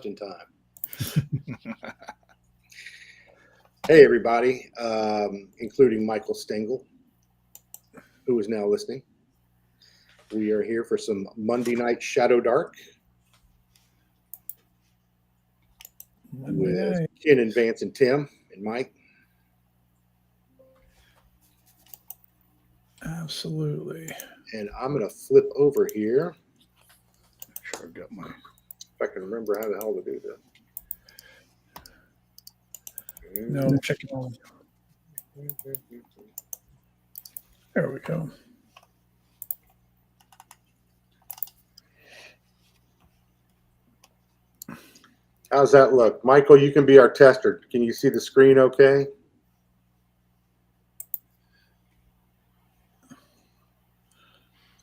in time. Hey, everybody, including Michael Stengel, who is now listening. We are here for some Monday night Shadowdark with Ken and Vance and Tim and Mike. Absolutely. And I'm going to flip over here. Make sure I've got my. If I can remember how the hell to do that. No, I'm checking on. There we go. How's that look? Michael, you can be our tester. Can you see the screen okay?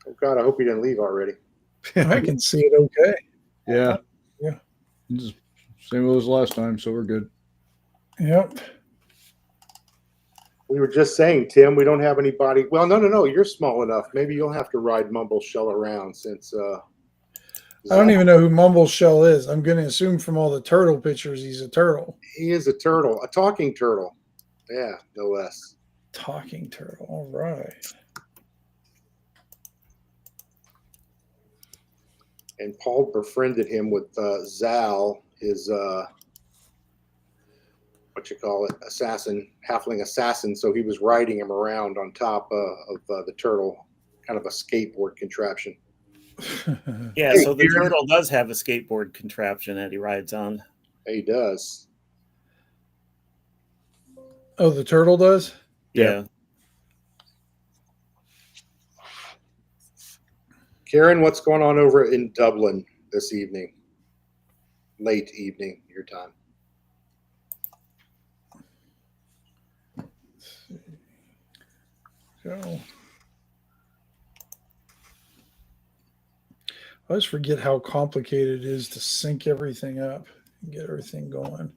Oh, God, I hope you didn't leave already. I can see it okay. Yeah. Yeah. Just same as last time, so we're good. Yep. We were just saying, Tim, we don't have anybody. Well, no. You're small enough. Maybe you'll have to ride Mumble Shell around since. I don't even know who Mumble Shell is. I'm going to assume from all the turtle pictures he's a turtle. He is a turtle, a talking turtle. Yeah, no less. Talking turtle. All right. And Paul befriended him with Zal, his what you call it, assassin, halfling assassin. So he was riding him around on top of the turtle, kind of a skateboard contraption. Yeah, Hey, so the Kieran. turtle does have a skateboard contraption that he rides on. He does. Oh, the turtle does? Yeah. Karen, what's going on over in Dublin this evening? Late evening, your time. So, I always forget how complicated it is to sync everything up and get everything going.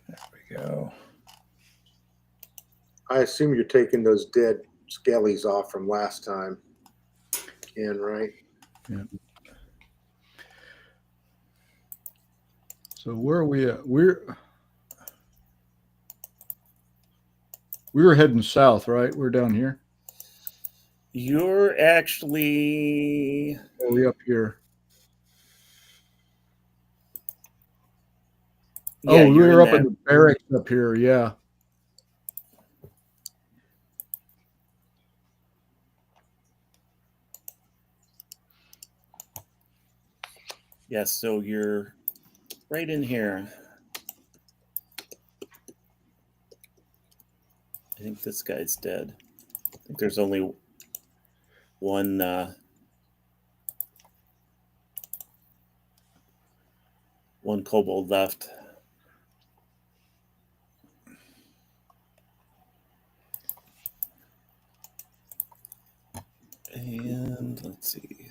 There we go. I assume you're taking those dead skellies off from last time, Ken, right? Yeah. So where are we at? We were heading south, right? We're down here. You're actually... Are we up here? Yeah, we you're were up that... in the barracks up here, yeah. Yes, so you're right in here. I think this guy's dead. I think there's only one kobold left. And let's see.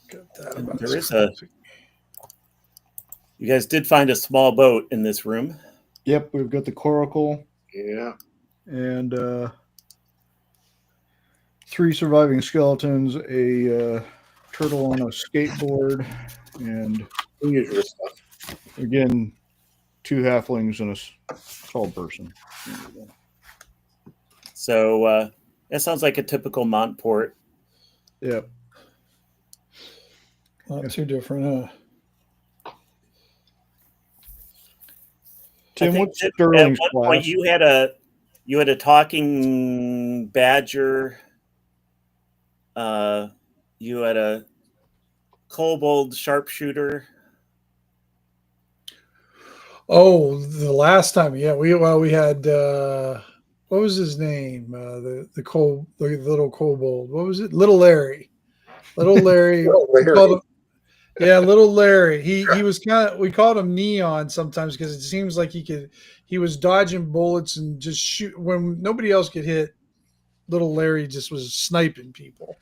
Got that And about there is a... You guys did find a small boat in this room. Yep, we've got the coracle. Yeah. And 3 surviving skeletons, a turtle on a skateboard, and The usual stuff. again, 2 halflings and a tall person. So that sounds like a typical Montport. Yep. Not too different, huh? Tim, I think what's at Sterling's one class? point you had a talking badger. You had a kobold sharpshooter. Oh, the last time, yeah, we had what was his name? The little kobold. What was it? Little Larry. Little Larry. Little Larry. Yeah, little Larry. He was kind of, we called him Neon sometimes because it seems like he was dodging bullets and just shoot when nobody else could hit. Little Larry just was sniping people.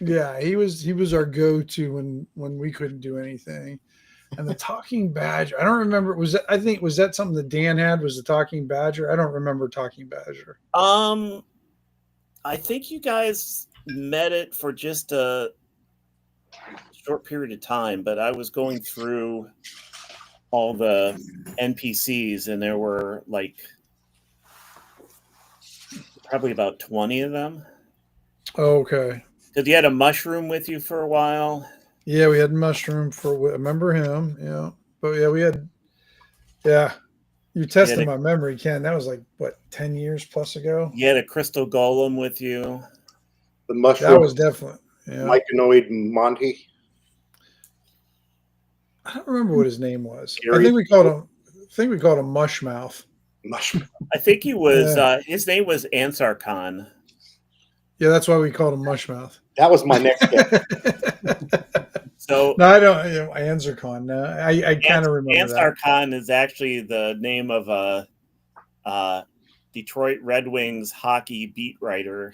Yeah, he was our go-to when we couldn't do anything. And the talking badger, I don't remember. Was that something that Dan had? Was the talking badger? I don't remember talking badger. I think you guys met it for just a short period of time, but I was going through all the NPCs, and there were like probably about 20 of them. Okay. Because you had a mushroom with you for a while. Yeah, we had mushroom for. Remember him? Yeah, but yeah, we had. Yeah, you tested my memory, Ken. That was like what 10 years plus ago. You had a crystal golem with you. The mushroom. That was definitely Myconoid Monty. I don't remember what his name was. Gary? I think we called him Mushmouth. Mushroom. I think he was. His name was Ansar Khan. Yeah, that's why we called him Mushmouth. That was my next guess. So no, I don't. Ansar Khan. No, I kind of remember Ansar Khan is actually the name of a Detroit Red Wings hockey beat writer.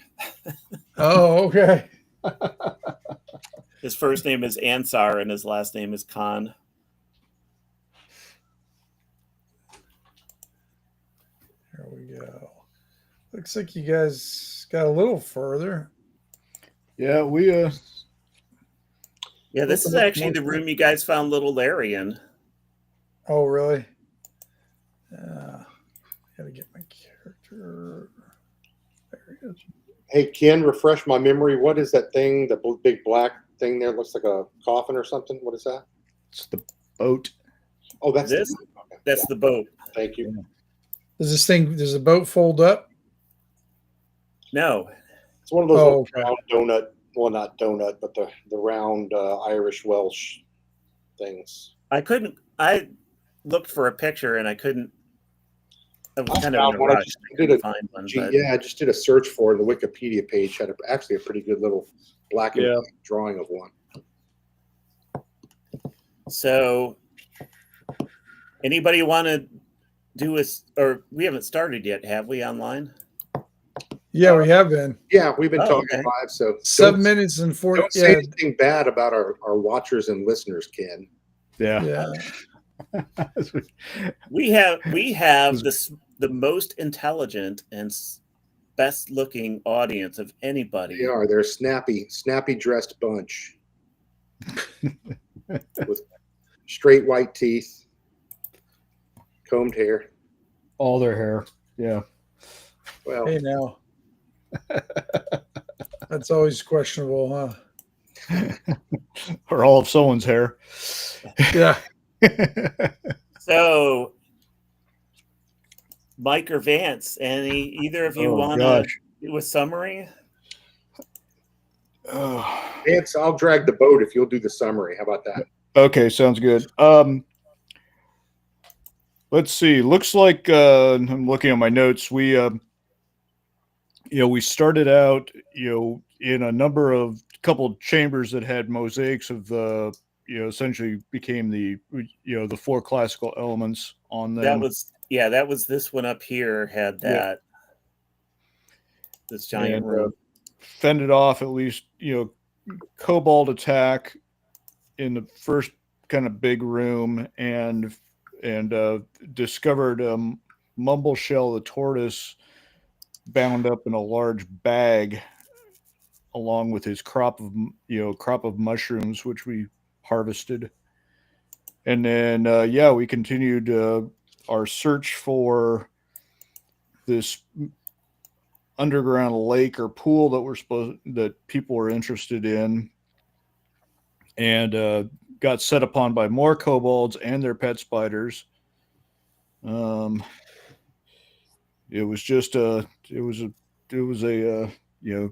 Oh, okay. His first name is Ansar and his last name is Khan. Here we go. Looks like you guys got a little further. Yeah, Yeah, this is actually the room you guys found little Larry in. Oh, really? Gotta get my character. There he is. Hey, Ken, refresh my memory. What is that thing? The big black thing there looks like a coffin or something. What is that? it's the boat. Oh, that's This? Okay. That's the boat. Thank you. Does the boat fold up? No. It's one of those little okay. round donut. Well, not donut, but the round Irish Welsh things. I looked for a picture and I couldn't. I was kind of found in a one. I rush. just I did couldn't find one. But Yeah, I just did a search for it. The Wikipedia page had actually a pretty good little black and white drawing of one. So, anybody want to do or we haven't started yet, have we, online? Yeah, we have been. Yeah, we've been talking okay. live. So 7 minutes and 40. Don't say anything bad about our watchers and listeners, Ken. Yeah. We have the most intelligent and best looking audience of anybody. They are. They're a snappy dressed bunch with straight white teeth, combed hair. All their hair. Yeah. Well, Hey, now. That's always questionable, huh? Or all of someone's hair. Yeah. So, Mike or Vance, either of you want to do a summary? Vance, I'll drag the boat if you'll do the summary. How about that? Okay, sounds good. Let's see. Looks like I'm looking at my notes. We started out, in a couple of chambers that had mosaics of the, essentially became the 4 classical elements on them. That was this one up here had that. This giant room. Fended off at least, cobalt attack in the first kind of big room and discovered Mumble Shell the tortoise bound up in a large bag along with his crop of mushrooms, which we harvested. And then we continued our search for this underground lake or pool that people were interested in, and got set upon by more kobolds and their pet spiders. It was just a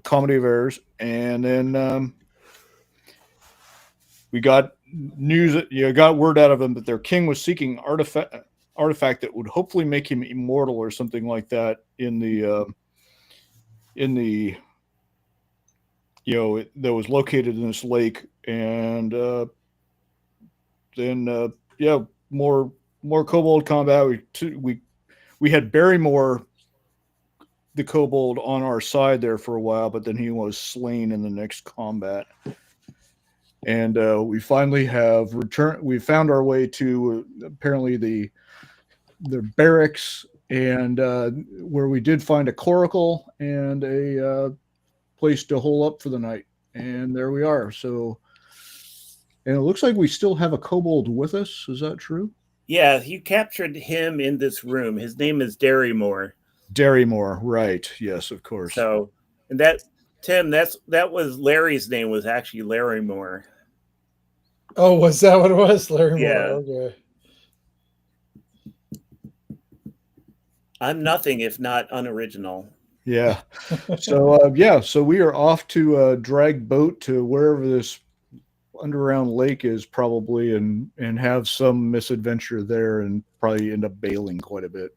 comedy of errors, and then we got news that got word out of them that their king was seeking artifact that would hopefully make him immortal or something like that in the that was located in this lake, and then more kobold combat. We had Barrymore, the kobold, on our side there for a while, but then he was slain in the next combat. And we finally have returned. We found our way to apparently the barracks, and where we did find a coracle and a place to hole up for the night. And there we are. So, and it looks like we still have a kobold with us. Is that true? Yeah, you captured him in this room. His name is Darrymore. Darrymore, right? Yes, of course. So, and that Tim, that was Larry's name. Was actually Larrymore. Oh, was that what it was, Larry Yeah. Moore? Okay. I'm nothing if not unoriginal. Yeah. So so we are off to drag boat to wherever this underground lake is, probably, and have some misadventure there, and probably end up bailing quite a bit.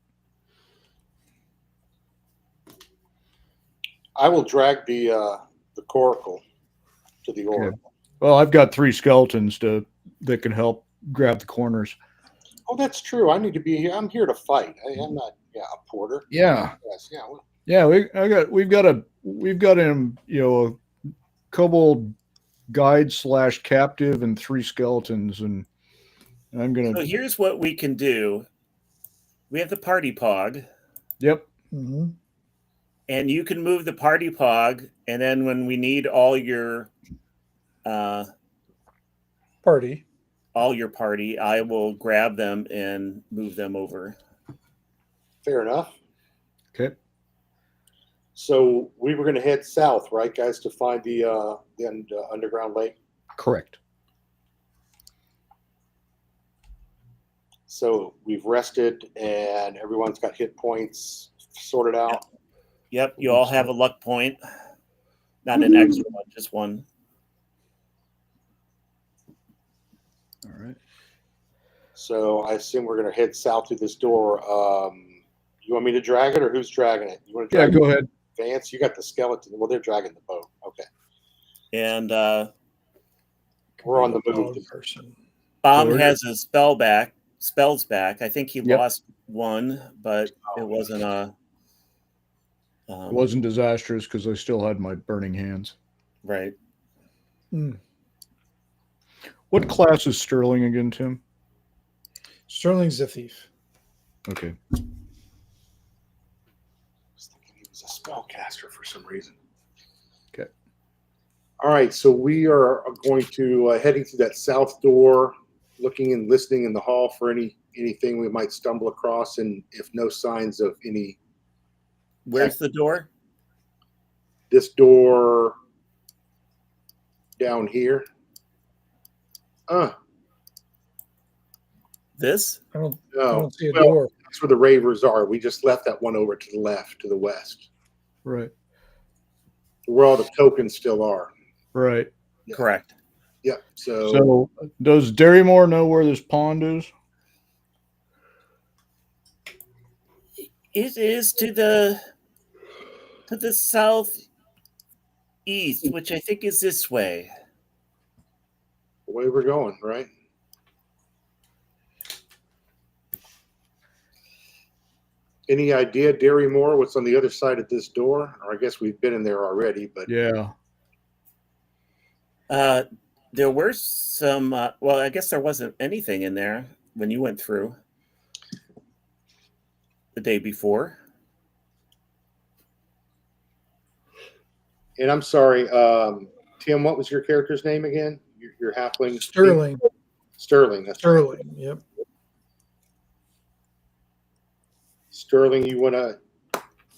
I will drag the coracle to the oracle. Okay. Well, I've got 3 skeletons that can help grab the corners. Oh, that's true. I need to be here. I'm here to fight. I'm not a porter. Yeah. Yes, yeah. Well, Yeah, we've got him, a kobold guide / captive and 3 skeletons, and I'm gonna. So here's what we can do. We have the party pog. Yep. Mm-hmm. And you can move the party pog, and then when we need all your Party, I will grab them and move them over. fair enough. Okay. So we were going to head south, right, guys, to find the underground lake. Correct. So we've rested, and everyone's got hit points sorted out. Yep, you all have a luck point. Not an extra one, just one. All right. So I assume we're going to head south through this door. You want me to drag it, or who's dragging it? You want to Yeah, drag go it? ahead. Vance, you got the skeleton. Well, they're dragging the boat. Okay. And We're on the move. person. So Bomb we're- has his spells back. I think he Yep. lost one, but it wasn't a. It wasn't disastrous because I still had my burning hands. Right. Mm. What class is Sterling again, Tim? Sterling's a thief. Okay. I was thinking he was a spellcaster for some reason. Okay. All right, so we are going to heading through that south door, looking and listening in the hall for anything we might stumble across, and if no signs of any. Where's the door? This door down here. This? I don't No, see a well, door. that's where the ravers are. We just left that one over to the left, to the west, Right. where all the tokens still are. Right. Yeah. Correct. Yep. So does Darrymore know where this pond is? It is to the southeast, which I think is this way. the way we're going, right? Any idea, Darrymore, what's on the other side of this door? Or I guess we've been in there already, but Yeah. There were some. Well, I guess there wasn't anything in there when you went through the day before. and I'm sorry, Tim, what was your character's name again? Your halfling? Sterling. Sterling. That's right. Sterling. Yep. Sterling, you want to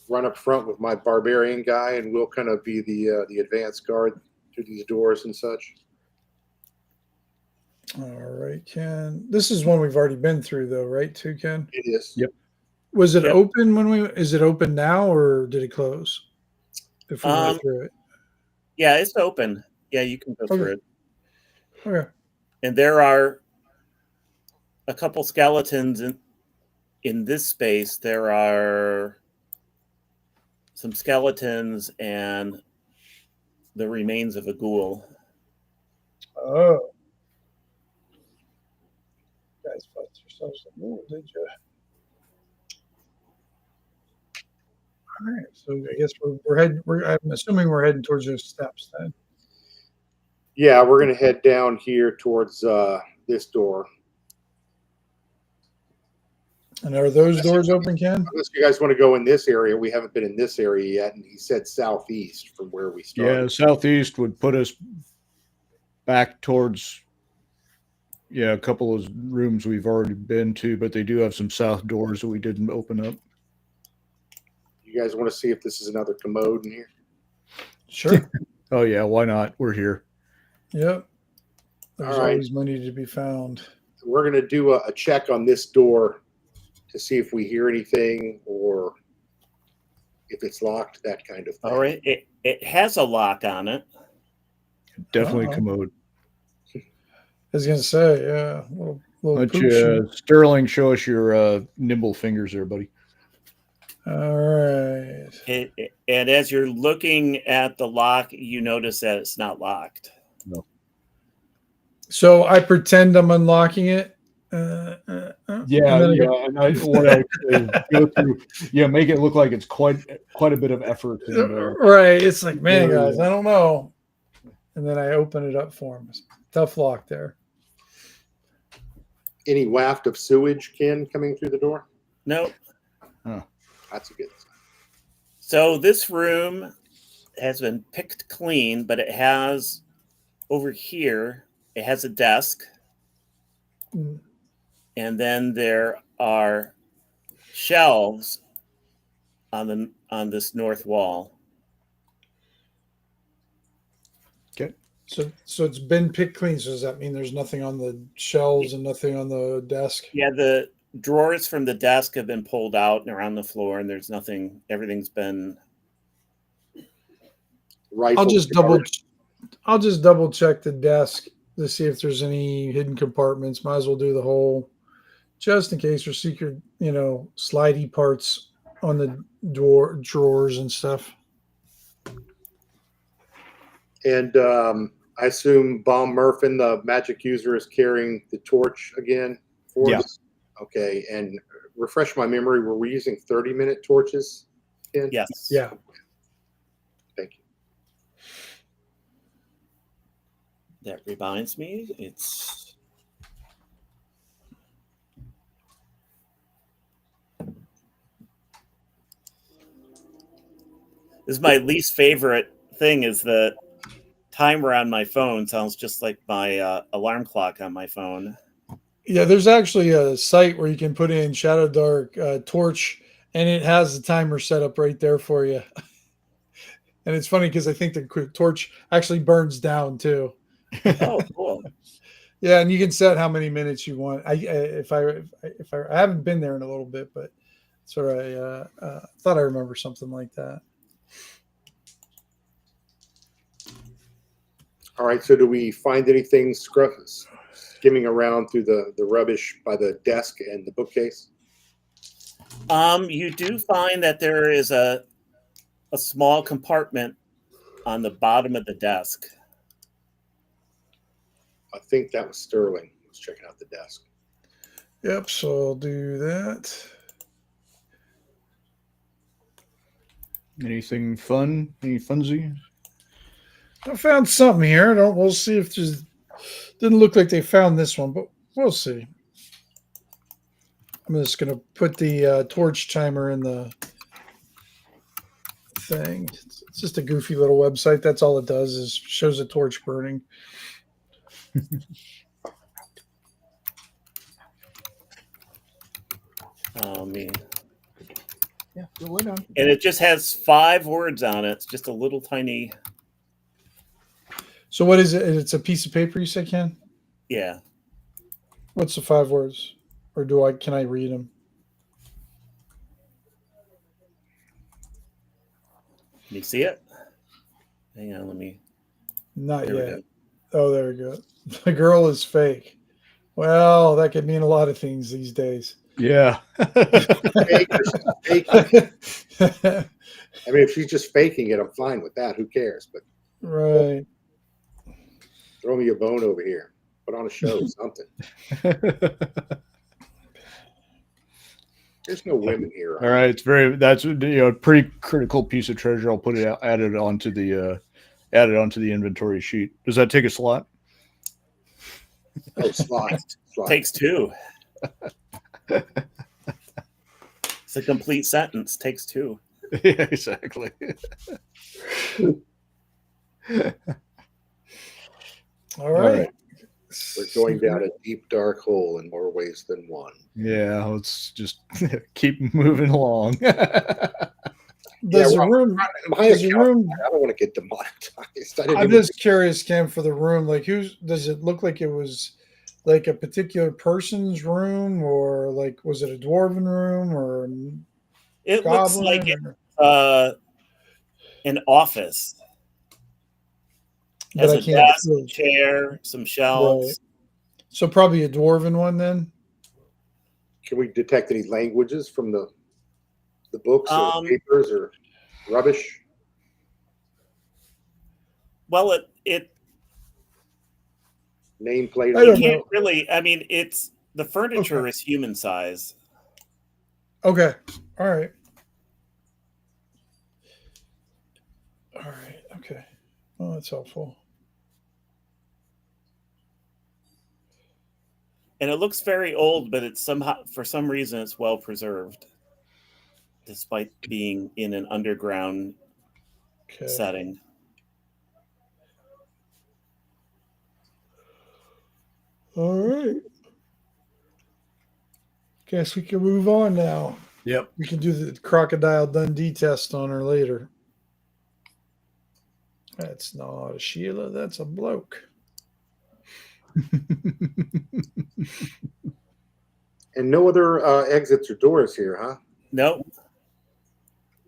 run up front with my barbarian guy, and we'll kind of be the advance guard through these doors and such. All right, Ken. This is one we've already been through, though, right? Too, Ken. It is. Yep. Was it Yep. open when we? Is it open now, or did it close? If we went through it. Yeah, it's open. Yeah, you can go Okay. through it. Okay. And there are a couple skeletons in this space. There are some skeletons and the remains of a ghoul. Oh. You guys fought yourselves a ghoul, did you? All right, so I guess we're heading. I'm assuming we're heading towards those steps then. Yeah, we're going to head down here towards this door. And are those doors open, Ken? Unless you guys want to go in this area, we haven't been in this area yet, and he said southeast from where we started. Yeah, southeast would put us back towards a couple of rooms we've already been to, but they do have some south doors that we didn't open up. You guys want to see if this is another commode in here? Sure. Oh yeah, why not? We're here. Yep. There's All right. always money to be found. We're going to do a check on this door to see if we hear anything or if it's locked, that kind of thing. All right. It has a lock on it. Definitely Uh-oh. commode. I was gonna say, yeah. Little Why don't poop you, shoot. Sterling, show us your nimble fingers there, buddy. All right. And as you're looking at the lock, you notice that it's not locked. So I pretend I'm unlocking it. Yeah, and then I go- and what I go through, make it look like it's quite a bit of effort. And, right. It's like, man, Yeah. guys, I don't know. And then I open it up for him. Tough lock there. Any waft of sewage, Ken, coming through the door? No. That's a good sign. So this room has been picked clean, but it has over here, it has a desk. Mm. And then there are shelves on this north wall. Okay. So it's been picked clean. So does that mean there's nothing on the shelves and nothing on the desk? Yeah, the drawers from the desk have been pulled out and are on the floor, and there's nothing. Everything's been. I'll just double check the desk to see if there's any hidden compartments. Might as well do the whole, just in case there's secret, slidey parts on the drawers and stuff. And I assume Baum Murphin, the magic user, is carrying the torch again for us? Okay, and refresh my memory, were we using 30-minute torches? Ken? Yes. Yeah. Thank you. That reminds me, it's. This is my least favorite thing is the timer on my phone sounds just like my alarm clock on my phone. Yeah, there's actually a site where you can put in Shadowdark torch, and it has the timer set up right there for you. And it's funny because I think the torch actually burns down too. Oh, cool. Yeah, and you can set how many minutes you want. I haven't been there in a little bit, but sort of thought I remember something like that. All right, so do we find anything skimming around through the rubbish by the desk and the bookcase? You do find that there is a small compartment on the bottom of the desk. I think that was Sterling. I was checking out the desk. Yep, so I'll do that. Anything fun? Any funsies? I found something here. We'll see if there's. Didn't look like they found this one, but we'll see. I'm just gonna put the torch timer in the thing. It's just a goofy little website. That's all it does is shows a torch burning. Oh man. Yeah, go lay down. And it just has 5 words on it. It's just a little tiny. So what is it? It's a piece of paper, you said, Ken? Yeah. What's the 5 words? Or can I read them? Can you see it? Hang on, let me. Not There we yet. go. Oh, there we go. The girl is fake. Well, that could mean a lot of things these days. Yeah. Fake or fake. I mean, if she's just faking it, I'm fine with that. Who cares? But Right. Throw me a bone over here. Put on a show, something. There's no women here. All right, that's a pretty critical piece of treasure. I'll put it out, add it onto the inventory sheet. Does that take a slot? Oh, slots. Takes two. It's a complete sentence. Takes two. Yeah, exactly. All right. We're going down a deep, dark hole in more ways than one. Yeah, let's just keep moving along. Does the room? My account, I don't want to get demonetized. I'm just curious, Cam, for the room. Like, does it look like it was like a particular person's room, or like was it a dwarven room, or it looks like an office. Has a desk, a chair, some shelves. Right. So probably a dwarven one then. Can we detect any languages from the books or papers or rubbish? Well, it nameplate. I don't can't know. really. I mean, the furniture is human size. Okay. All right. All right. Okay. Oh, that's helpful. And it looks very old, but it's somehow, for some reason, it's well preserved, despite being in an underground setting. All right. Guess we can move on now. Yep. We can do the Crocodile Dundee test on her later. That's not a Sheila. That's a bloke. And no other exits or doors here, huh? Nope.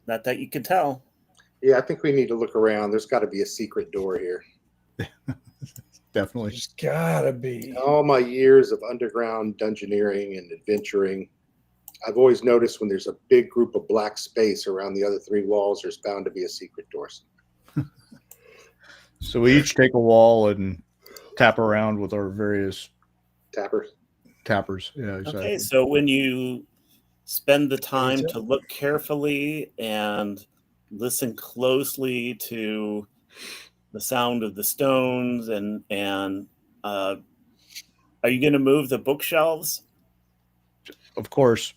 Not that you can tell. Yeah, I think we need to look around. There's got to be a secret door here. Definitely. There's gotta be. All my years of underground dungeoneering and adventuring, I've always noticed when there's a big group of black space around the other three walls, there's bound to be a secret door. So we each take a wall and tap around with our various tappers. Yeah, exactly. Okay, so when you spend the time to look carefully and listen closely to the sound of the stones and are you going to move the bookshelves? Of course.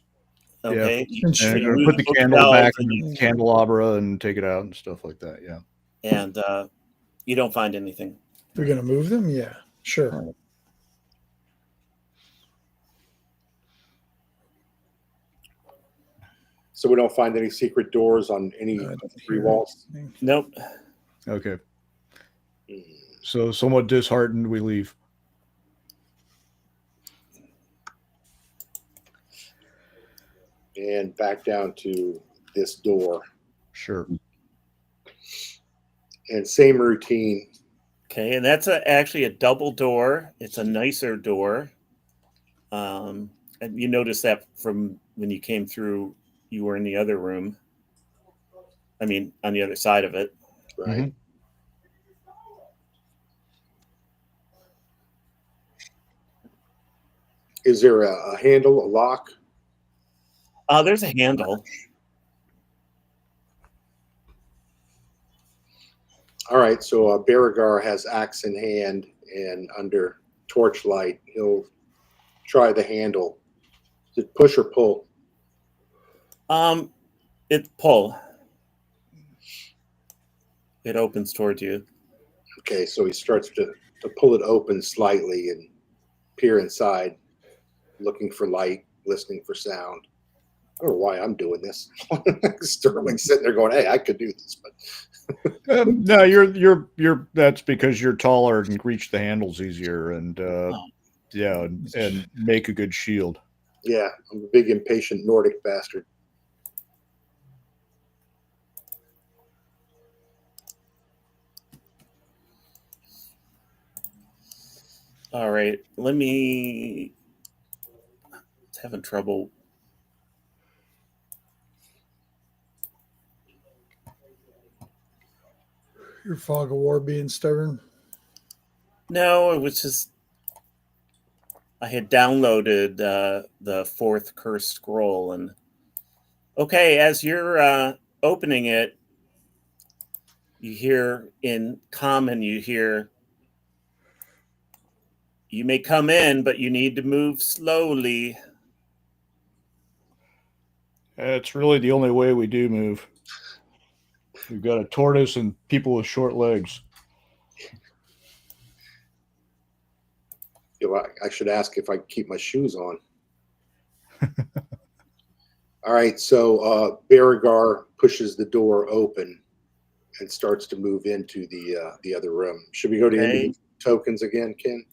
Okay. Yeah. And I'm going to put the candle back in the candelabra and take it out and stuff like that. Yeah. And you don't find anything. We're going to move them? Yeah, sure. So we don't find any secret doors on any of the three walls? Nope. Okay. So somewhat disheartened, we leave. And back down to this door. Sure. And same routine. Okay, and that's actually a double door. It's a nicer door. And you noticed that from when you came through, you were in the other room. I mean, on the other side of it. Right. Mm-hmm. Is there a handle, a lock? There's a handle. All right, so Beauregard has axe in hand, and under torchlight, he'll try the handle. Is it push or pull? It's pull. It opens towards you. Okay, so he starts to pull it open slightly and peer inside, looking for light, listening for sound. I don't know why I'm doing this. Sterling's sitting there going, "Hey, I could do this," but no, you're. That's because you're taller and reach the handles easier, and yeah, and make a good shield. Yeah, I'm a big impatient Nordic bastard. All right, it's having trouble. Your fog of war being stubborn. No, it was just I had downloaded the fourth cursed scroll, and okay, as you're opening it, you hear in common, you hear, "You may come in, but you need to move slowly." It's really the only way we do move. We've got a tortoise and people with short legs. I should ask if I can keep my shoes on. All right, so Beauregard pushes the door open and starts to move into the other room. Should we go to Okay. individual tokens again, Ken?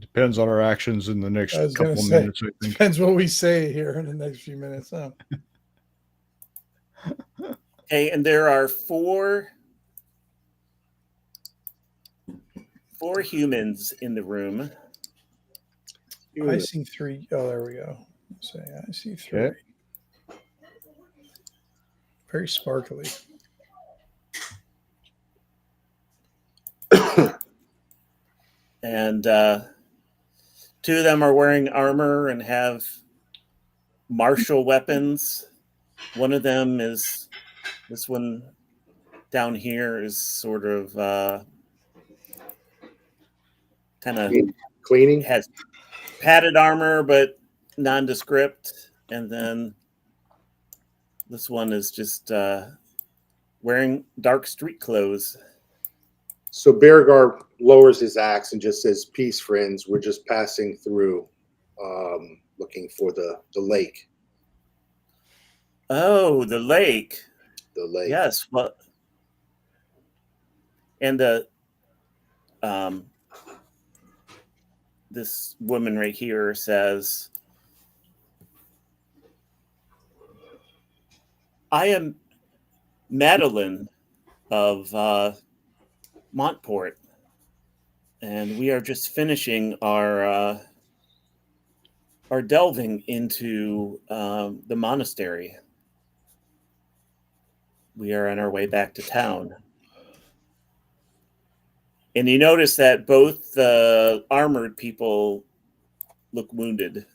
Depends on our actions in the next I was couple gonna of say, minutes, I think. depends what we say here in the next few minutes. Huh? Okay, and there are four humans in the room. I see 3. Oh, there we go. So I see 3. Okay. Very sparkly. And 2 of them are wearing armor and have martial weapons. One of them is, this one down here is sort of kind of Cleaning? has padded armor but nondescript. And then this one is just wearing dark street clothes. So Beauregard lowers his axe and just says, "Peace, friends. We're just passing through, looking for the lake." Oh, the lake. The lake. Yes. Well, and the this woman right here says, "I am Madeline of Montporte, and we are just finishing our delving into the monastery. We are on our way back to town." And you notice that both the armored people look wounded.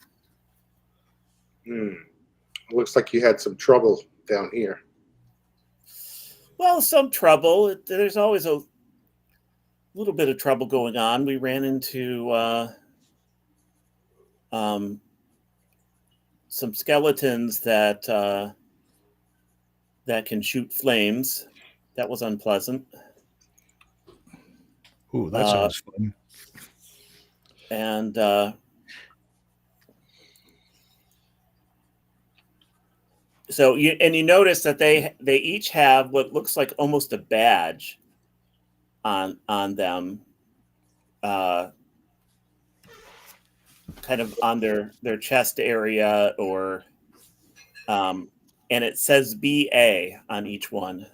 Looks like you had some trouble down here. Well, some trouble. There's always a little bit of trouble going on. We ran into some skeletons that can shoot flames. That was unpleasant. Ooh, that sounds fun. And so you notice that they each have what looks like almost a badge on them, kind of on their chest area, or and it says BA on each one.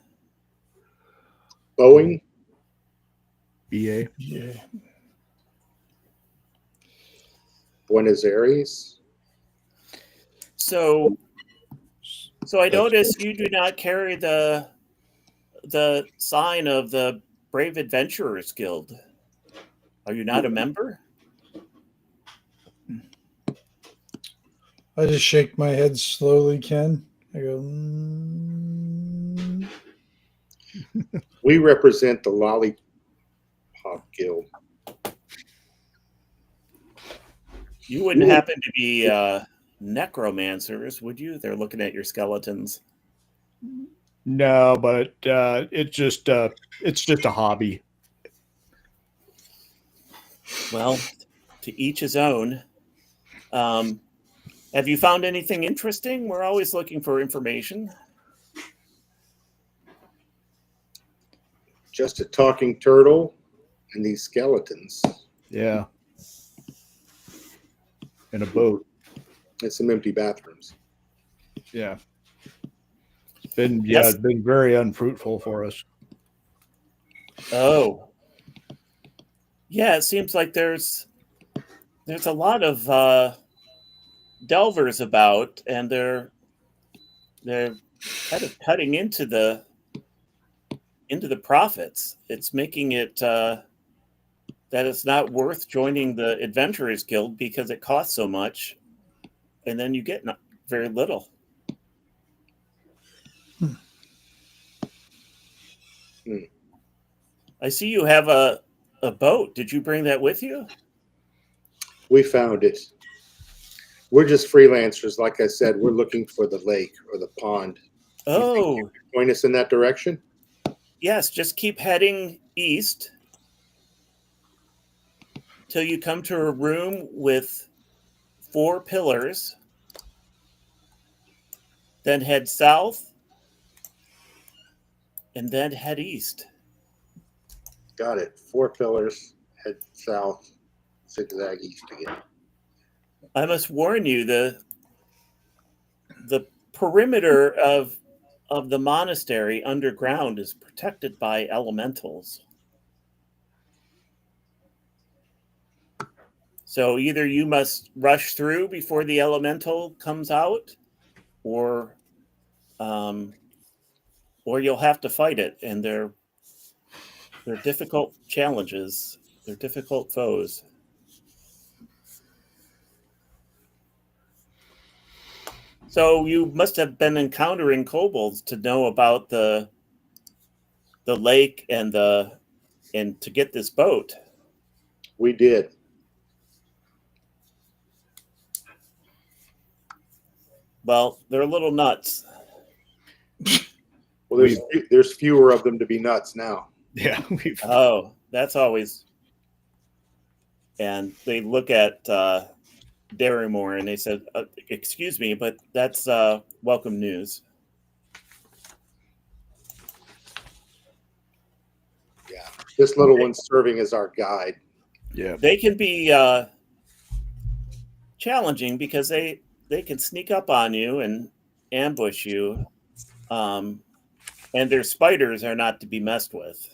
Boeing? BA. Yeah. Buenos Aires? So I notice you do not carry the sign of the Brave Adventurers Guild. Are you not a member? I just shake my head slowly, Ken. I go, We represent the Lollipop Guild. You wouldn't happen to be necromancers, would you? They're looking at your skeletons. No, but it's just a hobby. Well, to each his own. Have you found anything interesting? We're always looking for information. Just a talking turtle and these skeletons. Yeah. And a boat. And some empty bathrooms. Yeah. It's been very unfruitful for us. Oh. Yeah, it seems like there's a lot of delvers about, and they're kind of cutting into the into the profits. It's making it that it's not worth joining the Adventurers Guild because it costs so much, and then you get very little. I see you have a boat. Did you bring that with you? We found it. We're just freelancers. Like I said, we're looking for the lake or the pond. Oh, You could point us in that direction? yes. Just keep heading east till you come to a room with 4 pillars. Then head south, and then head east. Got it. 4 pillars. Head south. Zigzag east again. I must warn you, the perimeter of the monastery underground is protected by elementals. So either you must rush through before the elemental comes out, or you'll have to fight it, and they're difficult challenges. They're difficult foes. So you must have been encountering kobolds to know about the lake and to get this boat. We did. Well, they're a little nuts. Well, there's fewer of them to be nuts now. Yeah. Oh, that's always. And they look at Darrymore and they said, "Excuse me, but that's welcome news." Yeah, this little one's serving as our guide. Yeah. They can be challenging because they can sneak up on you and ambush you, and their spiders are not to be messed with.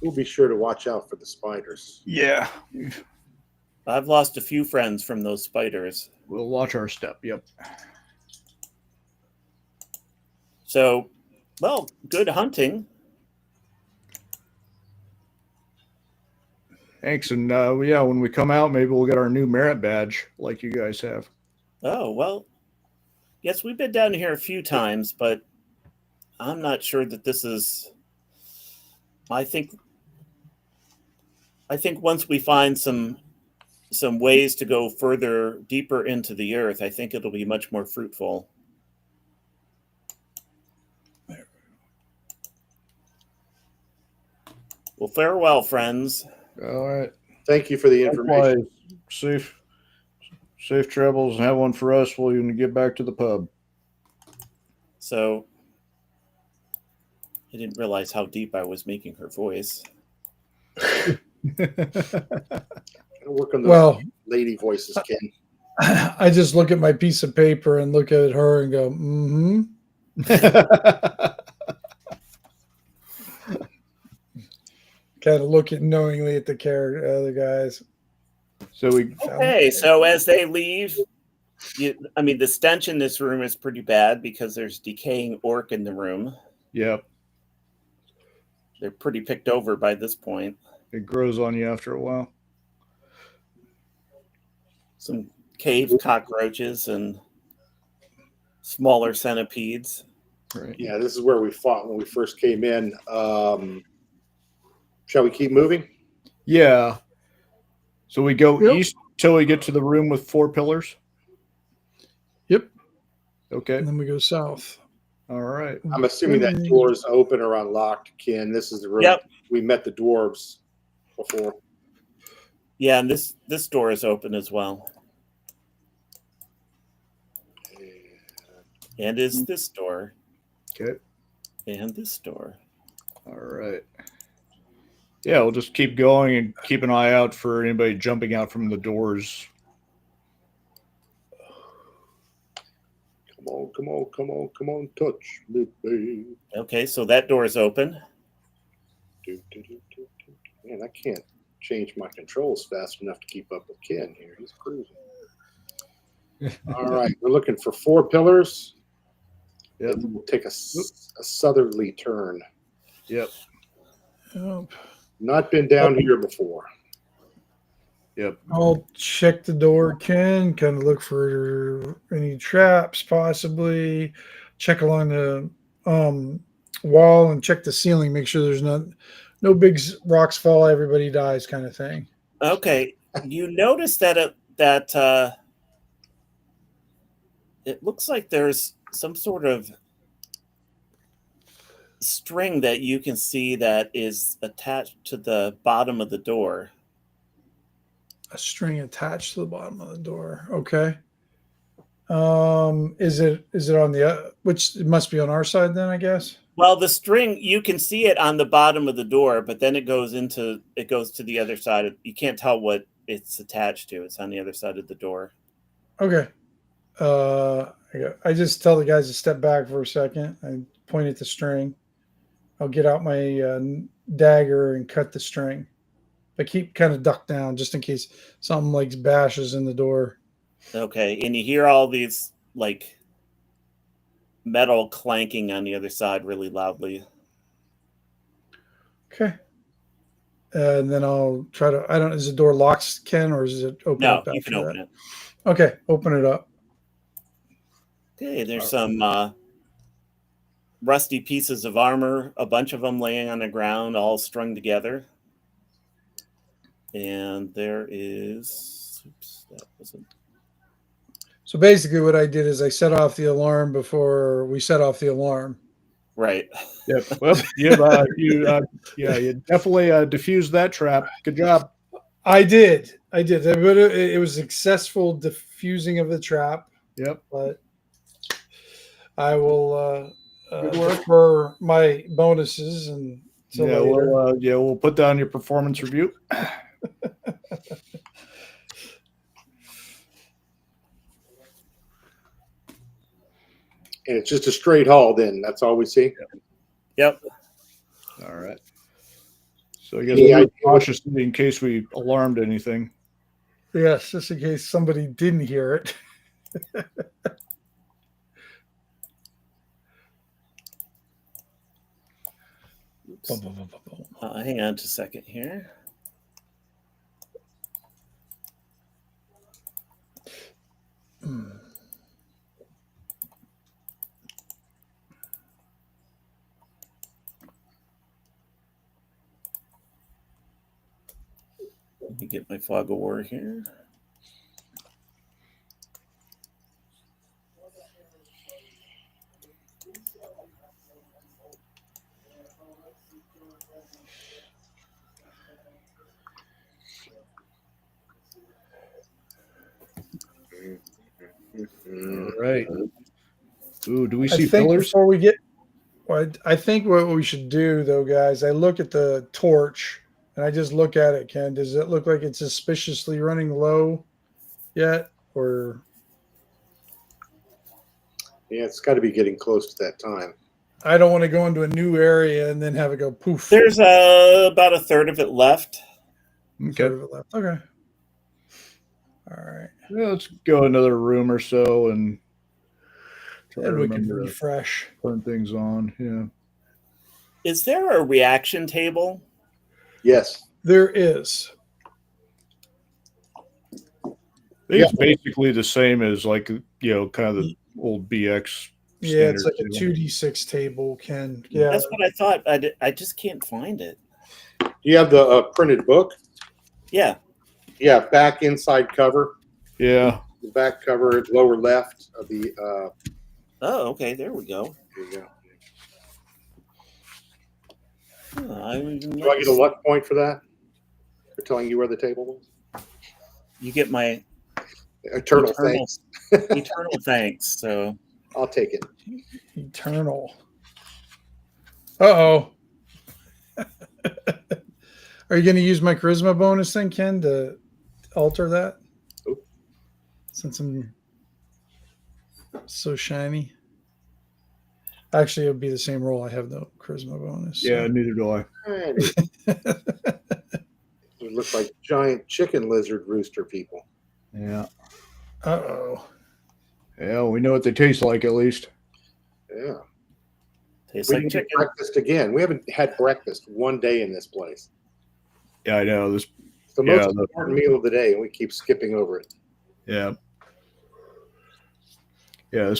We'll be sure to watch out for the spiders. Yeah. I've lost a few friends from those spiders. We'll watch our step. Yep. So, well, good hunting. Thanks. And yeah, when we come out, maybe we'll get our new merit badge like you guys have. Oh, well, yes, we've been down here a few times, but I'm not sure that this is. I think once we find some ways to go further, deeper into the earth, I think it'll be much more fruitful. Well, farewell, friends. All right. Thank you for the information. Likewise. Safe travels, and have one for us while you get back to the pub. So, I didn't realize how deep I was making her voice. Gotta work on those lady voices, Ken. I just look at my piece of paper and look at her and go, mm-hmm. Kind of looking knowingly at the other guys. So So as they leave, the stench in this room is pretty bad because there's decaying orc in the room. Yep. They're pretty picked over by this point. It grows on you after a while. Some cave cockroaches and smaller centipedes. Right. Yeah, this is where we fought when we first came in. Shall we keep moving? Yeah. So we go east till we get to the room with 4 pillars? Yep. Okay. And then we go south. All right. I'm assuming that door's open or unlocked, Ken. This is the room. Yep. We met the dwarves before. Yeah, and this door is open as well. And is this door. Okay. And this door. All right. Yeah, we'll just keep going and keep an eye out for anybody jumping out from the doors. Come on, touch me, babe. Okay, so that door is open. Man, I can't change my controls fast enough to keep up with Ken here. He's cruising. All right, we're looking for 4 pillars. Yep. Then we'll take a southerly turn. Yep. Yep. Not been down here before. Yep. I'll check the door, Ken. Kind of look for any traps, possibly. Check along the wall and check the ceiling. Make sure there's no big rocks fall. Everybody dies, kind of thing. Okay, you notice that it looks like there's some sort of string that you can see that is attached to the bottom of the door. A string attached to the bottom of the door. Okay. Is it on the which it must be on our side then, I guess? Well, the string, you can see it on the bottom of the door, but then it goes to the other side. You can't tell what it's attached to. It's on the other side of the door. Okay. I just tell the guys to step back for a second. I point at the string. I'll get out my dagger and cut the string. But keep kind of ducked down just in case something like bashes in the door. Okay, and you hear all these like metal clanking on the other side really loudly. Okay. And then I'll try to. Is the door locked, Ken, or is it open No, up after you can open that? it. Okay, open it up. Okay, there's some rusty pieces of armor, a bunch of them laying on the ground, all strung together. And there is, oops, that wasn't. So basically, what I did is I set off the alarm before we set off the alarm. Right. Yep. Well, you definitely diffused that trap. Good job. I did. But it was successful diffusing of the trap. Yep. But I will for my bonuses and later. We'll put down your performance review. And it's just a straight haul then. That's all we see? Yep. All right. So I guess we're cautious in case we alarmed anything. Yes, just in case somebody didn't hear it. Hang on just a second here. Let me get my fog of war here. All right. Ooh, do we see think pillars? Before we get, I think what we should do, though, guys, I look at the torch and I just look at it, Ken. Does it look like it's suspiciously running low yet? Or yeah, it's got to be getting close to that time. I don't want to go into a new area and then have it go poof. There's about a third of it left. Okay. Okay. All right. Yeah, let's go another room or so and try And to we can remember to refresh. turn things on. Yeah. Is there a reaction table? Yes. There is. I think it's basically the same as like, kind of the old BX. Yeah, it's like table. a 2d6 table, Ken. Yeah. That's what I thought. I just can't find it. Do you have the printed book? Yeah. Yeah, back inside cover. Yeah. The back cover, lower left of the. Oh, okay. There we go. There you go. Do Do I get a luck point for that? For telling you where the table was? You get my Eternal thanks. eternal thanks. So I'll take it. Eternal. Uh-oh. Are you going to use my charisma bonus then, Ken, to alter that? Oop. Since I'm so shiny. Actually, it would be the same roll. I have no charisma bonus. Yeah, neither do I. It looks like giant chicken lizard rooster people. Yeah. Uh-oh. Yeah, we know what they taste like at least. Yeah. Tastes We like didn't get chicken. breakfast again. We haven't had breakfast one day in this place. Yeah, I know this. It's the Yeah, most important meal of the day, and we keep skipping over it. Yeah. Yeah.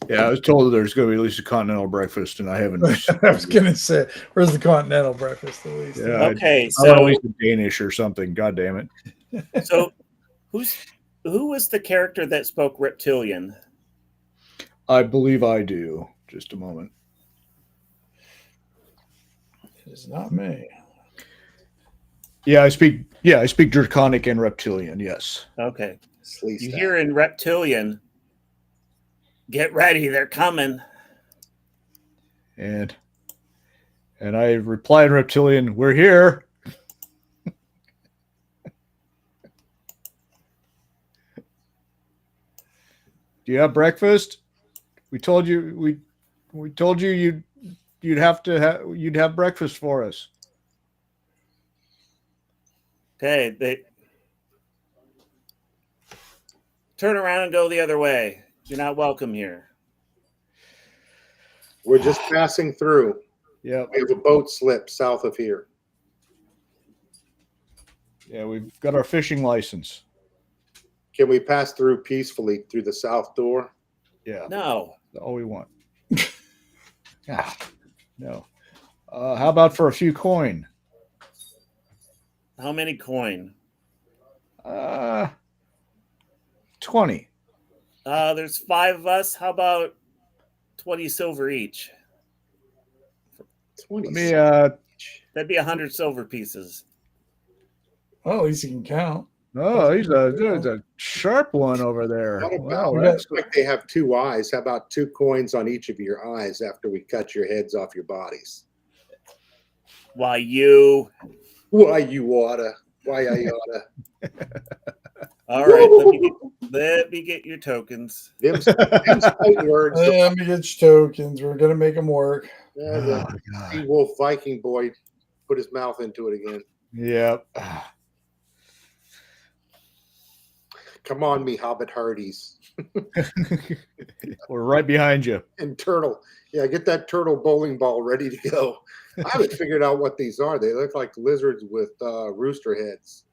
Yeah, I was told that there's going to be at least a continental breakfast, and I haven't. I was gonna say, where's the continental breakfast at least? Yeah, Okay, I want at so least a Danish or something. God damn it! so who was the character that spoke reptilian? I believe I do. Just a moment. It is not me. Yeah, I speak. Yeah, I speak Draconic and Reptilian. Yes. Okay. Sleaze You staff. hear in reptilian, get ready, they're coming. And I reply in Reptilian, "We're here." Do you have breakfast? We told you we told you you'd have breakfast for us. Okay, they turn around and go the other way. You're not welcome here. We're just passing through. Yep. We have a boat slip south of here. Yeah, we've got our fishing license. Can we pass through peacefully through the south door? Yeah. No. That's all we want. Ah, no. How about for a few coin? How many coin? 20. There's 5 of us. How about 20 silver each? 20. Let me That'd be 100 silver pieces. Well, at least you can count. oh, there's a sharp one over there. What Wow, about, that's like they have 2 eyes. How about 2 coins on each of your eyes after we cut your heads off your bodies? Why you? Why you oughta? Why I oughta? All right, let me get your tokens. Them's fighting words. Let me get your tokens. We're gonna make them work. Yeah, the sea wolf Viking boy put his mouth into it again. Yep. Come on, me hobbit hearties. We're right behind you. And turtle. Yeah, get that turtle bowling ball ready to go. I haven't figured out what these are. They look like lizards with rooster heads.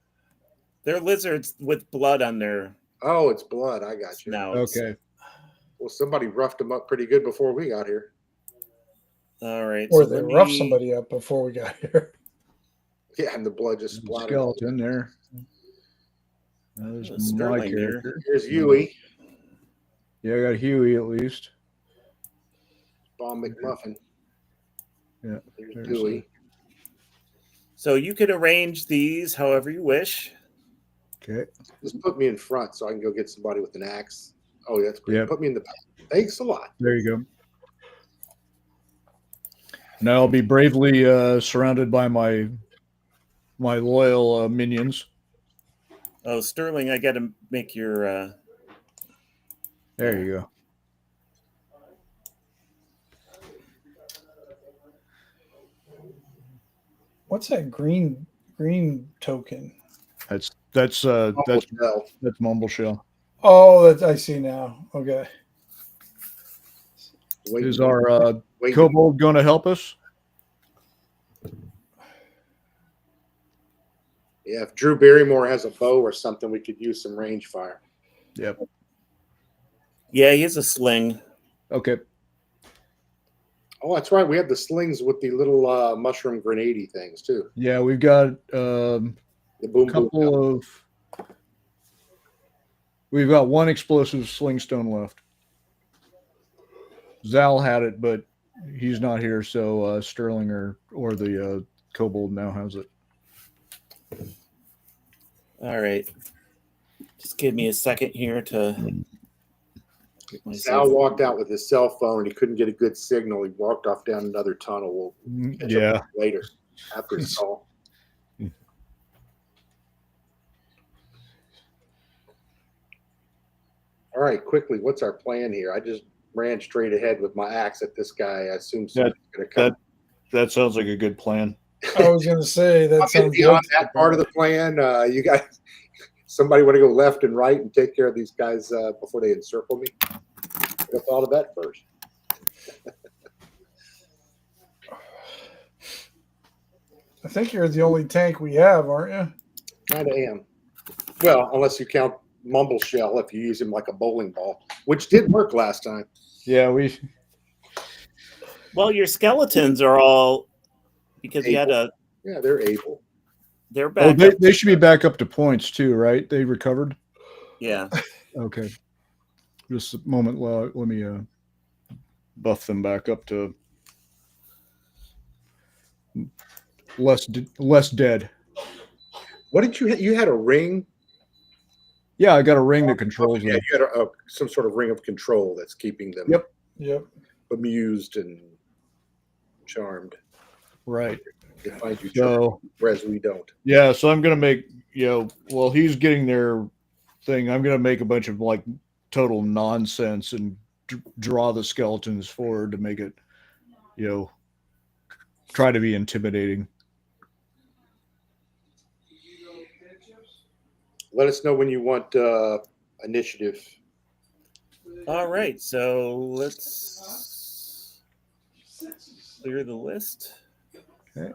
They're lizards with blood on their Oh, it's blood. I got you. snouts. Okay. Well, somebody roughed them up pretty good before we got here. All right. Or so they let roughed me- somebody up before we got here. Yeah, and the blood just There's a splattered. skeleton there. There's my Sterling here. character. Here's Huey, Yeah, I got Huey at least. Bomb McMuffin. Yeah, Here's there's Dewey. So you can arrange these however you wish. Okay. Just put me in front so I can go get somebody with an axe. Oh, that's great. Yep. Put me in the back. Thanks a lot. There you go. Now I'll be bravely surrounded by my loyal minions. Oh, Sterling, I got to make your. There you go. What's that green token? That's Shell. Mumble Shell. Oh, that I see now. Okay. Is our wait, kobold going to help us? Yeah, if Drew Barrymore has a bow or something, we could use some range fire. Yep. Yeah, he has a sling. Okay. Oh, that's right. We have the slings with the little mushroom grenade things too. Yeah, we've got The boom boom. couple of. We've got one explosive slingstone left. Zal had it, but he's not here, so Sterling or the kobold now has it. All right. Just give me a second here to. get myself- Sal walked out with his cell phone and he couldn't get a good signal. He walked off down another tunnel. We'll catch Yeah. up later after the call. All right, quickly, what's our plan here? I just ran straight ahead with my axe at this guy. I assume somebody's going to come. That sounds like a good plan. I was gonna say that I'm sounds beyond good. that part of the plan. You guys, somebody want to go left and right and take care of these guys before they encircle me? I thought of that first. I think you're the only tank we have, aren't you? Kind of am. Well, unless you count Mumble Shell, if you use him like a bowling ball, which did work last time. Yeah, we. Well, your skeletons are all because you had a. Yeah, they're able. They're Oh, back. they should be back up to points too, right? They recovered. Yeah. Okay. Just a moment. Let me buff them back up to less dead. What did you had a ring? Yeah, I got a ring that controls Yeah, them. you had some sort of ring of control that's keeping them Yep. amused and charmed. Right. They find you So, charming, whereas we don't. yeah, so I'm gonna make while he's getting their thing, I'm gonna make a bunch of like total nonsense and draw the skeletons forward to make it, try to be intimidating. Let us know when you want initiative. All right, so let's clear the list. Okay.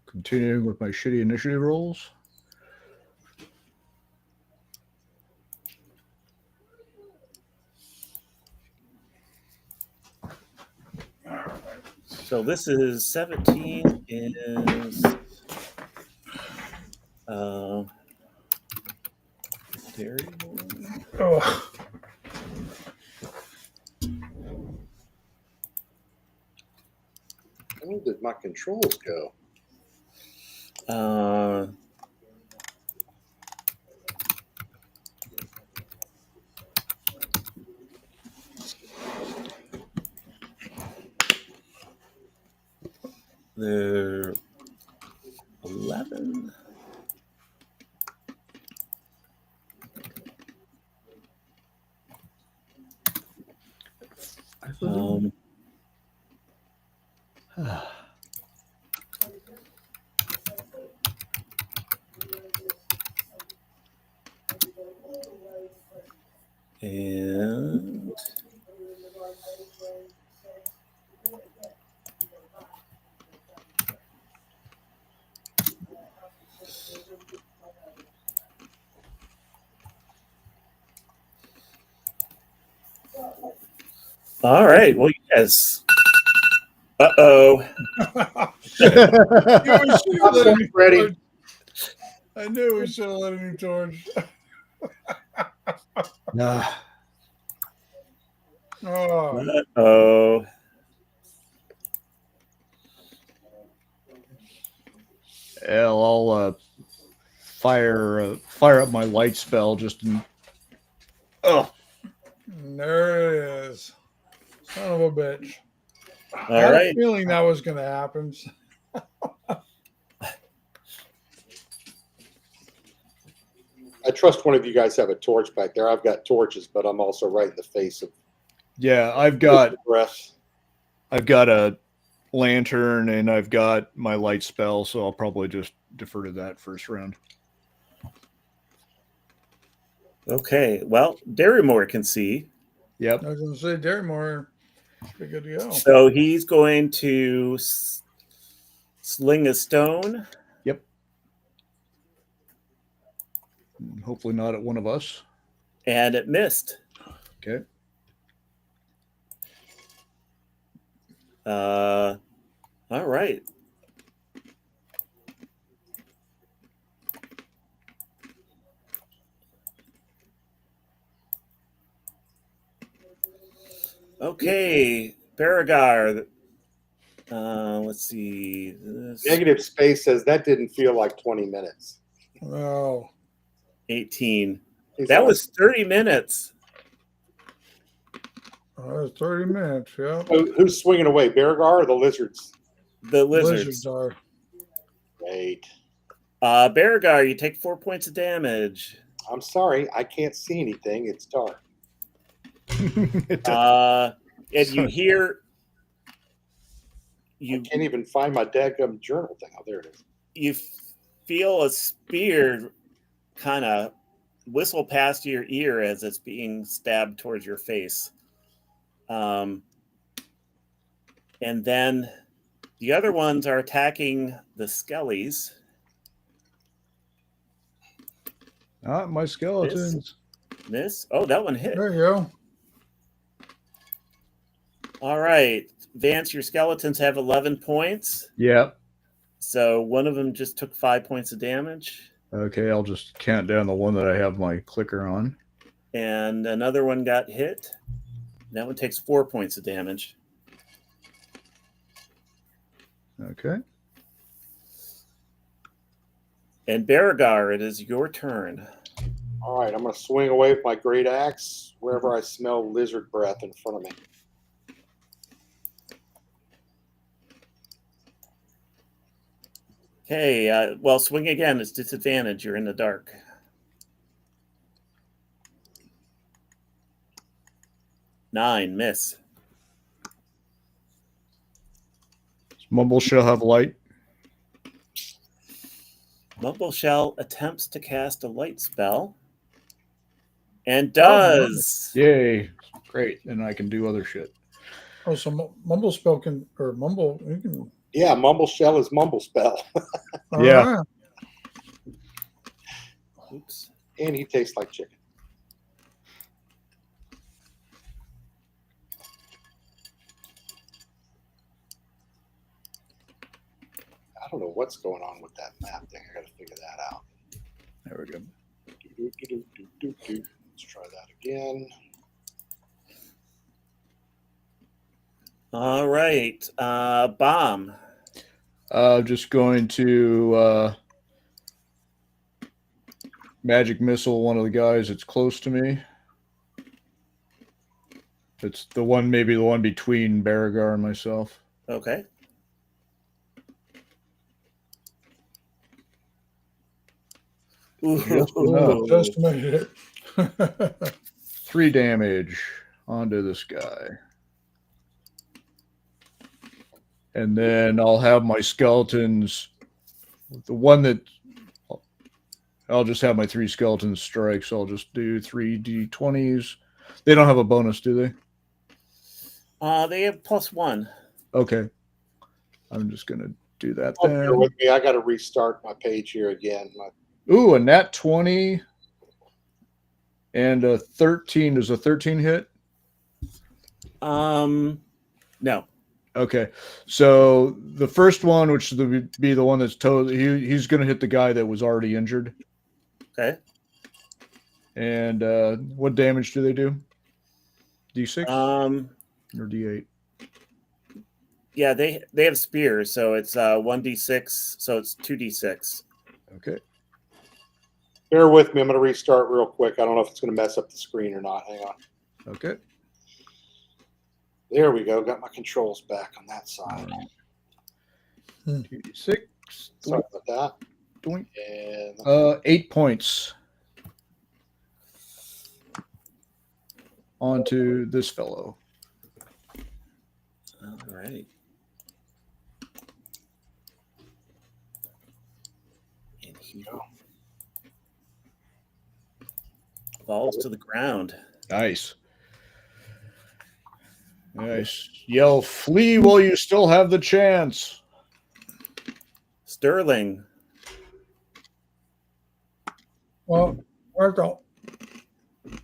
Continuing with my shitty initiative rolls. So this is 17 is dairy. Oh, Where did my controls go? They're 11. And all right. Well, yes. Uh-oh. Ready? I knew we should have let him torch. Nah. Oh, Uh-oh. I'll fire up my light spell just in. Oh, there it is. Son of a bitch. I All had right. a feeling that was going to happen. I trust one of you guys have a torch back there. I've got torches, but I'm also right in the face of yeah, I've got breath. a lantern and I've got my light spell, so I'll probably just defer to that first round. Okay. Well, Darrymore can see. Yep. I was going to say, Darrymore, pretty good to go. So he's going to sling a stone. Yep. Hopefully not at one of us. And it missed. Okay. All right. Okay, Baragar. Let's see. Negative space says that didn't feel like 20 minutes. Oh, 18. He's That like, was 30 minutes. that was 30 minutes. Yeah. Who's swinging away, Baragar or the lizards? The lizards. are. Great. Baragar, you take 4 points of damage. I'm sorry, I can't see anything. It's dark. And you hear You can't even find my dadgum journal thing. Oh, there it is. you feel a spear kind of whistle past your ear as it's being stabbed towards your face. And then the other ones are attacking the skellies. Not my skeletons. Miss. Oh, that one hit. There you go. All right. Vance, your skeletons have 11 points. Yep. So one of them just took 5 points of damage. Okay, I'll just count down the one that I have my clicker on. And another one got hit. That one takes 4 points of damage. Okay. And Baragar, it is your turn. All right, I'm going to swing away with my great axe wherever I smell lizard breath in front of me. Okay, well, swing again. It's disadvantage. You're in the dark. Nine, miss. Mumble shall have light. Mumble Shell attempts to cast a light spell. And does. Yay. Great. And I can do other shit. Oh, so Mumble spell can, or Mumble, you can. Yeah, mumble shell is mumble spell. Yeah. Ah, Oops. And he tastes like chicken. I don't know what's going on with that map thing. I got to figure that out. There we go. Let's try that again. All right. Bomb. Just going to magic missile one of the guys that's close to me. It's the one, maybe the one between Baragar and myself. Okay. Just enough. just made it. 3 damage onto this guy. And then I'll have my skeletons. The one that I'll just have my 3 skeletons strike. So I'll just do 3 d20s. They don't have a bonus, do they? They have +1. Okay. I'm just going to do that Oh, bear then. with me. I got to restart my page here again. Ooh, a nat 20 and a 13. Does a 13 hit? No. Okay. So the first one, which would be the one that's totally, he's going to hit the guy that was already injured. Okay. And what damage do they do? D6 or D8? Yeah, they have spears, so it's 1d6, so it's 2d6. Okay. Bear with me. I'm going to restart real quick. I don't know if it's going to mess up the screen or not. Hang on. Okay. There we go. Got my controls back on that side. 2d6. Sorry about that. Doink. And 8 points onto this fellow. All right. And he falls to the ground. Nice. Nice. Yell, flee while you still have the chance. Sterling. Well, I got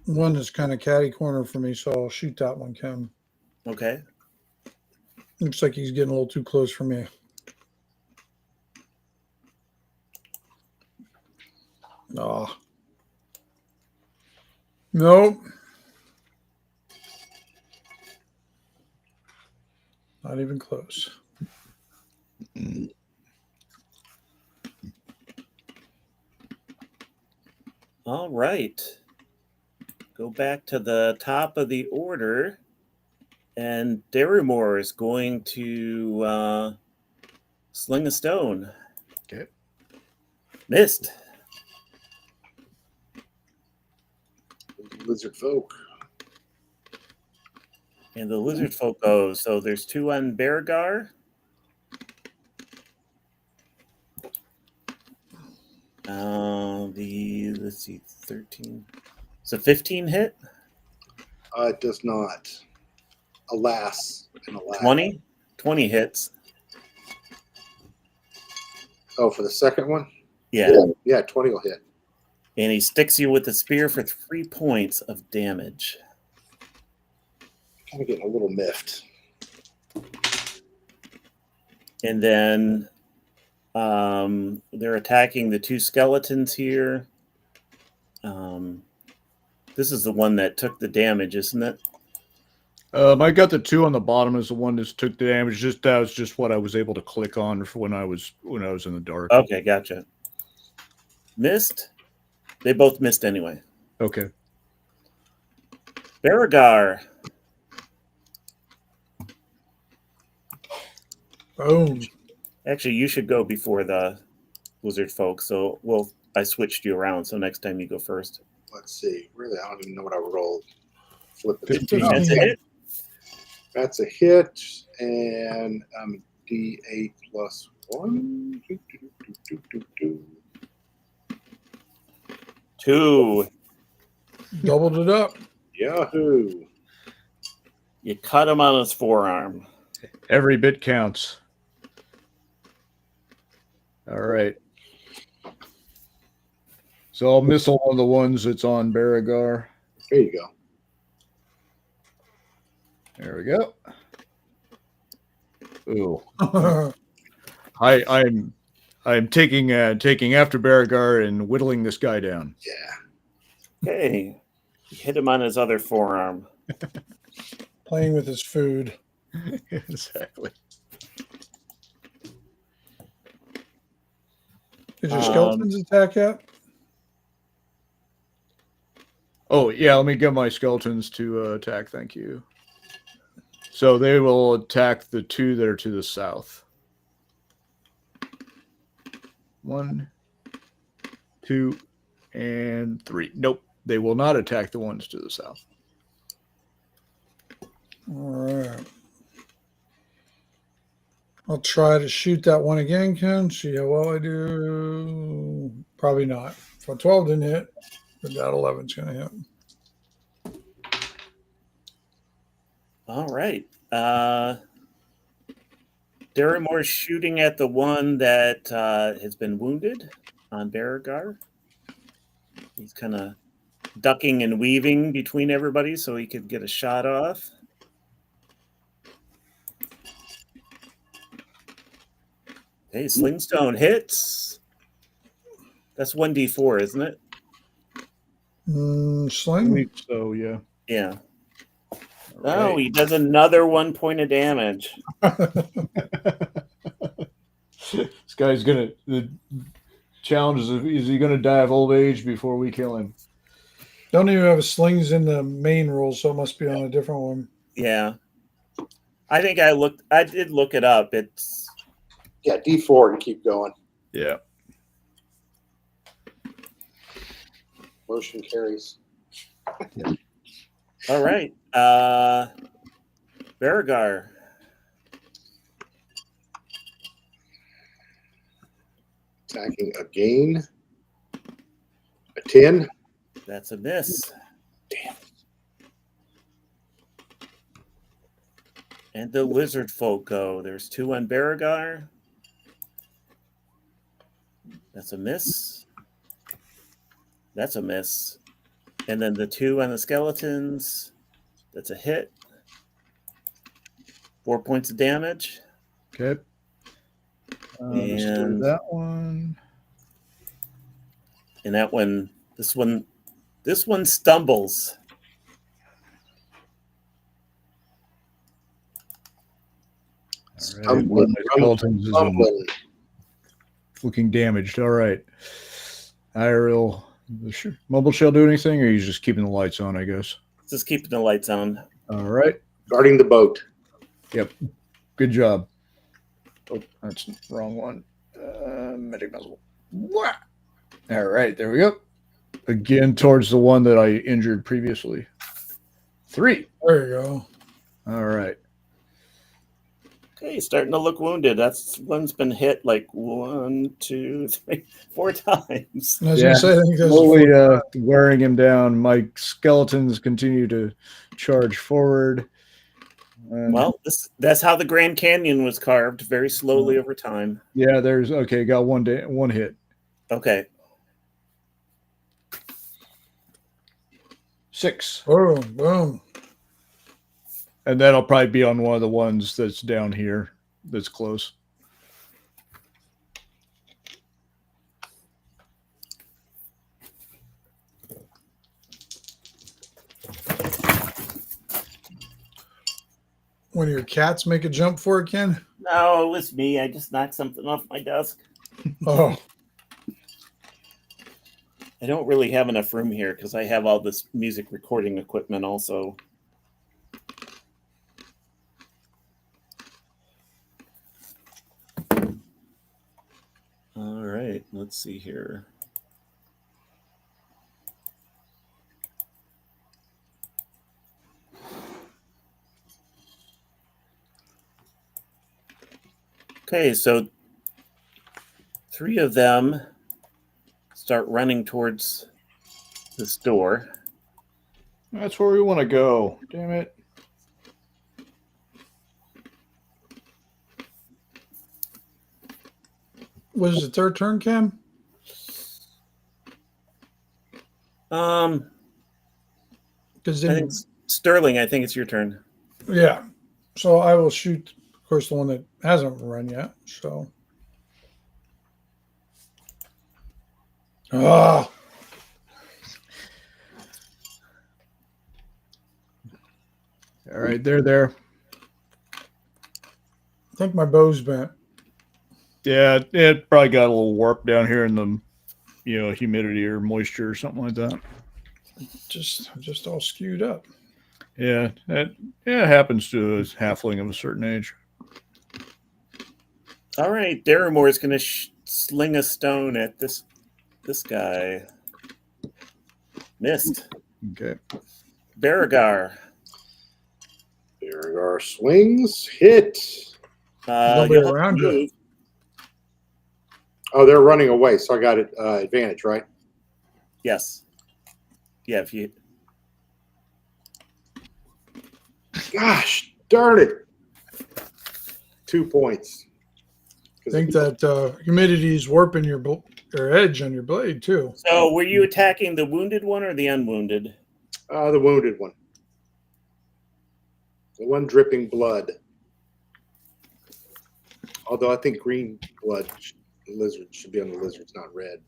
one that's kind of catty corner for me, so I'll shoot that one, Kim. Okay. Looks like he's getting a little too close for me. Oh. Nope. Not even close. All right. Go back to the top of the order. And Darumor is going to sling a stone. Okay. Missed. lizard folk. And the lizard folk goes. So there's 2 on Baragar. let's see, 13. It's a 15 hit. It does not. Alas and alas. 20. 20 hits. Oh, for the second one? Yeah. Yeah, 20 will hit. And he sticks you with the spear for 3 points of damage. Kind of getting a little miffed. And then they're attacking the 2 skeletons here. This is the one that took the damage, isn't it? I got the 2 on the bottom as the one that took the damage. That was just what I was able to click on for when I was in the dark. Okay, gotcha. Missed. They both missed anyway. Okay. Baragar. Boom. Actually, you should go before the wizard folk. So I switched you around. So next time you go first. Let's see. Really, I don't even know what I rolled. Flip it. 15. That's a hit. That's a hit. And D8 plus 1. 2. Doubled it up. Yahoo. You cut him on his forearm. Every bit counts. All right. So I'll missile one of the ones that's on Baragar. There you go. There we go. Ooh. Oh, I'm taking after Baragar and whittling this guy down. Yeah. Hey, you hit him on his other forearm. playing with his food. Exactly. Did your skeletons attack yet? Oh yeah, let me get my skeletons to attack. Thank you. So they will attack the 2 that are to the south. 1, 2, and 3. Nope, they will not attack the ones to the south. All right. I'll try to shoot that one again, Ken. See how well I do. Probably not. For 12 didn't hit, but that 11's going to hit. All right. Darimore's shooting at the one that has been wounded on Baragar. He's kind of ducking and weaving between everybody so he could get a shot off. Hey, Slingstone hits. That's 1d4, isn't it? I Sling? believe so, yeah. Yeah. All Oh, right. he does another 1 point of damage. This guy's gonna. The challenge is he gonna die of old age before we kill him? Don't even have a slings in the main rules, so it must be on a different one. Yeah. I think I did look it up. It's Yeah, D4 and keep going. Yeah. Motion carries. all right. Baragar. Attacking again. A 10. That's a miss. Damn. And the lizard folk go. There's 2 on Baragar. That's a miss. That's a miss. And then the 2 on the skeletons. That's a hit. 4 points of damage. Okay. Let's do And- that one. And that one, this one stumbles. All right. One of my skeletons is looking damaged. All right. Mobile shell do anything, or are you just keeping the lights on? I guess. Just keeping the lights on. All right. Guarding the boat. Yep. Good job. Oh, that's the wrong one. Magic muzzle. Wah! All right, there we go. Again, towards the one that I injured previously. 3. There you go. All right. Okay, starting to look wounded. That's one's been hit like 1, 2, 3, 4 times. I was gonna say, I think that's slowly wearing him down. My skeletons continue to charge forward. And Well, that's how the Grand Canyon was carved, very slowly over time. yeah, got one hit. Okay. 6. boom, boom. And that'll probably be on one of the ones that's down here that's close. One of your cats make a jump for it, Ken? No, it was me. I just knocked something off my desk. Oh, I don't really have enough room here because I have all this music recording equipment also. All right, let's see here. Okay, so 3 of them start running towards this door. That's where we want to go. Damn it. was it their turn, Ken? Because I think Sterling, I think it's your turn. yeah. So I will shoot, of course, the one that hasn't run yet. So. Ah. All right, they're there. I think my bow's bent. Yeah, it probably got a little warp down here in the, humidity or moisture or something like that. Just all skewed up. Yeah, it happens to a halfling of a certain age. All right, Daramore is going to sling a stone at this guy. Missed. Okay. Baragar. Baragar swings, hit. Nobody You'll have to around you. move. Oh, they're running away, so I got it advantage, right? Yes. Yeah, if you. Gosh, darn it! 2 points. I think that humidity is warping your edge on your blade too. So, were you attacking the wounded one or the unwounded? The wounded one. The one dripping blood. Although I think green blood lizard should be on the lizards, not red.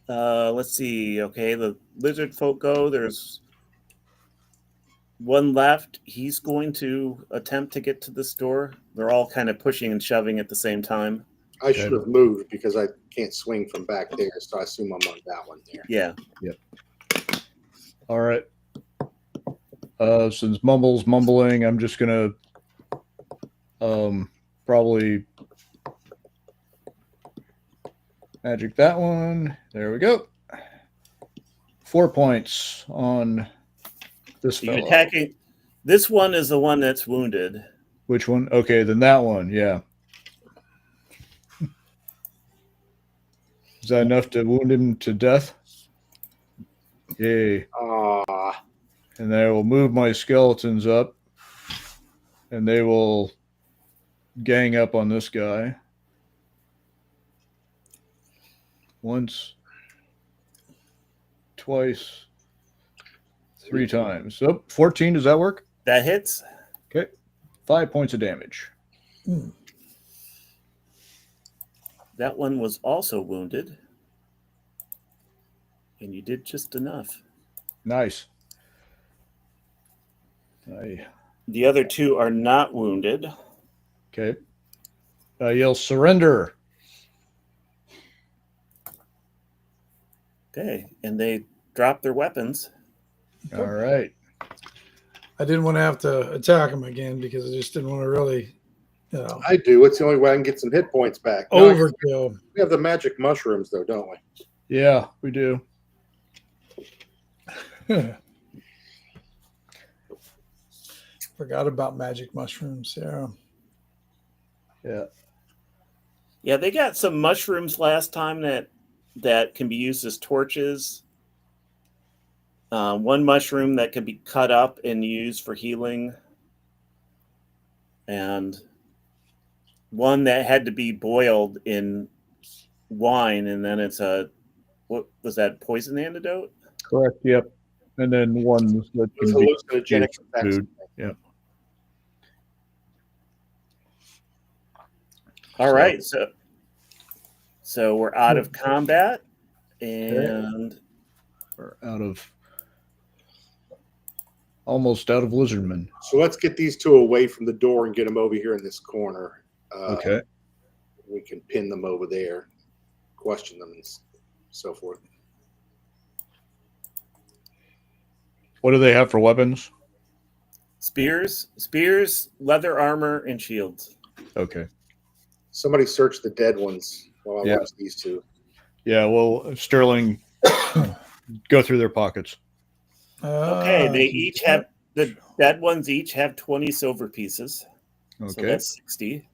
But let's see. Okay, the lizard folk go. There's one left. He's going to attempt to get to this door. They're all kind of pushing and shoving at the same time. I should have moved because I can't swing from back there, so I assume I'm on that one there. Yeah. Yep. All right. Since Mumble's mumbling, I'm just gonna probably magic that one. There we go. 4 points on this So you're fellow. attacking. This one is the one that's wounded. Which one? Okay, then that one. Yeah. Is that enough to wound him to death? Yay. And then I will move my skeletons up, and they will gang up on this guy. Once, twice, 3 times. So 14, does that work? That hits. Okay. 5 points of damage. That one was also wounded. And you did just enough. Nice. The other 2 are not wounded. Okay. Yell surrender. Okay. And they drop their weapons. All right. I didn't want to have to attack him again because I just didn't want to really, I do. It's the only way I can get some hit points back. No, overkill. we have the magic mushrooms, though, don't we? Yeah, we do. Forgot about magic mushrooms. Yeah. Yeah. Yeah, they got some mushrooms last time that can be used as torches. One mushroom that can be cut up and used for healing, and one that had to be boiled in wine, and then it's a what was that, poison antidote? Correct. Yep. And then one that Those can be hallucinogenic used for effects. food. Yeah. All right, so we're out of combat, and We're almost out of lizardmen. So let's get these two away from the door and get them over here in this corner. Okay. We can pin them over there, question them, and so forth. What do they have for weapons? spears, leather armor, and shields. Okay. Somebody search the dead ones while I Yeah. watch these two. Yeah. Well, Sterling, go through their pockets. Okay, they each have the dead ones. Each have 20 silver pieces. Okay. So that's 60.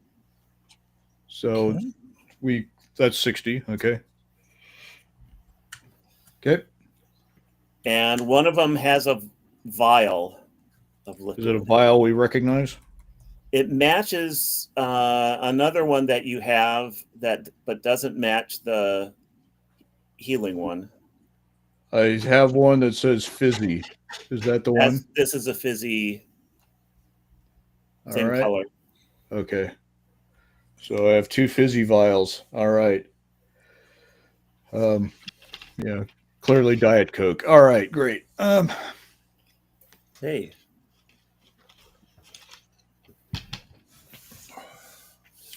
So that's 60. Okay. Okay. And one of them has a vial of liquid. Is it a vial we recognize? It matches another one that you have but doesn't match the healing one. I have one that says fizzy. Is that the one? This is a fizzy, same All right. color. Okay. So I have 2 fizzy vials. All right. Yeah, clearly Diet Coke. All right, great. Hey.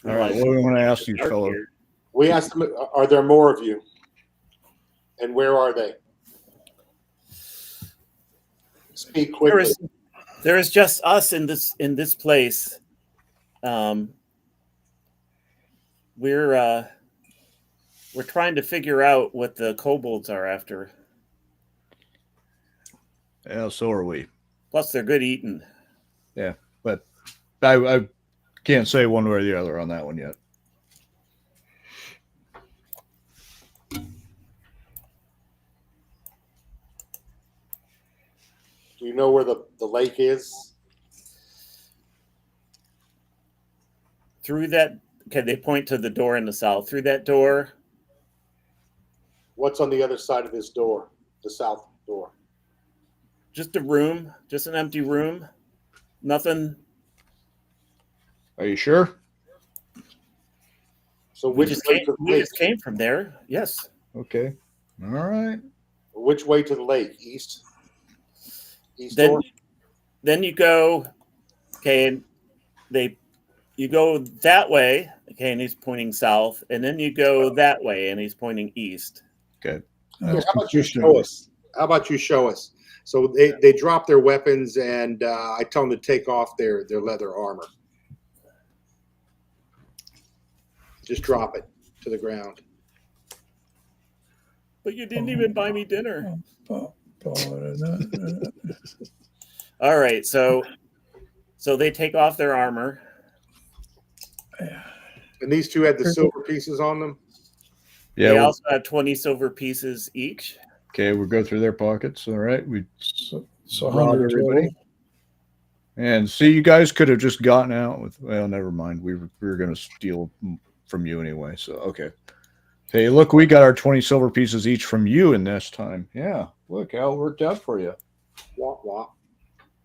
All right, what do we want to ask you, fellow? We asked them, are there more of you? And where are they? Speak quickly. There is just us in this place. We're trying to figure out what the kobolds are after. Yeah, so are we. Plus, they're good eating. Yeah, but I can't say one way or the other on that one yet. Do you know where the lake is? Through that, okay, they point to the door in the south. Through that door, What's on the other side of this door? The south door. just a room, just an empty room. Nothing. Are you sure? So We which just way to the lake? came from there. Yes. Okay. All right. Which way to the lake? East? East door? Then you go, okay, and you go that way, okay, and he's pointing south, and then you go that way, and he's pointing east. Okay. Yeah, how about you show us? How about you show us? So they drop their weapons, and I tell them to take off their leather armor. Just drop it to the ground. But you didn't even buy me dinner. Oh, All right, so they take off their armor. And these two had the silver pieces on them? Yeah. They also have 20 silver pieces each. Okay, we'll go through their pockets. All right. so rob 100 everybody. total. And see, you guys could have just gotten out with. Well, never mind. We were going to steal from you anyway. So okay. Hey, look, we got our 20 silver pieces each from you in this time. Yeah. Look how it worked out for you. Wah, wah.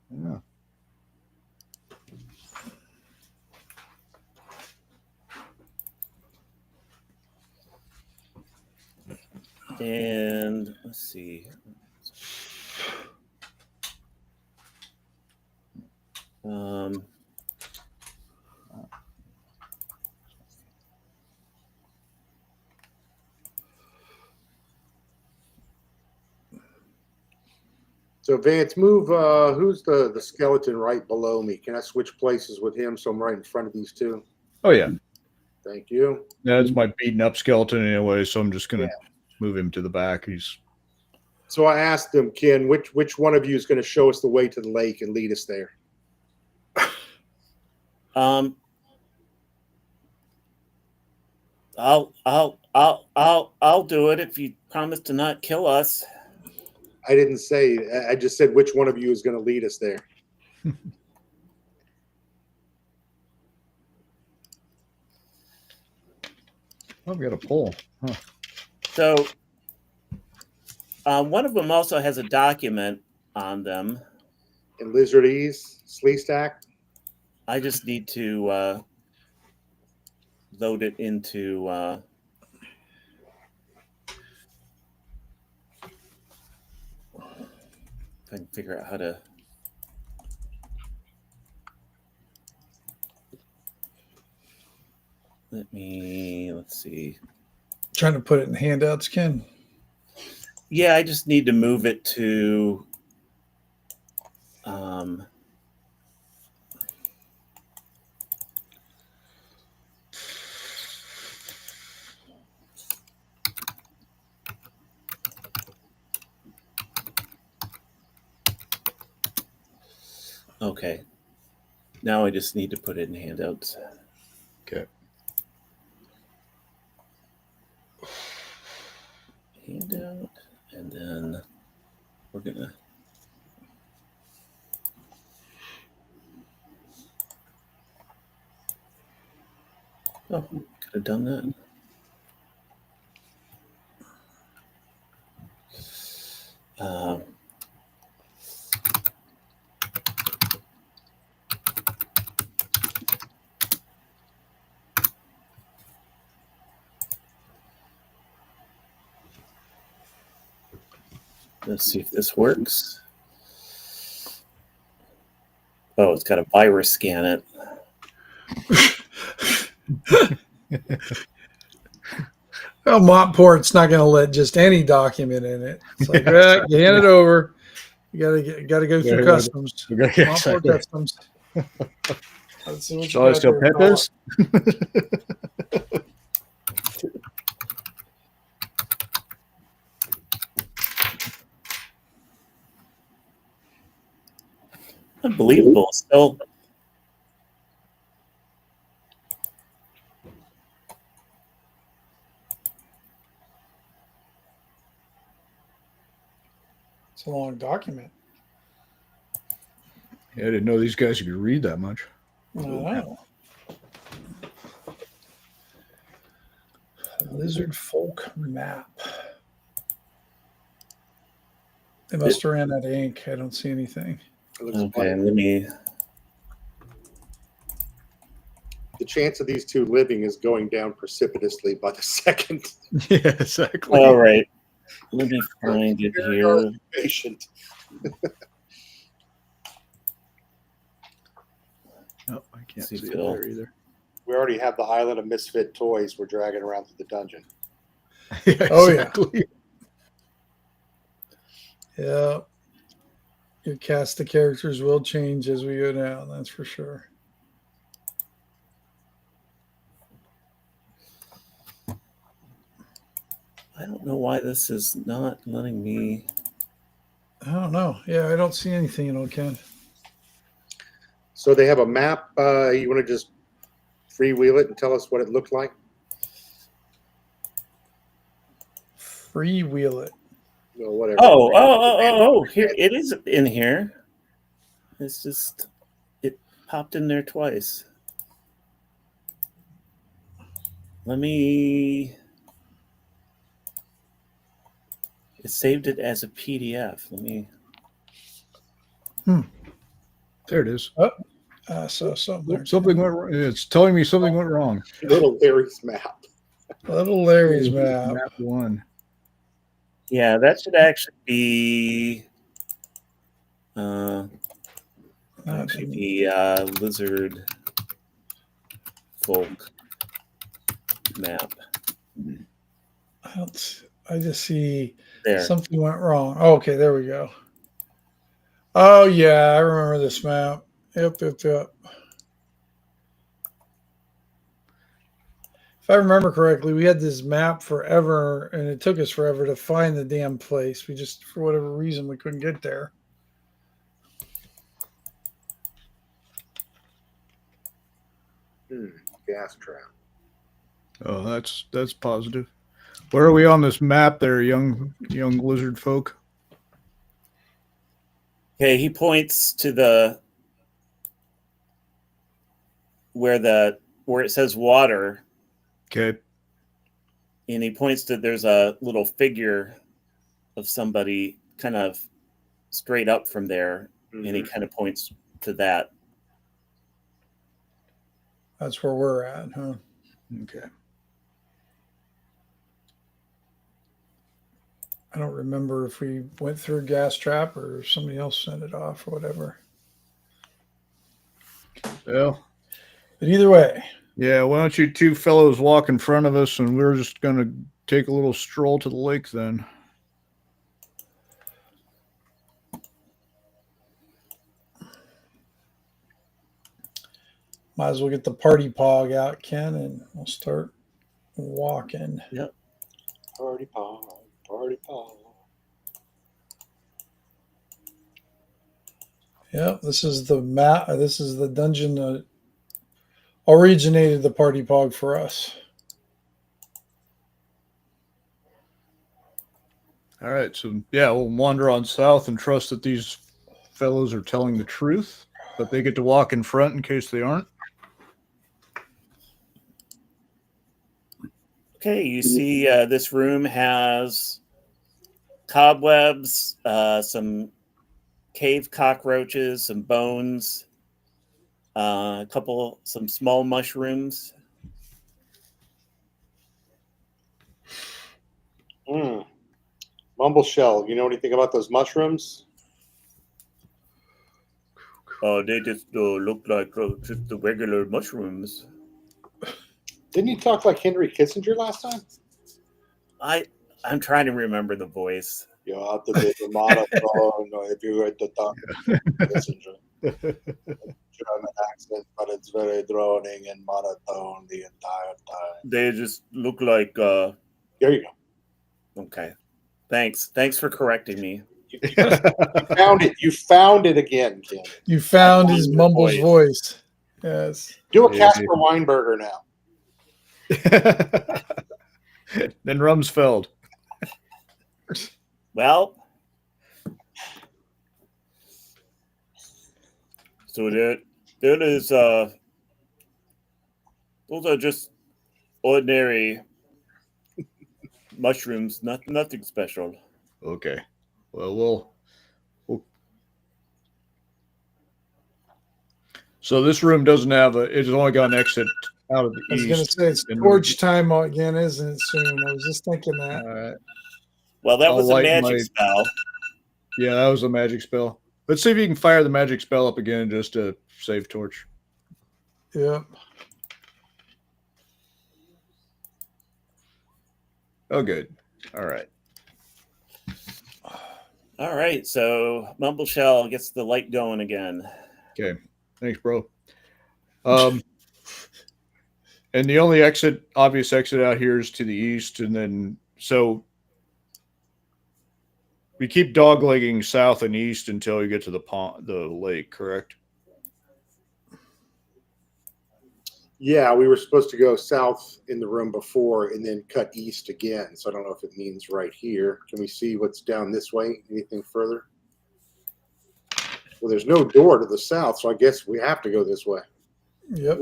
Yeah. And let's see. So Vance, move. Who's the skeleton right below me? Can I switch places with him so I'm right in front of these two? Oh yeah. Thank you. That's my beaten up skeleton anyway, so I'm just gonna move him to the back. So I asked them, Ken, which one of you is going to show us the way to the lake and lead us there? I'll do it if you promise to not kill us. I didn't say. I just said which one of you is going to lead us there. Oh, we got a poll. Huh. So, one of them also has a document on them. In Lizardese, Sleestack. I just need to load it into. If I can figure out how to. Let's see. Trying to put it in handouts, Ken. Yeah, I just need to move it to. Okay. Now I just need to put it in handouts. Okay. Handout, and then we're gonna. Oh, could have done that. Let's see if this works. Oh, it's got a virus scan it. Well, Montport's not going to let just any document in it. It's like, well, you hand it over. You gotta go through customs. Montport customs. Let's see what So I still pet this? Unbelievable. Still. It's a long document. Yeah, I didn't know these guys could read that much. Wow. Lizard folk map. They must have ran out of ink. I don't see anything. Okay, let me. The chance of these two living is going down precipitously by the second. Yeah, exactly. All right. Let me find it here. Patient. No, I can't See see it Phil. there either. We already have the island of misfit toys we're dragging around through the dungeon. Yeah, Oh, yeah. exactly. Yeah. Your cast of characters will change as we go down, that's for sure. I don't know why this is not letting me. I don't know. Yeah, I don't see anything in Ken. So they have a map. You want to just freewheel it and tell us what it looked like? Freewheel it. Well, whatever. Oh! Here it is in here. It's just it popped in there twice. Let me. It saved it as a PDF. Let me. There it is. So something. Something went wrong. It's telling me something went wrong. Little Larry's map. Little Larry's map. Map 1. Yeah, that should actually be. Actually, be lizard folk map. I just see There. something went wrong. Oh, okay, there we go. Oh yeah, I remember this map. Yep. If I remember correctly, we had this map forever, and it took us forever to find the damn place. We just, for whatever reason, we couldn't get there. Gas trap. Oh, that's positive. Where are we on this map there, young lizard folk? Okay, he points to where it says water, Okay. and he points to there's a little figure of somebody kind of straight up from there, and he kind of points to that. That's where we're at, huh? Okay. I don't remember if we went through a gas trap or somebody else sent it off or whatever. Well, but either way. Yeah, why don't you two fellows walk in front of us, and we're just going to take a little stroll to the lake then. Might as well get the party pog out, Ken, and we'll start walking. Yep. Party pog, party pog. Yeah, this is the map. This is the dungeon that originated the party pog for us. All right, so yeah, we'll wander on south and trust that these fellows are telling the truth, but they get to walk in front in case they aren't. Okay, you see this room has cobwebs, some cave cockroaches, some bones, some small mushrooms. Mumble Shell, you know anything about those mushrooms? They just look like just the regular mushrooms. Didn't you talk like Henry Kissinger last time? I'm trying to remember the voice. You have to do the monotone if you were to talk Kissinger. German accent, but it's very droning and monotone the entire time. They just look like. There you go. Okay, thanks for correcting me. You found it. You found it again, Kim. You found his Mumble's voice. Yes. Do a Casper Weinberger now. Then Rumsfeld. Well, so there is those are just ordinary mushrooms, nothing special. Okay. Well, we'll. So this room doesn't have it's only got an exit out of the east. I was going to say it's torch time again, isn't it? Soon. I was just thinking that. All right. Well, that was a magic spell. Yeah, that was a magic spell. Let's see if you can fire the magic spell up again just to save torch. Yep. Oh, good. All right. All right, so Mumble Shell gets the light going again. Okay. Thanks, bro. And the only obvious exit out here is to the east, and then so we keep doglegging south and east until you get to the lake, correct? Yeah, we were supposed to go south in the room before and then cut east again. So I don't know if it means right here. Can we see what's down this way? Anything further? Well, there's no door to the south, so I guess we have to go this way. Yep.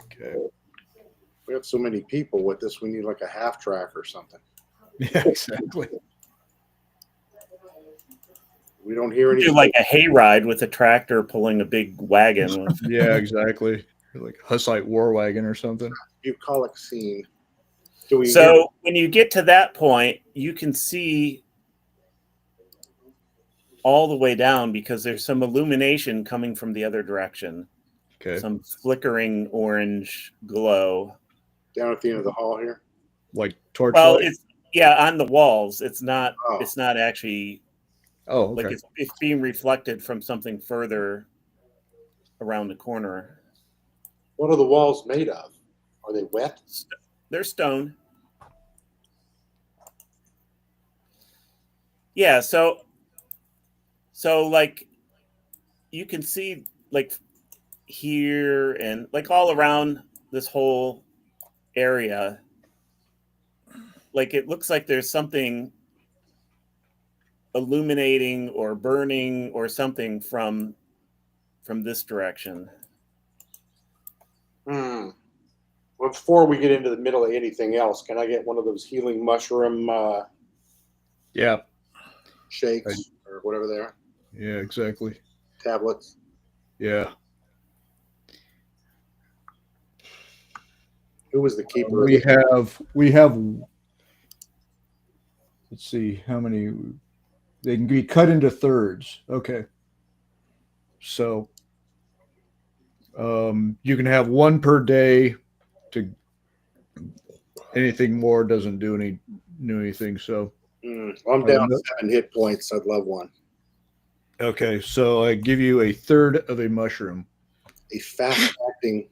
Okay. We have so many people with this. We need like a half track or something. Yeah, exactly. We don't hear anything. Do like a hayride with a tractor pulling a big wagon. Yeah, exactly. Like a Hussite war wagon or something. Bucolic scene. So when you get to that point, you can see all the way down because there's some illumination coming from the other direction. Okay. Some flickering orange glow. Down at the end of the hall here? Like torchlight? Well, it's on the walls. It's not it's not actually okay. like it's being reflected from something further around the corner. What are the walls made of? Are they wet? They're stone. Yeah, so like you can see like here and like all around this whole area, like it looks like there's something illuminating or burning or something from this direction. Hmm. Well, before we get into the middle of anything else, can I get one of those healing mushroom Yeah. shakes or whatever they are? Yeah, exactly. Tablets. Yeah. Who was the keeper? We have let's see how many they can be cut into thirds. Okay. So you can have one per day. To anything more doesn't do anything. So Well, I'm down 7 hit points. I'd love one. okay, so I give you a third of a mushroom. A fast-acting,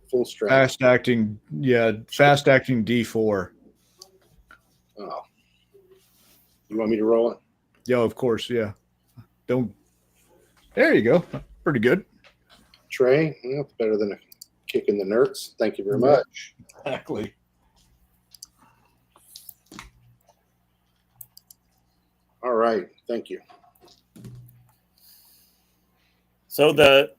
full strength. Fast acting D4. Oh, you want me to roll it? Yeah, of course. Yeah. Don't. There you go. Pretty good. Trey, that's better than a kick in the nerds. Thank you very much. Exactly. All right, thank you. So the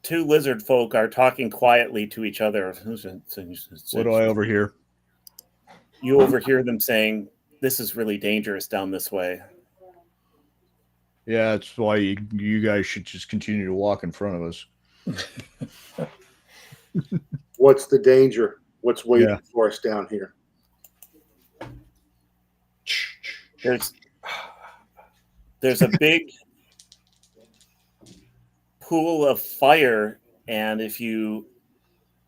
two lizard folk are talking quietly to each other. What do I overhear? You overhear them saying, "This is really dangerous down this way." Yeah, that's why you guys should just continue to walk in front of us. What's the danger? What's waiting for us down here? There's a big pool of fire, and if you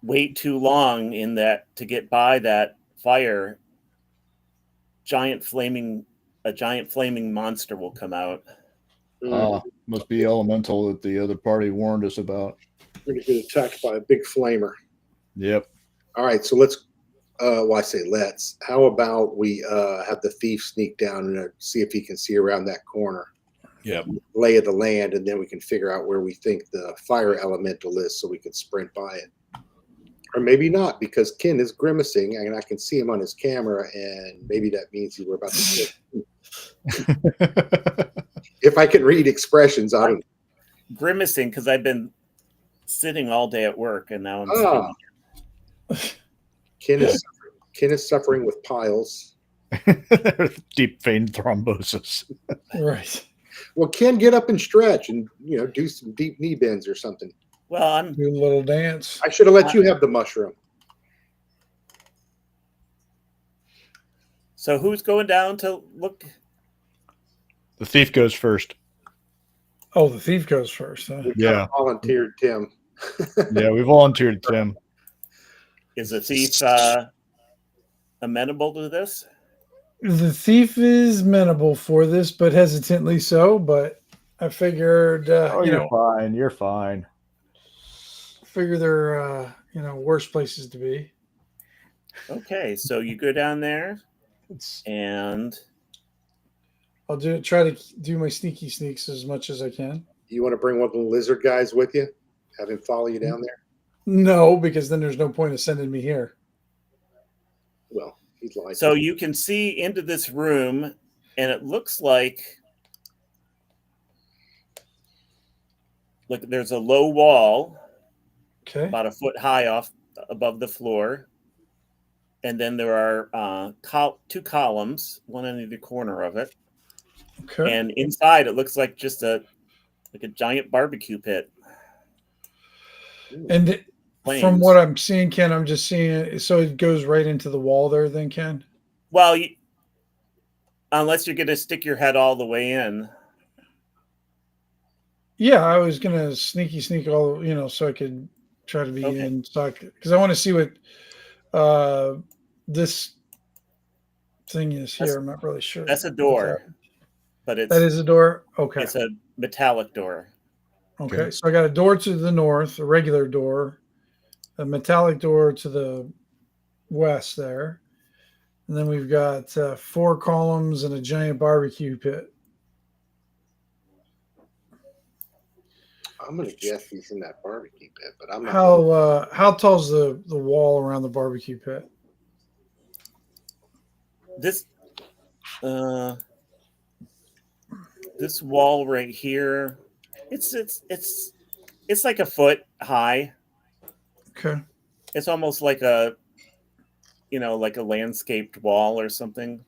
wait too long in that to get by that fire, a giant flaming monster will come out. Must be elemental that the other party warned us about. We're going to get attacked by a big flamer. Yep. All right, so let's. Well, I say let's. How about we have the thief sneak down and see if he can see around that corner. Yep. Lay of the land, and then we can figure out where we think the fire elemental is, so we can sprint by it. Or maybe not, because Ken is grimacing, and I can see him on his camera, and maybe that means we're about to hit. If I can read expressions, I don't. Grimacing because I've been sitting all day at work, and now I'm sitting. Ken is suffering with piles. Deep vein thrombosis. Right. Well, Ken, get up and stretch, and do some deep knee bends or something. Well, I'm do a little dance. I should have let you have the mushroom. So who's going down to look? The thief goes first. Oh, the thief goes first. Huh? We kind of volunteered Tim. Yeah, we volunteered Tim. Is the thief amenable to this? The thief is amenable for this, but hesitantly so. But I figured, you're fine. You're fine. Figure there are, worse places to be. Okay, so you go down there, and I'll try to do my sneaky sneaks as much as I can. You want to bring one of the lizard guys with you? Have him follow you down there? No, because then there's no point of sending me here. Well, he's like. So you can see into this room, and it looks like there's a low wall, about a foot high above the floor, and then there are two columns, one on either corner of it. Okay. And inside, it looks like just a giant barbecue pit. And from what I'm seeing, Ken, I'm just seeing so it goes right into the wall there. Then, Ken. Well, unless you're going to stick your head all the way in. Yeah, I was gonna sneak all, so I could try to be in stock because I want to see what this thing is here. I'm not really sure. That's a door, but that is a door. Okay, it's a metallic door. Okay, so I got a door to the north, a regular door, a metallic door to the west there, And then we've got 4 columns and a giant barbecue pit. I'm gonna guess he's in that barbecue pit, but I'm not. How tall's the wall around the barbecue pit? This this wall right here, it's like a foot high. Okay. It's almost like a like a landscaped wall or something.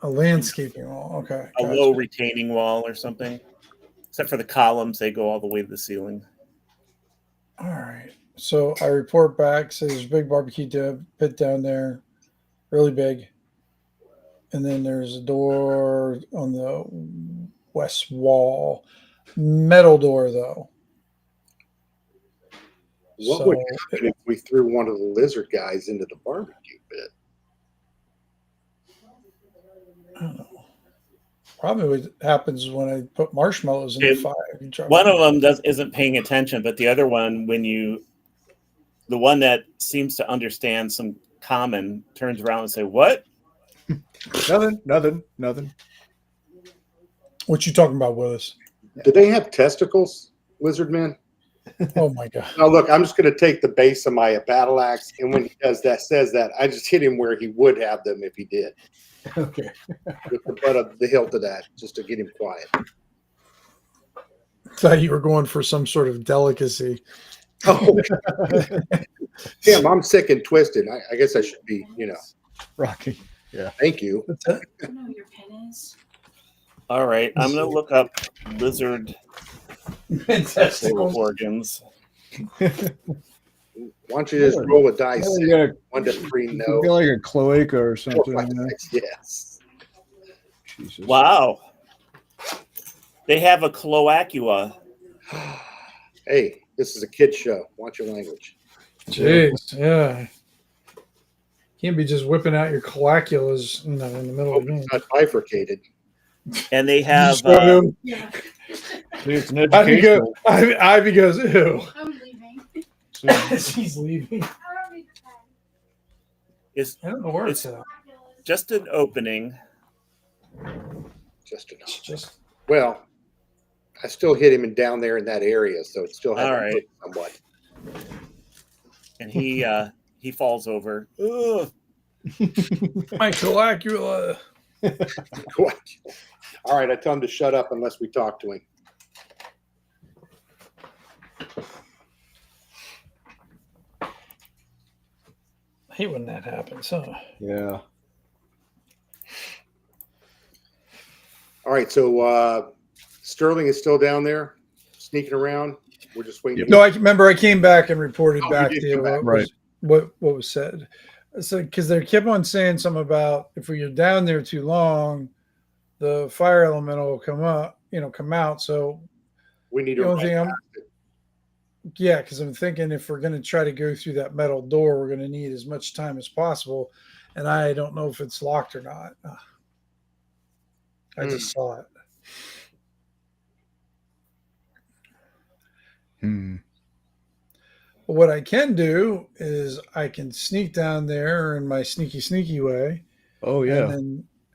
A landscaping wall. Okay. A low retaining wall or something. Except for the columns, they go all the way to the ceiling. All right. So I report back. So there's a big barbecue pit down there, really big. And then there's a door on the west wall, metal door though. What would happen if we threw one of the lizard guys into the barbecue pit? I don't know. Probably what happens when I put marshmallows in the fire. One of them isn't paying attention, but the other one, the one that seems to understand some common, turns around and say, "What?" Nothing. What you talking about, Willis? Do they have testicles, lizard men? Oh my god! Now look, I'm just going to take the base of my battle axe, and when he says that, I just hit him where he would have them if he did. Okay. With the butt of the hilt of that, just to get him quiet. Thought you were going for some sort of delicacy. Oh, Tim, I'm sick and twisted. I guess I should be, Rocky. Yeah. Thank you. I know your pen is. All right, I'm going to look up lizard Testicles. organs. Why don't you just roll a dice? You got 1 to 3, you no. feel like a cloaca or 4, something. 5, you know? 6, yes. Jesus. Wow. They have a cloacula. Hey, this is a kid show. Watch your language. Jeez, yeah. Can't be just whipping out your coagulas in the middle of the game. It's not bifurcated. And they have Yeah. See, it's an educational. Ivy goes, ew. I'm leaving. She's leaving. I don't need the pen. is I don't know where it's at. just an opening. Just enough. It's just Well, I still hit him down there in that area, so it still has All to right. hit somewhat. And he falls over. Ugh. my coagula. All right, I tell him to shut up unless we talk to him. I hate when that happens, huh? Yeah. All right, so Sterling is still down there, sneaking around. We're just waiting. No, I remember I came back and reported Oh, back you to did you come back, what was said. So because they kept on saying something about if we are down there too long, the fire elemental will come out. So We need the to. only thing because I'm thinking if we're going to try to go through that metal door, we're going to need as much time as possible, and I don't know if it's locked or not. I just saw it. But what I can do is I can sneak down there in my sneaky way. Oh yeah.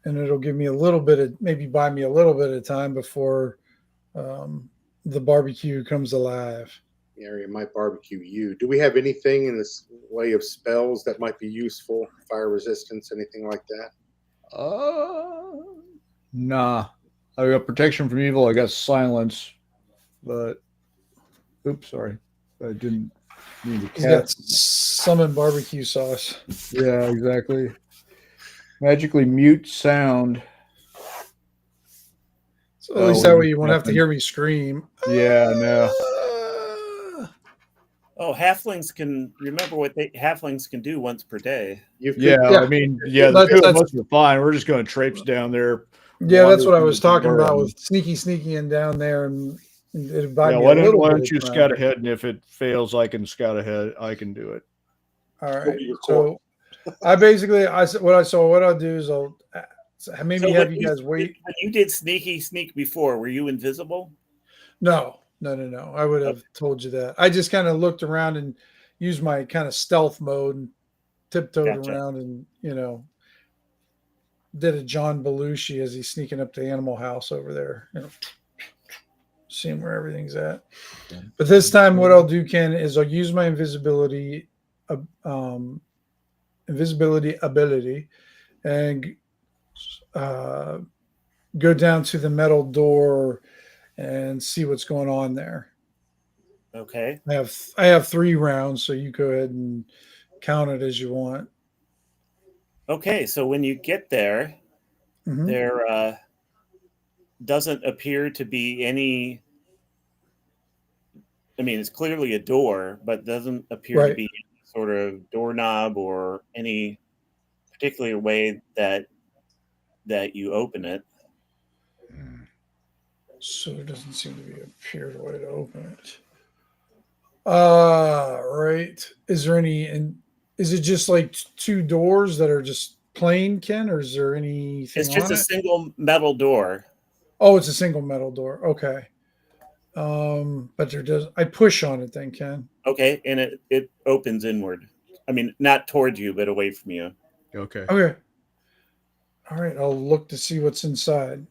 And it'll give me a little bit of, maybe buy me a little bit of time before the barbecue comes alive. Area might barbecue you. Do we have anything in this way of spells that might be useful? Fire resistance, anything like that? Nah. I got protection from evil. I got silence, but oops, sorry. I didn't mean to He's got cast. summon barbecue sauce. Yeah, exactly. Magically mute sound. So at least that way you won't have to hear me scream. Yeah, no. Oh, halflings can remember what halflings can do once per day. Yeah, I mean, the two of us are fine. We're just going to traipse down there. Yeah, that's what I was talking about with sneaky and down there, and it'd buy me a little why bit don't you of time. scout ahead, and if it fails, I can scout ahead. I can do it. All right. So I basically, what I'll do is I'll maybe have you guys wait. When you did sneak before, were you invisible? No. I would have told you that. I just kind of looked around and used my kind of stealth mode and tiptoed Gotcha. around and, did a John Belushi as he's sneaking up to Animal House over there, seeing where everything's at. But this time, what I'll do, Ken, is I'll use my invisibility ability and go down to the metal door and see what's going on there. Okay. I have 3 rounds, so you go ahead and count it as you want. Okay. So when you get there, Mhm. there doesn't appear to be any. I mean, it's clearly a door, but doesn't appear to Right. be any sort of doorknob or any particular way that you open it. So there doesn't seem to be a pure way to open it. Right. Is there any? And is it just like 2 doors that are just plain, Ken, or is there anything It's just on a it? single metal door. Oh, it's a single metal door. Okay. But there does. I push on it then, Ken. Okay, and it opens inward. I mean, not toward you, but away from you. Okay. Okay. All right. I'll look to see what's inside.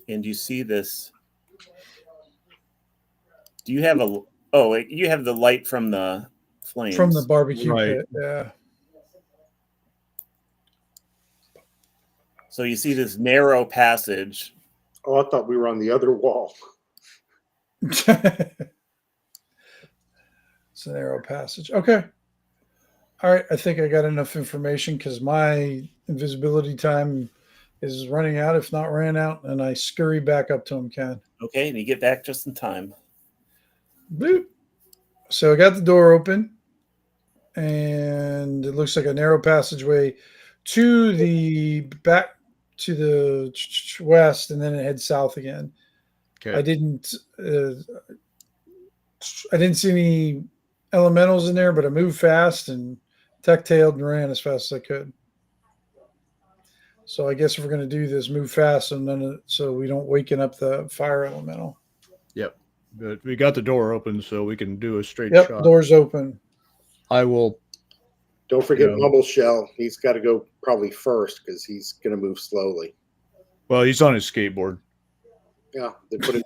And you see this. Do you have a? Oh, you have the light from the flames. From the barbecue Right. pit. Yeah. So you see this narrow passage. Oh, I thought we were on the other wall. It's a narrow passage. Okay. All right. I think I got enough information because my invisibility time is running out, if not ran out, and I scurry back up to him, Ken. Okay, and you get back just in time. Bloop. So I got the door open, and it looks like a narrow passageway to the back to the west, and then it heads south again. Okay. I didn't see any elementals in there, but I moved fast and tech-tailed and ran as fast as I could. So I guess if we're going to do this, move fast so we don't waken up the fire elemental. Yep. But we got the door open, so we can do a straight Yep, shot. door's open. I will. Don't forget Yeah. Bubble Shell. He's got to go probably first because he's going to move slowly. Well, he's on his skateboard. Yeah, they put him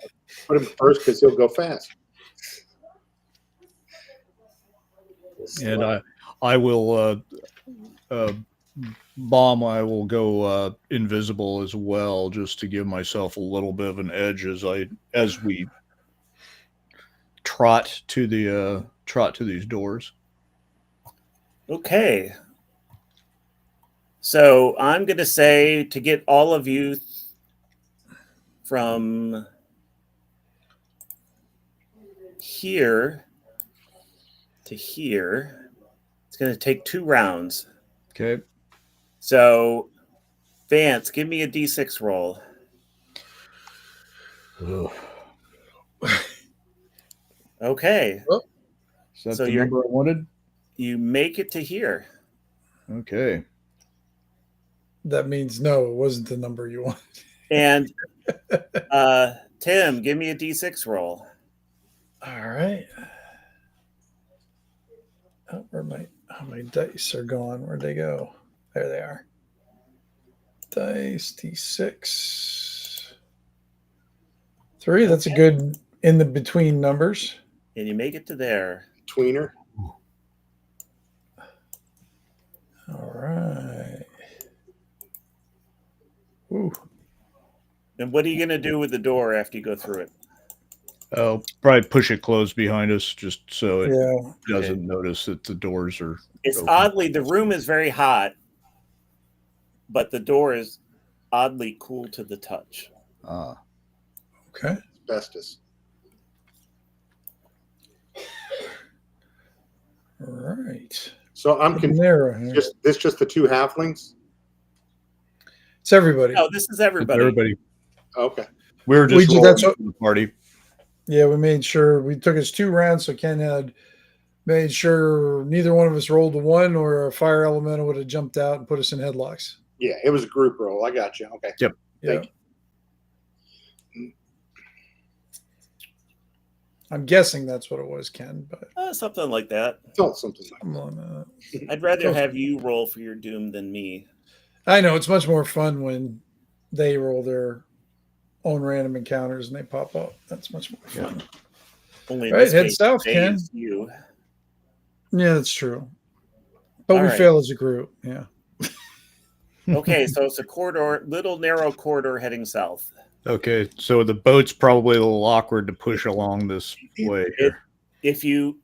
first because he'll go fast. And I will bomb. I will go invisible as well, just to give myself a little bit of an edge as we trot to these doors. Okay. So I'm going to say to get all of you from here to here, it's going to take 2 rounds. Okay. So, Vance, give me a D6 roll. Ugh. Okay. Is that So the you're- number I wanted? You make it to here. Okay. That means no, it wasn't the number you wanted. And Tim, give me a D6 roll. All right. Oh, where my dice are gone. Where'd they go? There they are. Dice D6. 3. That's a good in the between numbers. And you make it to there. Tweener. All right. Ooh. And what are you going to do with the door after you go through it? I'll probably push it closed behind us, just so it Yeah. doesn't notice that the doors are. It's open. oddly, the room is very hot, but the door is oddly cool to the touch. Ah. Okay. Asbestos. All right. So I'm confused. Narrow here. Just the 2 halflings? It's everybody. No, this is everybody. Everybody. Okay. We were just rolling that's what- for the party. Yeah, we made sure we took us 2 rounds, so Ken had made sure neither one of us rolled a 1 or a fire elemental would have jumped out and put us in headlocks. Yeah, it was a group roll. I got you. Okay. Yeah. Thank you. I'm guessing that's what it was, Ken. But Something like that. Felt something like I'm on that. I'd rather Cool. have you roll for your doom than me. I know it's much more fun when they roll their own random encounters and they pop up. That's much more fun. Only in Right, this head case, south, they Ken. is you. Yeah, that's true. But All we right. fail as a group. Yeah. Okay, so it's a corridor, little narrow corridor heading south. Okay, so the boat's probably a little awkward to push along this way here. If you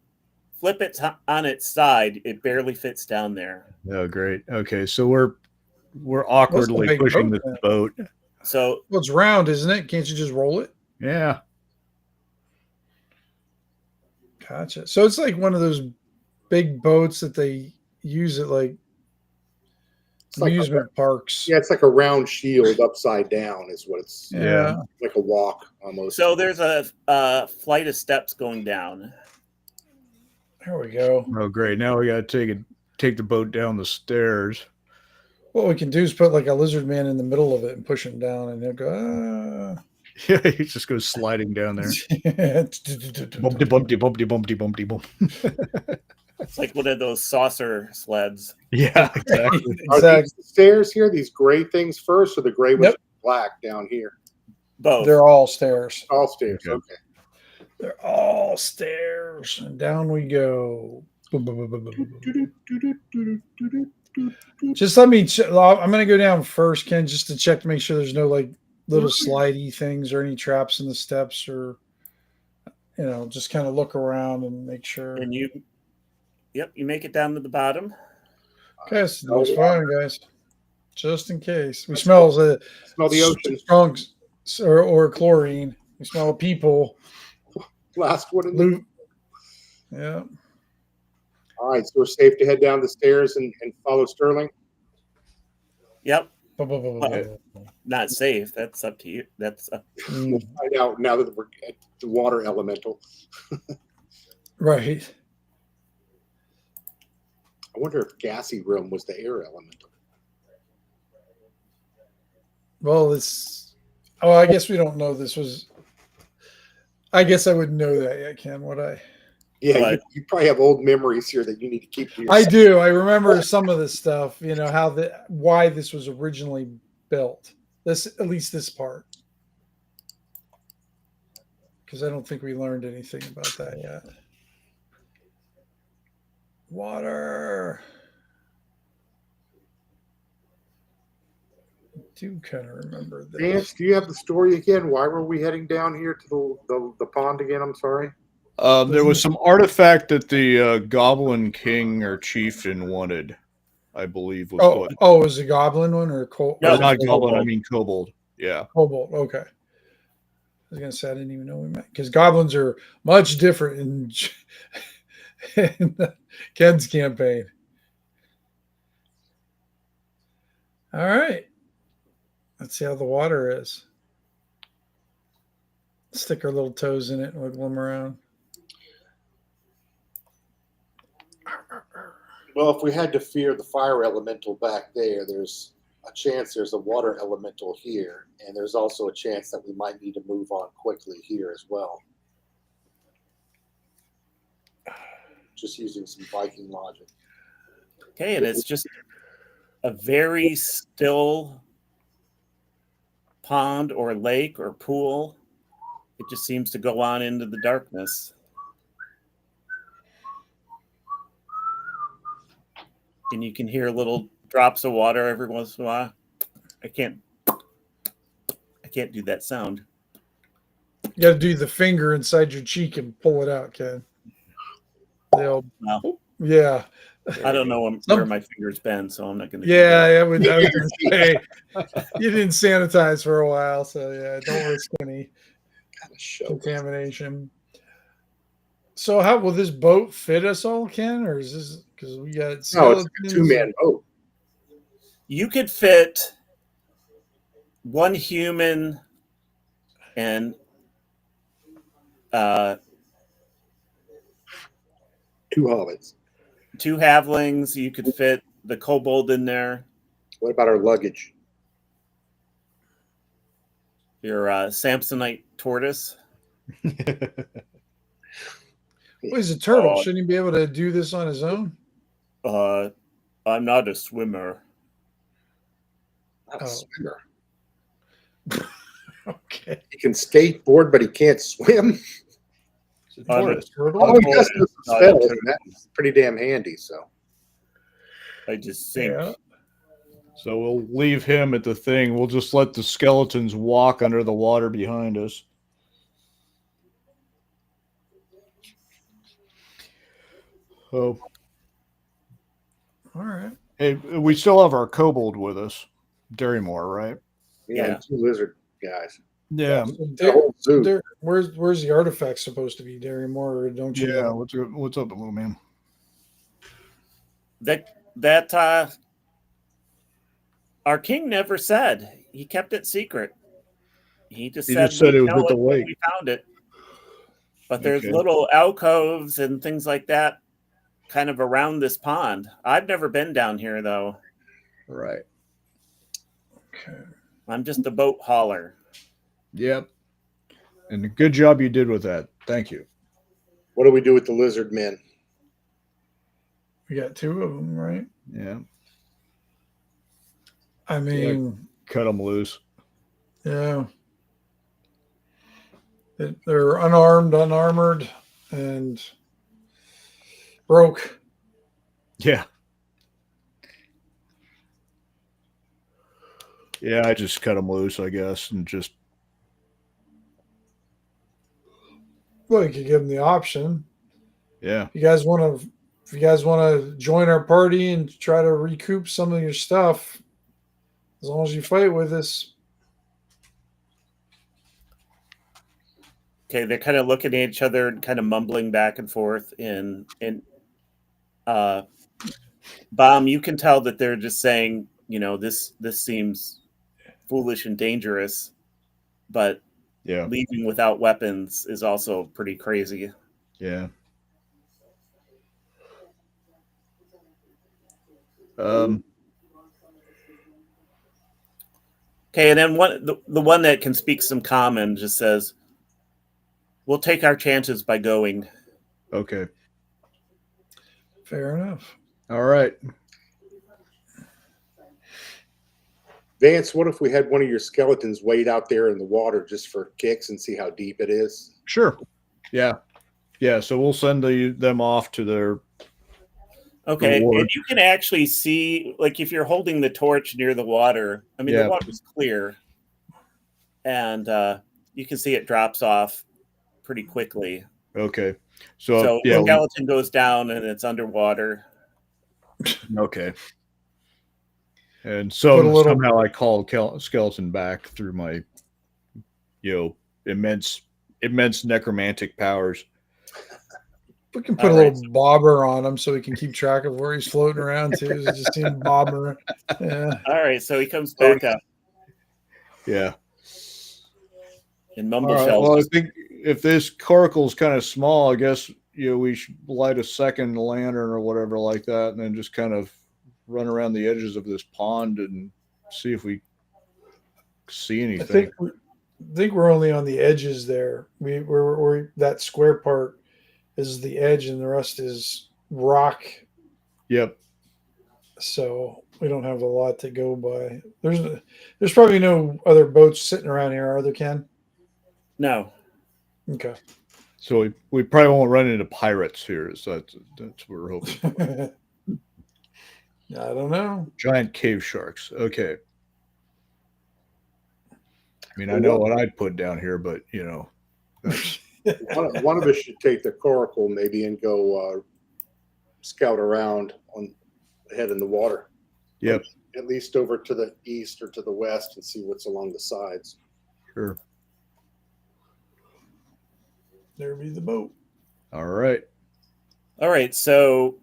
flip it on its side, it barely fits down there. Oh, great. Okay, so we're What's the awkwardly big pushing boat this then? boat. So Well, it's round, isn't it? Can't you just roll it? Yeah. Gotcha. So it's like one of those big boats that they use at like it's like amusement parks. yeah, it's like a round shield upside down is what it's Yeah. like a walk almost. so there's a flight of steps going down. There we go. Oh, great. Now we got to take the boat down the stairs. What we can do is put like a lizard man in the middle of it and push him down, and he'll go. Yeah, he just goes sliding down there. Bumpty, bumpty, bumpty, bumpty, bumpty, bump. It's like one of those saucer sleds. Yeah, exactly. Are Exactly. these stairs here, these gray things first, or the gray ones Yep. black down here? Both. They're all stairs. All stairs. Okay. Okay. They're all stairs, and down we go. Boom, boom, boom, boom, boom, boom. Just let me. I'm going to go down first, Ken, just to check to make sure there's no like little slidey things or any traps in the steps, or just kind of look around and make sure. And you make it down to the bottom. Okay, so that's fine, guys. Just in case we smell Smell the ocean. strong or chlorine. We smell people. Last one in the Loot. Yeah. All right, so we're safe to head down the stairs and follow Sterling. Yep. Mm. Not safe. That's up to you. That's up. We'll find out now that we're at the water elemental. Right. I wonder if gassy room was the air elemental. Well, I guess we don't know this was. I guess I wouldn't know that yet, Ken, would I? Yeah, But- you probably have old memories here that you need to keep to I yourself. do. I remember some of this stuff, why this was originally built. At least this part. Because I don't think we learned anything about that yet. Water. I do kind of remember this. Vance, do you have the story again? Why were we heading down here to the pond again? I'm sorry. There was some artifact that the Goblin King or Chieftain wanted, I believe. Was what? Oh, was it a goblin one or No, Not Kobold. Goblin, I mean Kobold. Yeah. Cobalt? Okay. I was gonna say I didn't even know we met because goblins are much different in Ken's campaign. All right. Let's see how the water is. Stick our little toes in it and wiggle them around. Well, if we had to fear the fire elemental back there, there's a chance there's a water elemental here, and there's also a chance that we might need to move on quickly here as well. Just using some Viking logic. Okay, and it's just a very still pond or lake or pool. It just seems to go on into the darkness. And you can hear little drops of water every once in a while. I can't do that sound. You got to do the finger inside your cheek and pull it out, Ken. Wow. Yeah. I don't know where my finger's been, so I'm not going to. Yeah, I was going to say you didn't sanitize for a while, so yeah, don't risk any Kind of show. contamination. So, how will this boat fit us all, Ken, or is this because we got No, it's like a skeletons? 2-man boat. You could fit one human and 2 hobbits. 2 halflings. You could fit the kobold in there. What about our luggage? Your Samsonite tortoise. Well, he's a turtle. Oh. Shouldn't he be able to do this on his own? I'm not a swimmer. Not a Oh. swimmer. Okay. He can skateboard, but he can't swim. It's a I'm a tortoise. Turtle. Oh, he does tortoise, know some not a spells, turtle. and that's pretty damn handy. So I just sink. Yeah. So we'll leave him at the thing. We'll just let the skeletons walk under the water behind us. Oh, All right. hey, we still have our kobold with us, Darrymore, right? yeah, Yeah. and 2 lizard guys. Yeah, So The whole zoo. where's the artifact supposed to be, Darry Moore? Or don't you yeah. know? What's up, little man? That our king never said. He kept it secret. He just He said just said we'd it was tell at the when lake. we found it. But there's Okay. little alcoves and things like that kind of around this pond. I've never been down here though. Right. Okay. I'm just a boat hauler. Yep. And a good job you did with that. Thank you. What do we do with the lizard men? We got 2 of them, right? Yeah. I mean, Cut them loose. yeah. They're unarmed, unarmored, and broke. Yeah. Yeah, I just cut them loose, I guess, and just Well, you could give them the option. yeah. If you guys want to join our party and try to recoup some of your stuff, as long as you fight with us. Okay, they're kind of looking at each other and kind of mumbling back and forth. And Bomb, you can tell that they're just saying, this seems foolish and dangerous, but Yeah. leaving without weapons is also pretty crazy. Yeah. Okay, and then the one that can speak some common just says, "We'll take our chances by going." Okay. Fair enough. All right. Vance, what if we had one of your skeletons wade out there in the water just for kicks and see how deep it is? Sure. Yeah. Yeah. So we'll send them off to their Okay, reward. and you can actually see, like, if you're holding the torch near the water. I mean, Yeah. the water's clear, and you can see it drops off pretty quickly. Okay. So, So yeah. the skeleton goes down and it's underwater. Okay. And Put a so little- somehow I called skeleton back through my, immense necromantic powers. We can put All a right. little bobber on him so we can keep track of where he's floating around too. So just see him bobbing. Yeah. All right, so he comes back up, Yeah. and All Mumble right. Shells. Well, I think if this coracle's kind of small, I guess we should light a second lantern or whatever like that, and then just kind of run around the edges of this pond and see if we see I anything. think we're only on the edges there. We're that square part is the edge, and the rest is rock. Yep. So we don't have a lot to go by. There's probably no other boats sitting around here, are there, Ken? No, Okay. So we probably won't run into pirates here. So that's what we're hoping. I don't know. Giant cave sharks. Okay. I mean, I know what I'd put down here, but that's One of us should take the coracle maybe and go scout around on ahead in the water. yep. At least over to the east or to the west and see what's along the sides. Sure. There be the boat. All right. all right. So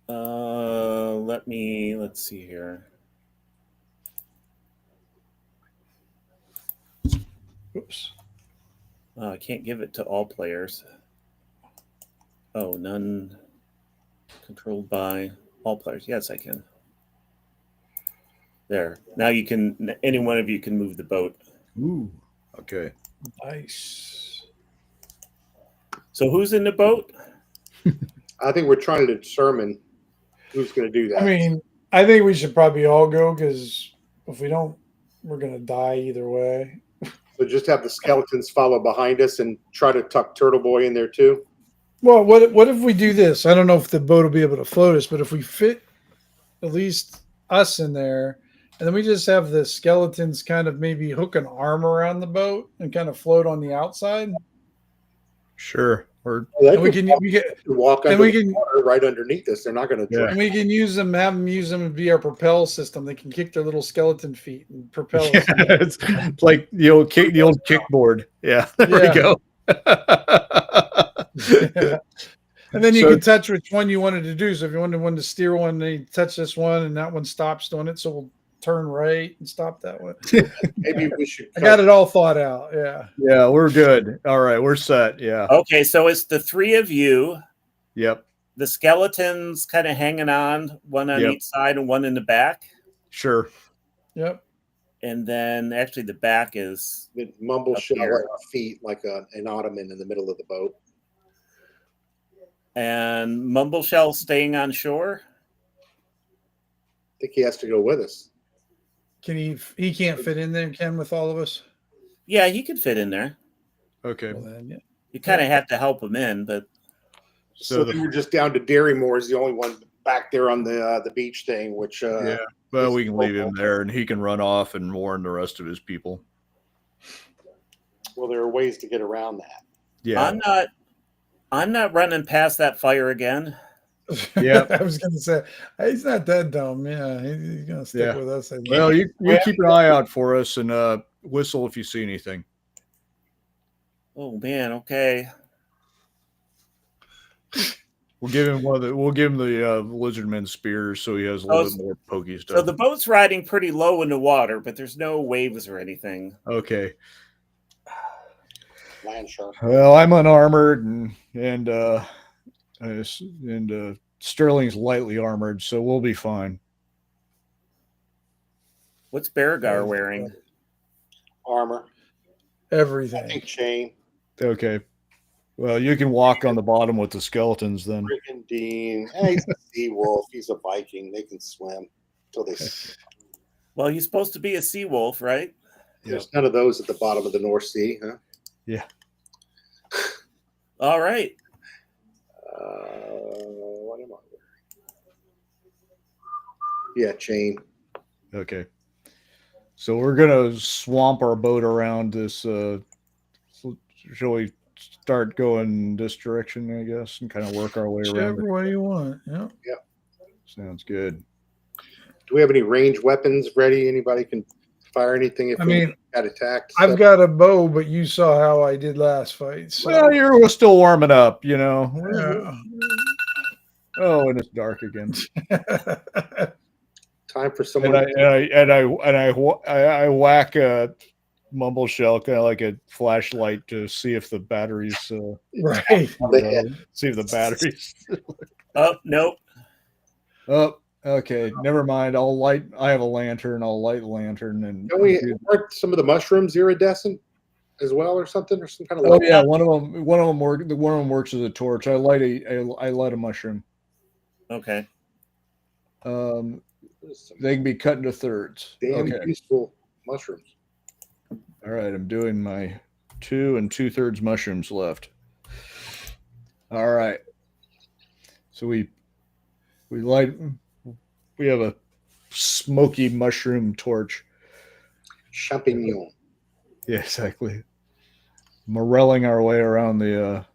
let's see here. Oops. I can't give it to all players. Oh, none controlled by all players. Yes, I can. There. Now you can. Any one of you can move the boat. Ooh. Okay. Nice. So who's in the boat? I think we're trying to determine who's going to do that. I mean, I think we should probably all go because if we don't, we're gonna die either way. So just have the skeletons follow behind us and try to tuck Turtle Boy in there too. Well, what if we do this? I don't know if the boat will be able to float us, but if we fit at least us in there, and then we just have the skeletons kind of maybe hook an arm around the boat and kind of float on the outside, Sure. Or and we can walk and under we the can water right underneath us. They're not going to Yeah. drown. and we can use them, have them use them to be our propel system. They can kick their little skeleton feet and propel us. it's like the old kickboard. Yeah. There we Yeah. go. And then you So- can touch which one you wanted to do. So if you wanted one to steer one, then you touch this one, and that one stops doing it. So we'll turn right and stop that one. Maybe we should. I got it all thought out. Yeah. Yeah, we're good. All right, we're set. Yeah. Okay, so it's the three of you, Yep. the skeletons kind of hanging on, one on Yep. each side and one in the back. Sure. Yep. And then actually the back is The mumble Up shell here. at our feet like an ottoman in the middle of the boat. and Mumbleshell staying on shore. I think he has to go with us. Can he can't fit in there, Ken, with all of us? Yeah, he could fit in there. Okay. Well, then, yeah. You kind of have to help him in, but So then we're just down to Darrymore is the only one back there on the beach thing, which Yeah. Well, we can leave him there, and he can run off and warn the rest of his people. well, there are ways to get around that. Yeah. I'm not running past that fire again. Yeah. I was gonna say he's not that dumb. Yeah, he's gonna stick Yeah. with us. I think. Well, you keep an eye out for us and whistle if you see anything. Oh man, okay. We'll give him the lizardman spears so he has a little bit more pokey stuff. So the boat's riding pretty low in the water, but there's no waves or anything. Okay. Land shark. Well, I'm unarmored and Sterling's lightly armored, so we'll be fine. What's Beregar wearing? Armor. I Everything. think chain. Okay. Well, you can walk on the bottom with the skeletons then. Freaking Dean. Hey, he's a sea wolf. He's a Viking. They can swim until they. Well, he's supposed to be a sea wolf, right? There's none of those at the bottom of the North Sea, huh? Yeah. All right. What am I wearing? Yeah, chain. Okay. So we're gonna swamp our boat around this. Shall we start going this direction, I guess, and kind of work our way around? Whichever way you want. Yeah. Sounds good. Do we have any ranged weapons ready? Anybody can fire anything if I we mean, got attacked? I've got a bow, but you saw how I did last fight. So. Well, we're still warming up, you know. Yeah. Oh, and it's dark again. Time for someone. I whack a Mumbleshell kind of like a flashlight to see if the batteries. Right. See if the batteries. Oh, nope. Oh, okay. Never mind. I have a lantern. I'll light the lantern and. Aren't some of the mushrooms iridescent as well, or something, or some kind of? Oh yeah, one of them works as a torch. I light a mushroom. Okay. They can be cut into thirds. Damn Okay. useful mushrooms. All right, I'm doing my 2 2/3 mushrooms left. All right. So we have a smoky mushroom torch. Champignon. Yeah, exactly. Morelling our way around the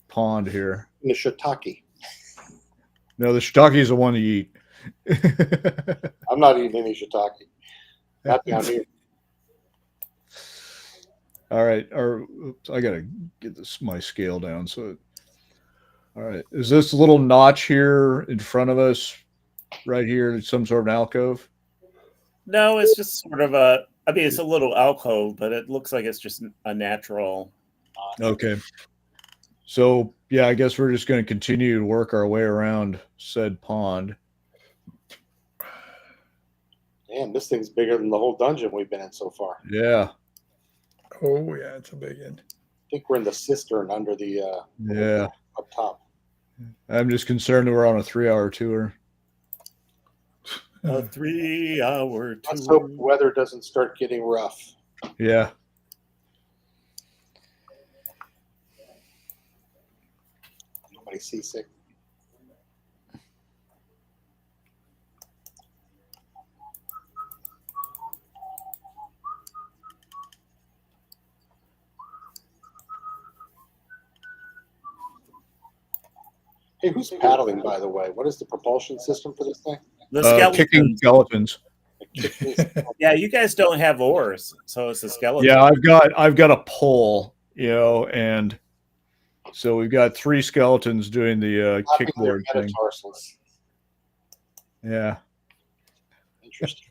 pond here. And the shiitake. No, the shiitake is the one to eat. I'm not eating any shiitake. Not down here. All right, I gotta get my scale down. So, all right, is this little notch here in front of us, right here, some sort of an alcove? No, it's just sort of it's a little alcove, but it looks like it's just a natural. Okay. So yeah, I guess we're just going to continue to work our way around said pond. Damn, this thing's bigger than the whole dungeon we've been in so far. Yeah. Oh yeah, it's a big one. think we're in the cistern under the Yeah. up top. I'm just concerned that we're on a 3-hour tour. A 3-hour Let's hope tour. the weather doesn't start getting rough. Yeah. Nobody seasick. Hey, who's paddling, by the way? What is the propulsion system for this thing? The Kicking skeletons. skeletons. Yeah, you guys don't have oars, so it's a skeleton. Yeah, I've got a pole, and so we've got 3 skeletons doing the kickboard thing. Metatarsals. Yeah. Interesting.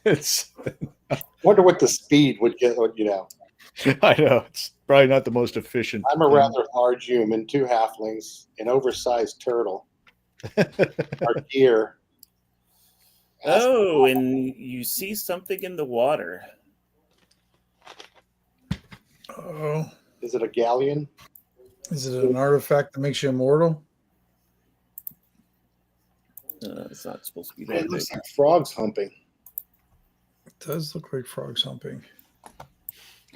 It's Wonder what the speed would get. I know it's probably not the most efficient. I'm a rather large human, 2 halflings, an oversized turtle. Our gear. Oh, and you see something in the water. Oh, Is it a galleon? is it an artifact that makes you immortal? It's not supposed to be It that looks big. like frogs humping. It does look like frogs humping.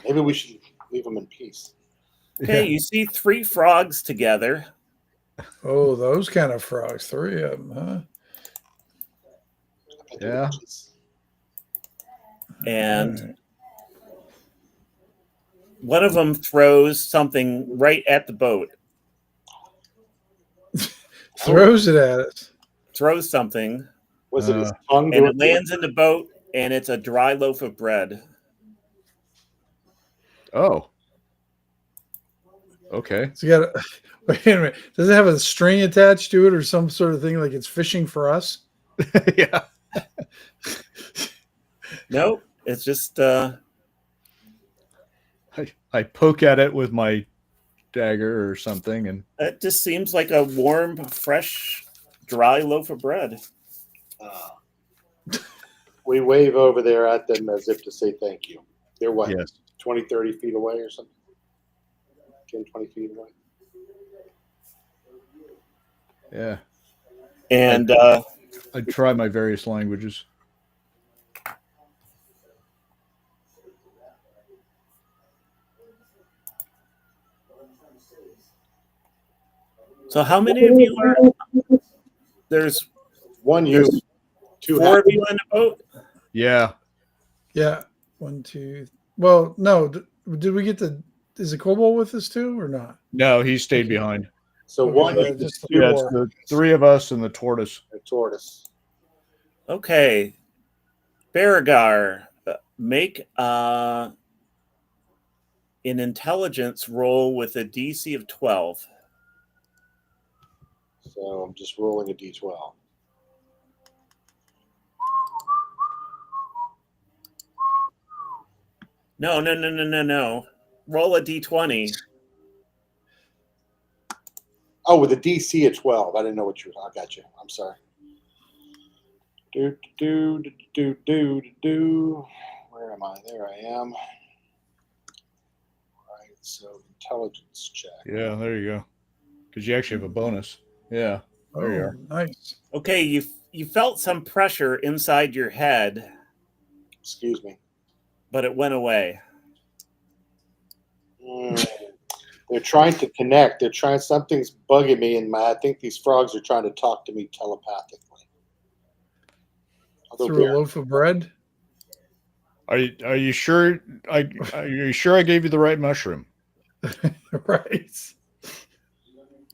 Maybe we should leave them in peace. Okay, you see 3 frogs together. Oh, those kind of frogs. 3 of them, huh? Yeah. And Alright. one of them throws something right at the boat. Throws it at us. Throws something, Was it his tongue? and it lands in the boat, and it's a dry loaf of bread. Oh. Okay. It's got a, wait a minute. Does it have a string attached to it or some sort of thing like it's fishing for us? Yeah. Nope, it's just I poke at it with my dagger or something, and it just seems like a warm, fresh, dry loaf of bread. We wave over there at them as if to say thank you. They're what, yes. 20, 30 feet away or something? 10, 20 feet away? Yeah. And I'd try my various languages. so how many of you are there's One you, 2 4 of you on the boat? Yeah. Yeah. 1, 2. Well, no. Did we get the? Is the kobold with us too, or not? No, he stayed behind. So Okay, one yeah, you, just the 2 Yeah, it's 4. the 3 of us and the tortoise. a tortoise. Okay. Beregar, make an intelligence roll with a DC of 12. So I'm just rolling a d12. No. Roll a D20. Oh, with a DC of 12. I didn't know what you were. I got you. I'm sorry. Do. Where am I? There I am. Right. So intelligence check. Yeah, there you go. Because you actually have a bonus. Yeah. There you Oh, are. nice. Okay, you felt some pressure inside your head, Excuse me. but it went away. They're trying to connect. They're trying. Something's bugging me in my. I think these frogs are trying to talk to me telepathically. Although Through a loaf of bread. Are you sure? Are you sure I gave you the right mushroom? Right.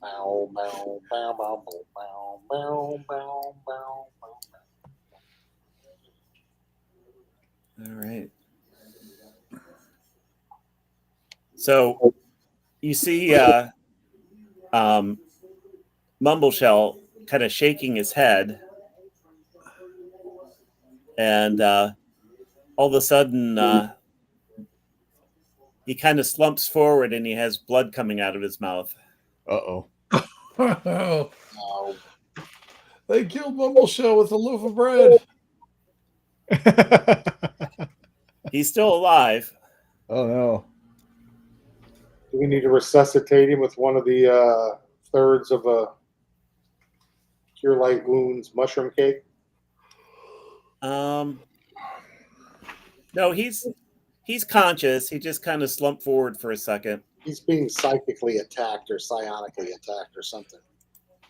Bow, bow, bow, bow, bow, bow, bow, bow, bow. All right. So you see Mumbleshell kind of shaking his head, and all of a sudden he kind of slumps forward and he has blood coming out of his mouth. Uh-oh. Oh, Oh, they killed Mumbleshell with a loaf of bread. He's still alive. Oh no. Do we need to resuscitate him with one of the thirds of a Cure Light Wounds mushroom cake? No, he's conscious. He just kind of slumped forward for a second. He's being psychically attacked or psionically attacked or something.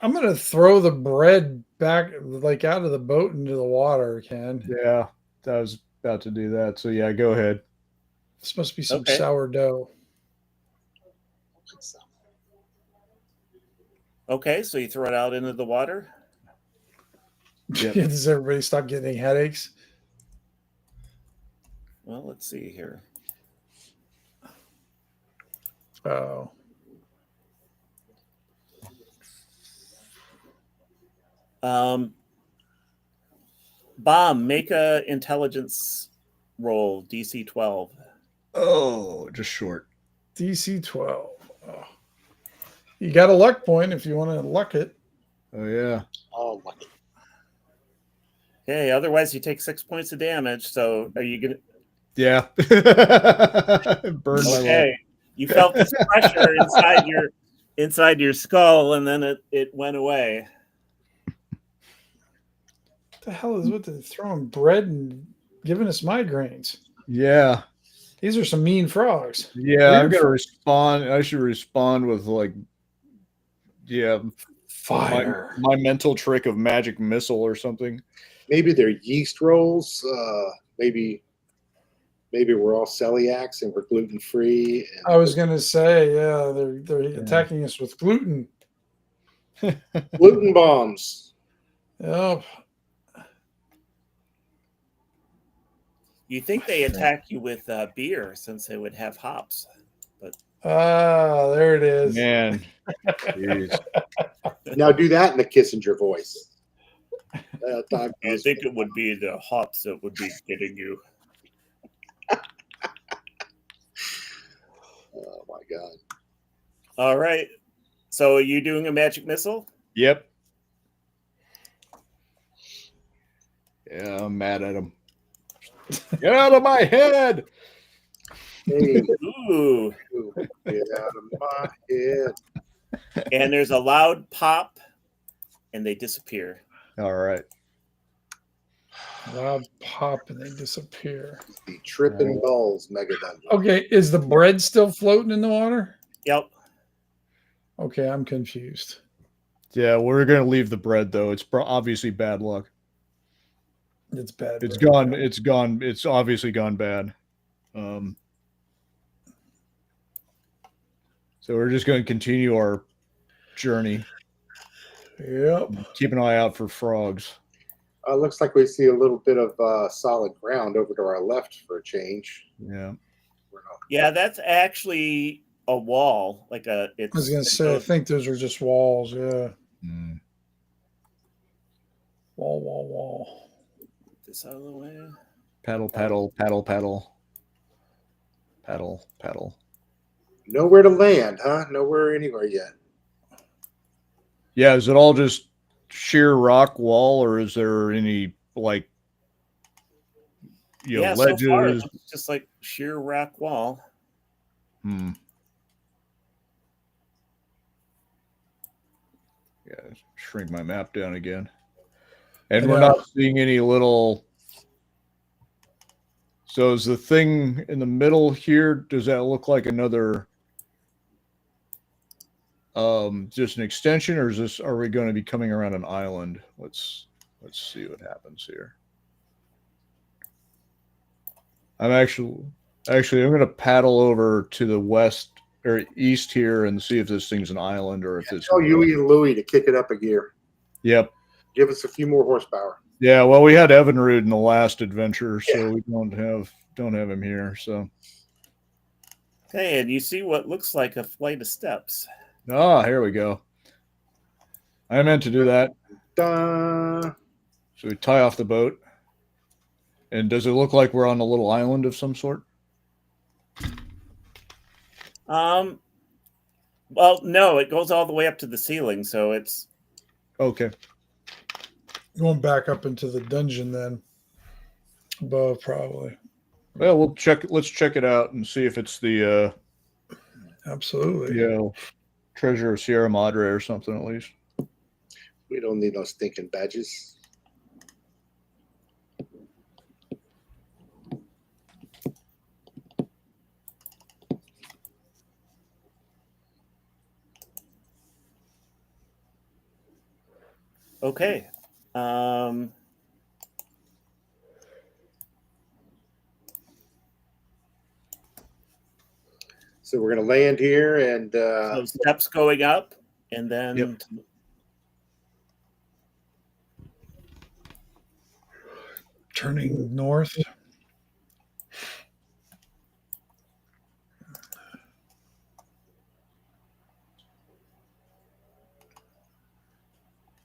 I'm gonna throw the bread back, like out of the boat into the water, Ken. Yeah, I was about to do that. So yeah, go ahead. This must be some Okay. sourdough. Okay, so you throw it out into the water. Yep. Does everybody stop getting headaches? Well, let's see here. Oh, Bomb, make a intelligence roll, DC 12. Oh, just short. DC 12. Oh. You got a luck point if you want to luck it. Oh yeah. Oh, lucky. Okay, otherwise you take 6 points of damage. So are you gonna? Yeah. Burn my luck. Okay, you felt this pressure inside your skull, and then it went away. What the hell is with the throwing bread and giving us migraines? Yeah. These are some mean frogs. Yeah, I'm Weird gonna fro- respond. I should respond with like, yeah, Fire. my mental trick of magic missile or something. Maybe they're yeast rolls. Maybe we're all celiacs and we're gluten free. I was gonna say, yeah, they're attacking us with gluten. Gluten bombs. Yep. You think they attack you with beer since they would have hops? Ah, there it is. Man, jeez. Now do that in the Kissinger voice. I think it would be the hops that would be getting you. Oh my god. All right. So are you doing a magic missile? Yep. Yeah, I'm mad at him. Get out of my head! Hey, Ooh. get out of my head. And there's a loud pop, and they disappear. All right. Loud pop and they disappear. The Trippin' Balls Megadungeon. Okay, is the bread still floating in the water? Yep. Okay, I'm confused. Yeah, we're gonna leave the bread though. It's obviously bad luck. It's bad. It's bread. gone. It's gone. It's obviously gone bad. So we're just going to continue our journey. Yep. Keep an eye out for frogs. Looks like we see a little bit of solid ground over to our left for a change. Yeah. Yeah, that's actually a wall. Like a. It's, I was gonna say, I think those are just walls. Yeah. Mm. Wall. This out of the way. Paddle, paddle, paddle, paddle. Paddle, paddle. Nowhere to land, huh? Nowhere anywhere yet. Yeah, is it all just sheer rock wall, or is there any like Yeah, ledges? so far it's just like sheer rock wall. Hmm. Yeah, shrink my map down again. And we're not seeing any little. So is the thing in the middle here? Does that look like another? Just an extension, or is this? Are we going to be coming around an island? Let's see what happens here. I'm actually I'm going to paddle over to the west or east here and see if this thing's an island or if it's. Tell Yui and Louie to kick it up a gear. Yep. Give us a few more horsepower. Yeah. Well, we had Evinrude in the last adventure, so we don't have him here. So. Okay, and you see what looks like a flight of steps. Ah, here we go. I meant to do that. Duh. So we tie off the boat. And does it look like we're on a little island of some sort? Well, no, it goes all the way up to the ceiling, so it's Okay. Going back up into the dungeon then. Above, probably. Well, let's check it out and see if it's the Absolutely. Treasure of Sierra Madre or something at least. We don't need those stinking badges. Okay. So we're going to land here and So steps going up, and then Turning north.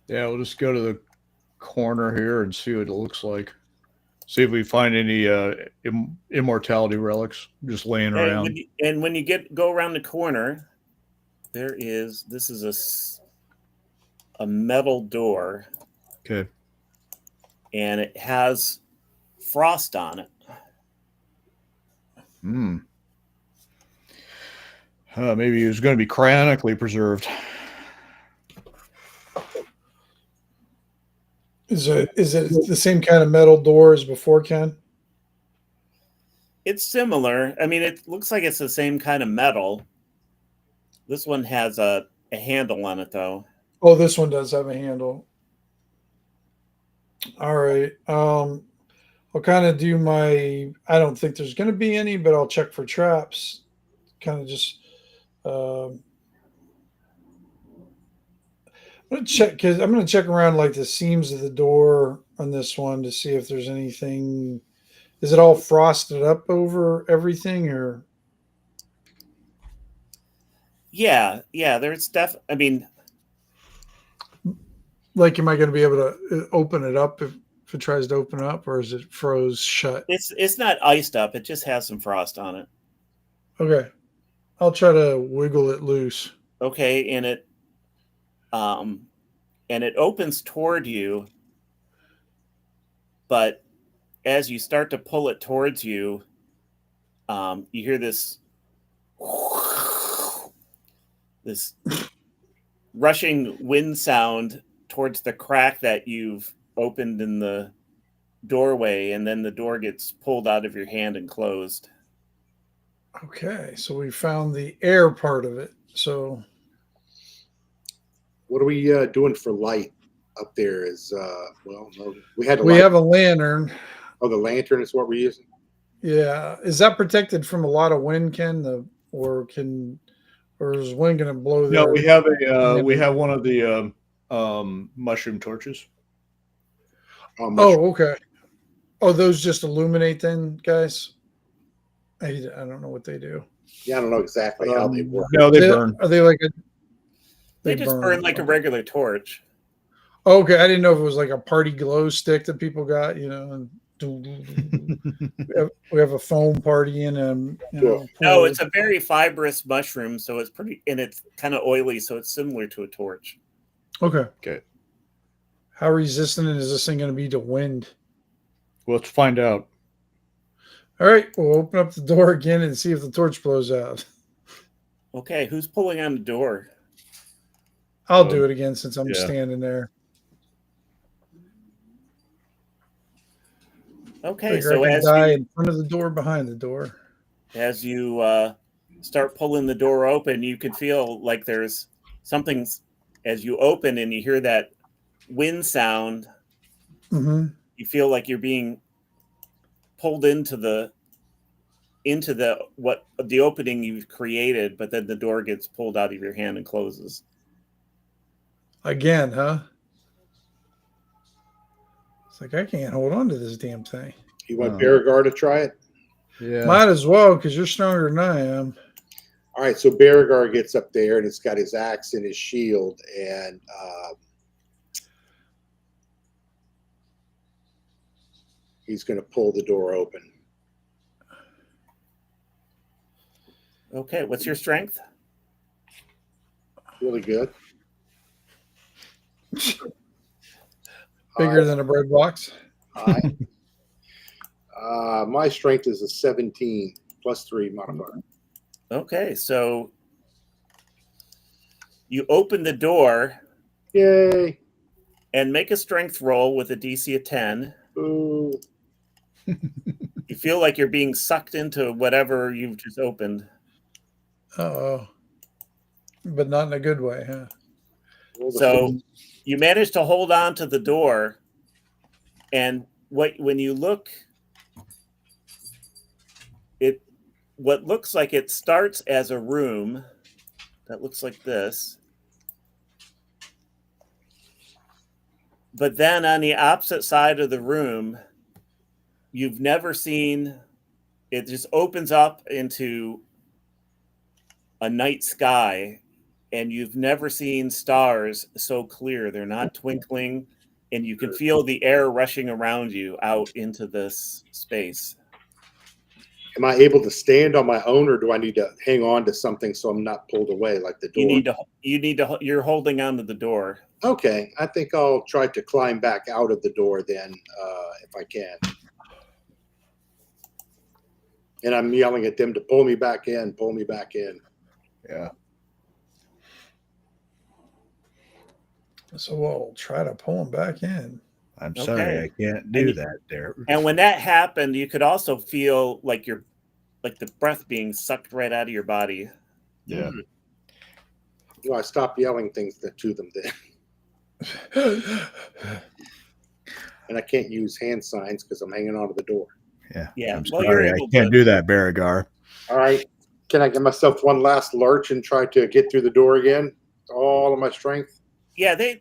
Yeah, we'll just go to the corner here and see what it looks like. See if we find any immortality relics just laying around. when you go around the corner, this is a metal door, Okay. and it has frost on it. Maybe it was going to be cryonically preserved. Is it the same kind of metal door as before, Ken? It's similar. I mean, it looks like it's the same kind of metal. This one has a handle on it, though. Oh, this one does have a handle. All right. I'll kind of do my. I don't think there's going to be any, but I'll check for traps. Kind of just. I'm gonna check because I'm gonna check around like the seams of the door on this one to see if there's anything. Is it all frosted up over everything, or? Yeah. There's I mean, like, am I going to be able to open it up if it tries to open up, or is it froze shut? it's not iced up. It just has some frost on it. Okay, I'll try to wiggle it loose. Okay, and it opens toward you, but as you start to pull it towards you, you hear this rushing wind sound towards the crack that you've opened in the doorway, and then the door gets pulled out of your hand and closed. Okay, so we found the air part of it. So what are we doing for light up there? We had we have a lantern. Oh, the lantern is what we're using. Yeah, is that protected from a lot of wind, Ken? Or is wind going to blow there? No, we have one of the mushroom torches. Oh, okay. Oh, those just illuminate then, guys? I don't know what they do. Yeah, I don't know exactly how they work. No, they burn. Are they like a? They just burn like a regular torch. Okay, I didn't know if it was like a party glow stick that people got, and we have a foam party and No, it's a very fibrous mushroom, so it's it's kind of oily, so it's similar to a torch. Okay. How resistant is this thing going to be to wind? Well, let's find out. All right, we'll open up the door again and see if the torch blows out. Okay, who's pulling on the door? I'll do it again since I'm standing there. Okay, so as die in front of the door, behind the door. As you start pulling the door open, you can feel like there's something as you open and you hear that wind sound. Mm-hmm. You feel like you're being pulled into the opening you've created, but then the door gets pulled out of your hand and closes. Again, huh? It's like I can't hold on to this damn thing. You want Beauregard to try it? Yeah. Might as well, because you're stronger than I am. All right, so Beauregard gets up there and it's got his axe and his shield, and he's going to pull the door open. Okay, what's your strength? Really good. Bigger than a bread box. My strength is a 17 plus 3 modifier. Okay, so You open the door Yay. and make a strength roll with a DC of 10. Ooh. You feel like you're being sucked into whatever you've just opened. Oh, but not in a good way, huh? Roll the So you manage to hold on to the door, and when you look, what looks like it starts as a room that looks like this, but then on the opposite side of the room, you've never seen. It just opens up into a night sky, and you've never seen stars so clear. They're not twinkling, and you can feel the air rushing around you out into this space. Am I able to stand on my own, or do I need to hang on to something so I'm not pulled away like the door? You're holding on to the door. Okay, I think I'll try to climb back out of the door then, if I can. And I'm yelling at them to pull me back in, pull me back in. Yeah. So we'll try to pull him back in. I'm sorry, I can't do that there. And when that happened, you could also feel like the breath being sucked right out of your body. Yeah. Well, I stopped yelling things to them then. And I can't use hand signs because I'm hanging onto the door. Yeah. Yeah. I'm Well, sorry, I can't do that, Baragar. All right. Can I give myself one last lurch and try to get through the door again? All of my strength? Yeah, they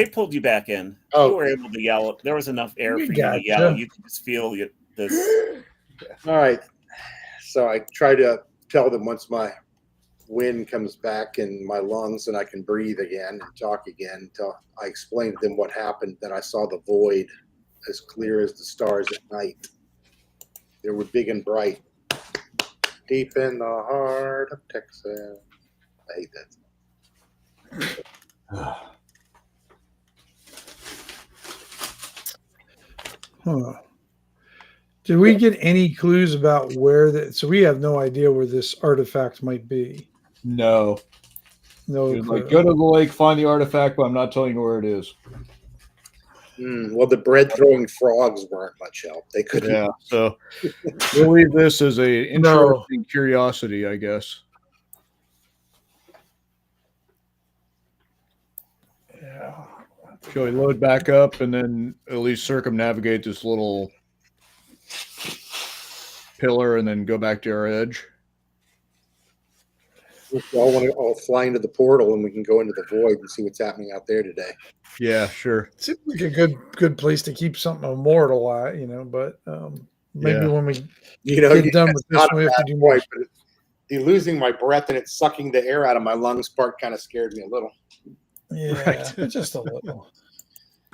pulled you back in. Oh. You were able to yell. There was enough air We for you to gotcha. yell. You could just feel this. All right. So I try to tell them once my wind comes back in my lungs and I can breathe again and talk again, until I explain to them what happened, that I saw the void as clear as the stars at night. They were big and bright. Deep in the heart of Texas. I hate that. Huh. Did we get any clues about where that? So we have no idea where this artifact might be. No. No You're clue. like, go to the lake, find the artifact, but I'm not telling you where it is. Well, the bread throwing frogs weren't much help. They couldn't. Yeah, so we'll leave this as a interesting curiosity, I guess. Yeah. Shall we load back up and then at least circumnavigate this little pillar and then go back to our edge? We all want to all fly into the portal and we can go into the void and see what's happening out there today. Yeah, sure. Seems like a good place to keep something immortal at, but maybe when we get done with this one, we have to do more. But the losing my breath and it's sucking the air out of my lungs part kind of scared me a little. Yeah, but just a little.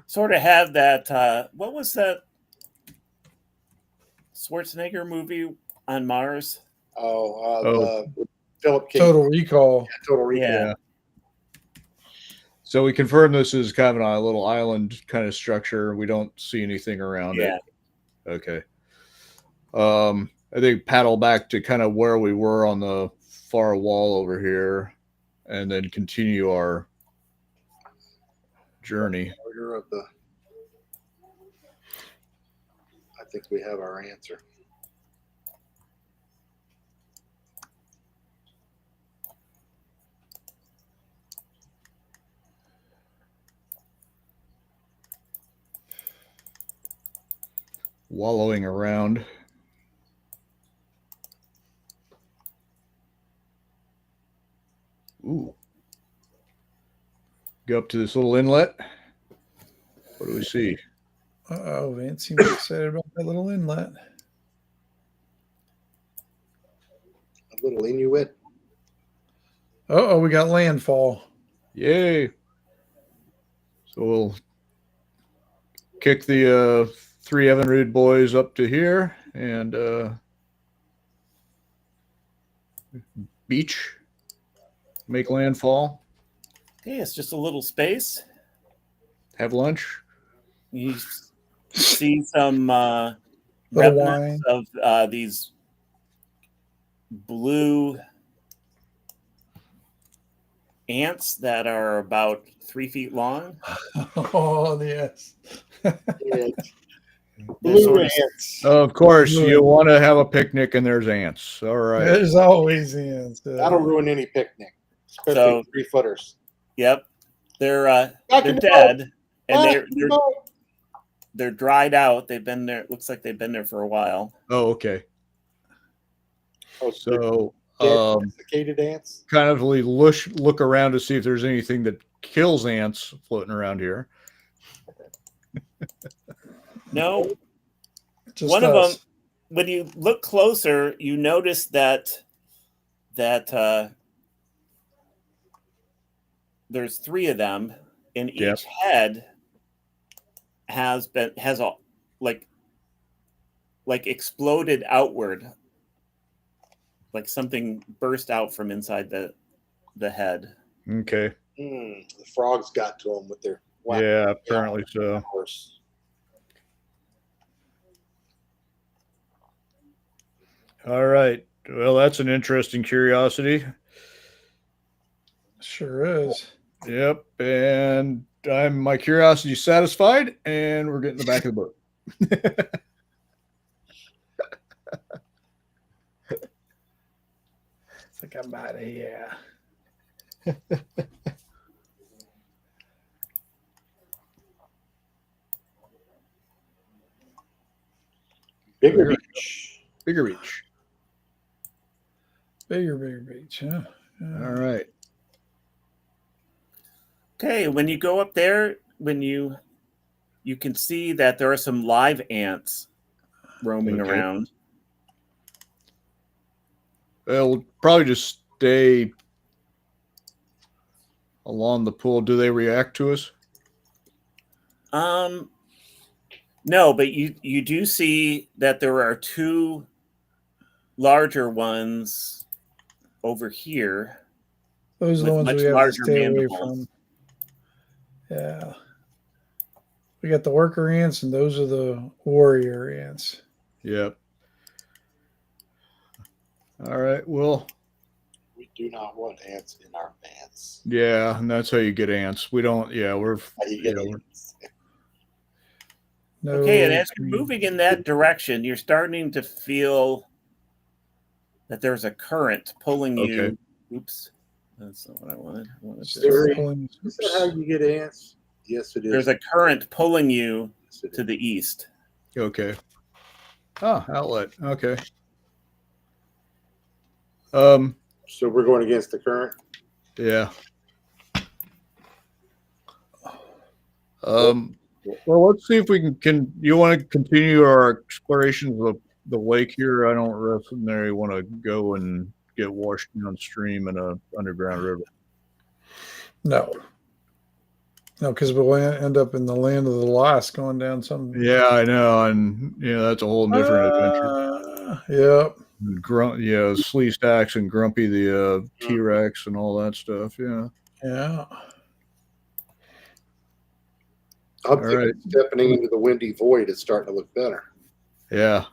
Sort of have that. What was that Schwarzenegger movie on Mars? The Philip King. Total Recall. Yeah, Total Recall. Yeah. So we confirm this is kind of a little island kind of structure. We don't see anything around it. Okay. I think paddle back to kind of where we were on the far wall over here, and then continue our journey. I think we have our answer. Wallowing around. Ooh. Go up to this little inlet. What do we see? Uh-oh, Vance seems excited about that little inlet. A little Inuit. Uh-oh, we got landfall. Yay. So we'll kick the 3 Evinrude boys up to here and beach, make landfall, Hey, it's just a little space. have lunch. You see some Little remnants of these blue ants that are about 3 feet long. Oh yes. Yeah. They're Blue sort of, ants. Of course, Really? you want to have a picnic and there's ants. All right. There's always ants. That'll ruin any picnic, especially So- 3-footers. yep, they're Back in the dead, and Back in the boat. they're dried out. They've been there. Looks like they've been there for a while. Oh, okay. Oh, So, dead desiccated ants. kind of look around to see if there's anything that kills ants floating around here. No, Just one of us. them. When you look closer, you notice that there's 3 of them, and each Yep. head has a like exploded outward, like something burst out from inside the head. Okay. The frogs got to them with their Yeah, apparently so. horse. All right. Well, that's an interesting curiosity. Sure is. Yep. And my curiosity is satisfied, and we're getting the back of the boat. It's like I'm out of here. Bigger beach. Bigger reach. Bigger beach, huh? Yeah. All right. Okay, when you go up there, you can see that there are some live ants roaming Okay. around. We'll probably just stay along the pool. Do they react to us? No, but you do see that there are 2 larger ones over here. Those are the with ones much we have to larger stay away mandibles. from. Yeah. We got the worker ants, and those are the warrior ants. Yep. All right. Well, We do not want ants in our pants. yeah, and that's how you get ants. We don't. Yeah, we're. How do you get ants? No, Okay, and as you're moving in that direction, you're starting to feel that there's a current pulling you. Okay. Oops, that's not what I wanted. I wanted Is this. there- pulling- Is that how you get ants? Yes, it is. There's a current pulling you Yes, it to is. the east. Okay. Ah, outlet. Okay. Um. So we're going against the current. Yeah. Well, let's see if we can. You want to continue our exploration of the lake here? I don't necessarily want to go and get washed downstream in a underground river. No, because we'll end up in the land of the lost, going down some. Yeah, I know, and that's a whole different adventure. Yep. Slee Stacks and Grumpy the T-Rex and all that stuff. Yeah. Yeah. I'm All thinking right. stepping into the windy void is starting to look better. Yeah.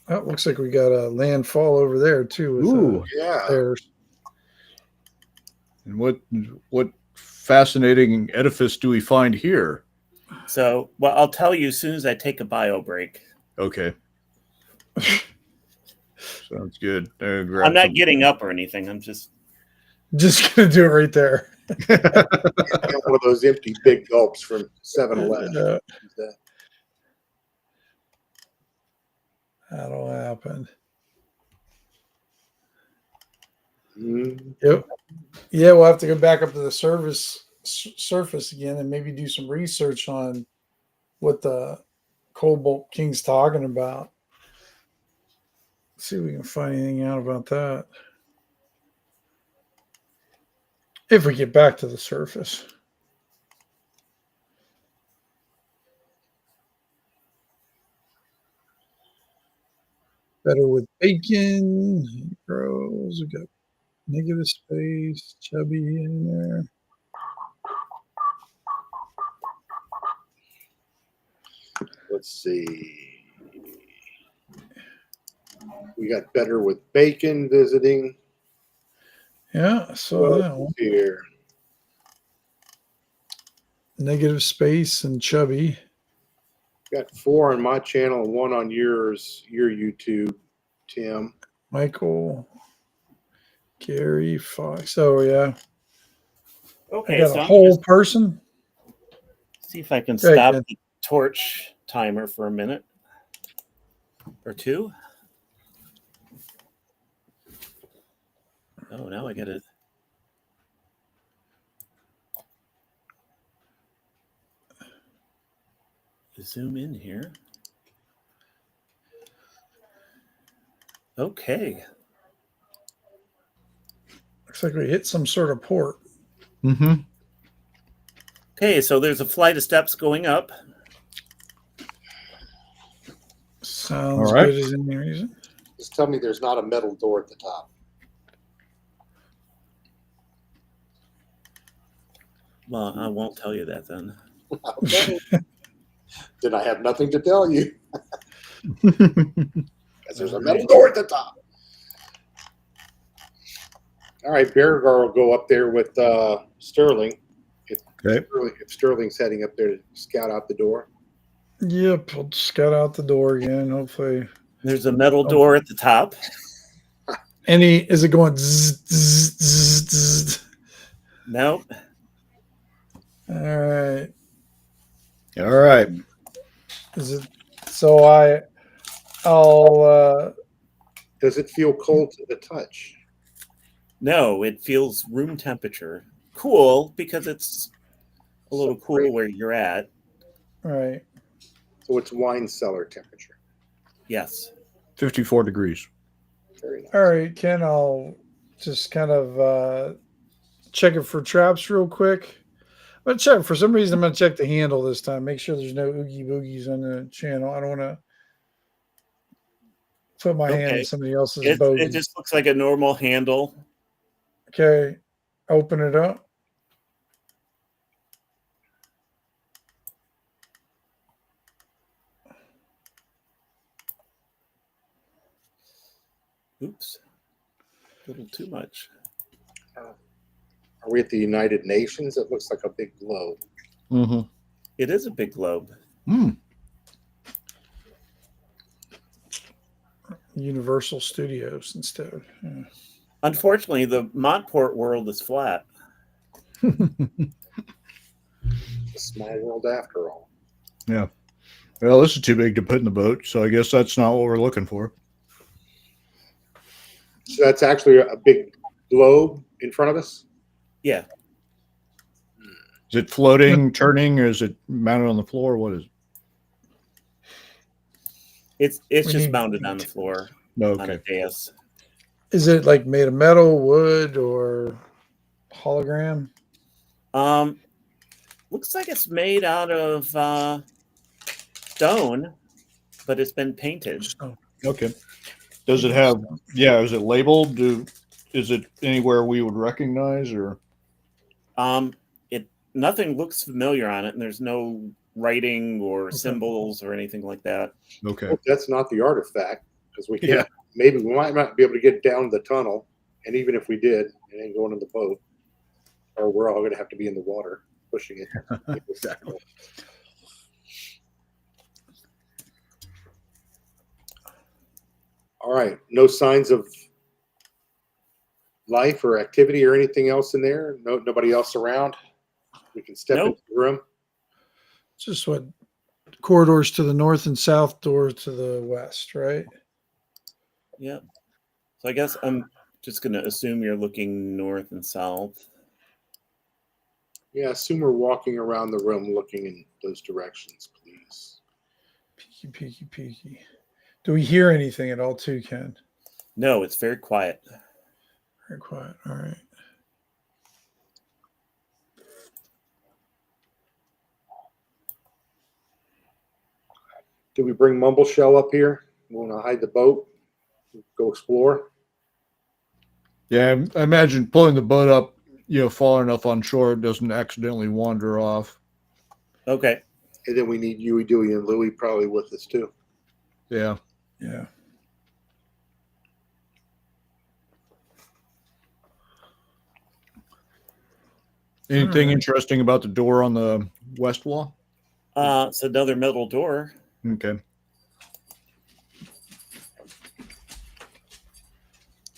Oh, it looks like we got a landfall over there too. With, Ooh. Yeah. bears. And what fascinating edifice do we find here? So, well, I'll tell you as soon as I take a bio break. Okay. Sounds good. I'm not getting up or anything. I'm just Just gonna do it right there. One of those empty big gulps from 7-Eleven. Yeah, that'll happen. Yep. Yeah, we'll have to go back up to the surface again and maybe do some research on what the Cobalt King's talking about. See if we can find anything out about that. If we get back to the surface. Better with bacon. Grows. We got negative space. Chubby in there. Let's see. We got better with bacon visiting. Yeah, I saw Well, that one. here. Negative Space and Chubby. Got 4 on my channel and 1 on yours, your YouTube, Tim. Michael, Gary, Fox. Oh yeah, I Okay, got so a I'm whole just person. see if I can Go ahead, stop Ken. the torch timer for a minute or two. Oh, now I got to zoom in here. Okay. Looks like we hit some sort of port. Mm-hmm. Okay, so there's a flight of steps going up. Sounds All right. good as any reason. Just tell me there's not a metal door at the top. Well, I won't tell you that then. Okay. Then I have nothing to tell you because there's a metal door at the top. All right, Beargar will go up there with Sterling. Okay. If Sterling's heading up there to scout out the door. Yep, we'll scout out the door again. Hopefully, There's a metal door at the top. is it going? Zzz, zzz, zzz, zzz? Nope. All right. All right. Is it? So I'll. Does it feel cold to the touch? No, it feels room temperature. Cool because it's a little cool great. where you're at. Right. So it's wine cellar temperature. Yes. 54 degrees. Very nice. All right, Ken. I'll just kind of check it for traps real quick. I'm gonna check for some reason. I'm gonna check the handle this time. Make sure there's no oogie boogies on the channel. I don't want to put my hand in Okay. somebody else's It bogies. just looks like a normal handle. Okay, open it up. Oops. A little too much. Are we at the United Nations? It looks like a big globe. Mm-hmm. It is a big globe. Mm. Universal Studios instead. Yeah. Unfortunately, the Montport world is flat. A small world after all. Yeah. Well, this is too big to put in the boat, so I guess that's not what we're looking for. So that's actually a big globe in front of us? Yeah. Is it floating, turning, or is it mounted on the floor? What is it? It's We just need mounted on the floor No, on a okay. dais. Is it like made of metal, wood, or hologram? Looks like it's made out of stone, but it's been painted. Oh, Okay. Does it have, is it labeled? Is it anywhere we would recognize or? Nothing looks familiar on it, and there's no writing or symbols or anything like that. Okay. Well, that's not the artifact because we can't. Maybe we might not be able to get down the tunnel, and even if we did, it ain't going in the boat, or we're all going to have to be in the water pushing it. Exactly. All right. No signs of life or activity or anything else in there. Nobody else around. We can step Nope. into the room. just what corridors to the north and south, door to the west, right? Yeah. So I guess I'm just going to assume you're looking north and south. Yeah, assume we're walking around the room looking in those directions, please. Peeky, peeky, peeky. Do we hear anything at all, too, Ken? No, it's very quiet. Very quiet. All right. Did we bring Mumble Shell up here? We want to hide the boat, go explore. Yeah, I imagine pulling the boat up, far enough on shore, it doesn't accidentally wander off. Okay. And then we need Huey, Dewey, and Louie probably with us too. Yeah. Yeah. Anything Alright. interesting about the door on the west wall? It's another metal door. Okay.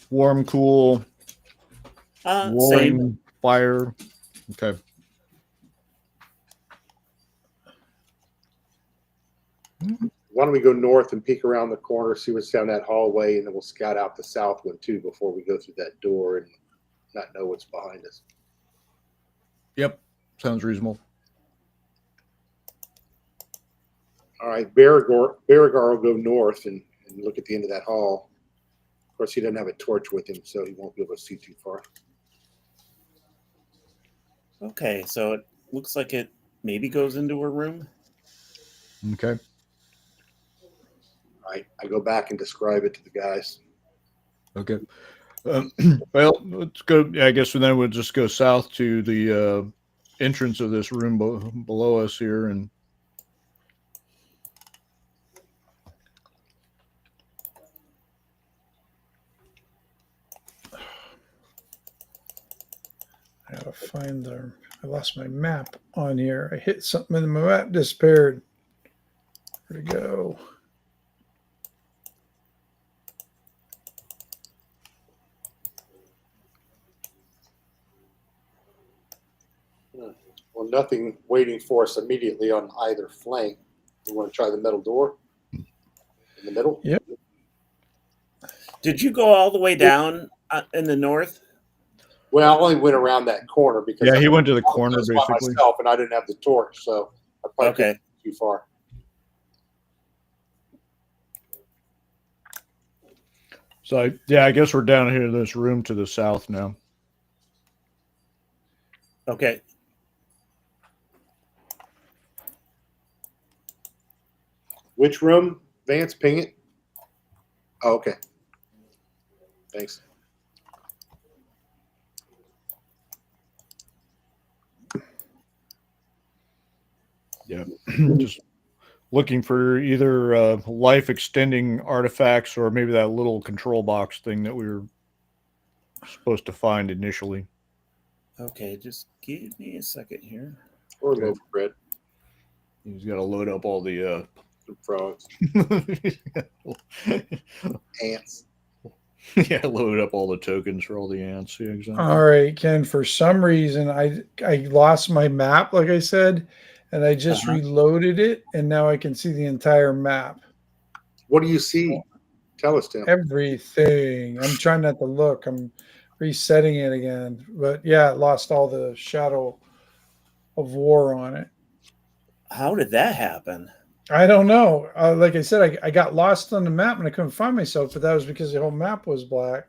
Warm, cool, Same. roaring fire. Okay. Why don't we go north and peek around the corner, see what's down that hallway, and then we'll scout out the south one too before we go through that door and not know what's behind us. Yep. Sounds reasonable. All right, Barragar will go north and look at the end of that hall. Of course, he doesn't have a torch with him, so he won't be able to see too far. Okay, so it looks like it maybe goes into a room. Okay. All right, I go back and describe it to the guys. Okay. Well, let's go. Yeah, I guess then we'll just go south to the entrance of this room below us here, and I gotta find the. I lost my map on here. I hit something and my map disappeared. Where'd it go? Well, nothing waiting for us immediately on either flank. You want to try the metal door in the middle? Yep. Did you go all the way down in the north? Well, I only went around that corner because yeah, he I went to the was corner just by basically. myself, and I didn't have the torch, so I probably Okay. couldn't go too far. So I guess we're down here in this room to the south now. Okay. Which room? Vance, ping it. Oh, okay. Thanks. Yeah, just looking for either life extending artifacts or maybe that little control box thing that we were supposed to find initially. Okay, just give me a second here. Or Okay. loaf of bread, He's got to load up all the some frogs, ants. yeah, load up all the tokens for all the ants. Yeah, exactly. All right, Ken. For some reason, I lost my map, like I said, and I just reloaded it, and now I can see the entire map. What do you see? Tell us, Tim. Everything. I'm trying not to look. I'm resetting it again, but yeah, it lost all the shadow of war on it. How did that happen? I don't know. Like I said, I got lost on the map and I couldn't find myself, but that was because the whole map was black.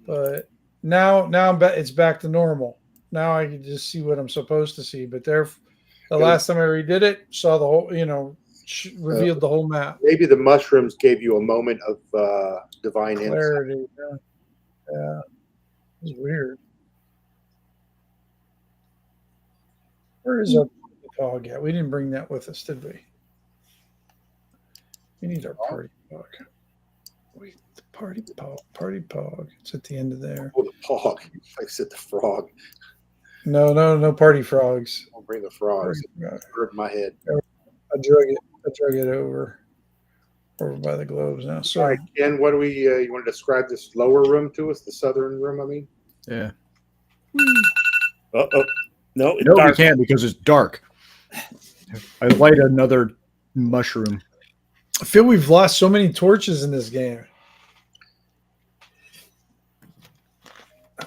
But now it's back to normal. Now I can just see what I'm supposed to see. But the last time I redid it, saw the whole, revealed the whole map. Maybe the mushrooms gave you a moment of divine insight. Clarity. Yeah. It was weird. Where is our dog at? We didn't bring that with us, did we? We need our party dog. Wait, the party pog. It's at the end of there. Oh, the pog. I said the frog. No party frogs. I'll bring the frogs. Hurt my head. I drug it over by the globes now. So All right, Ken, what do we? You want to describe this lower room to us? The southern room, I mean. Yeah. Oh, no, it's No, dark. we can't because it's dark. I light another mushroom. I feel we've lost so many torches in this game.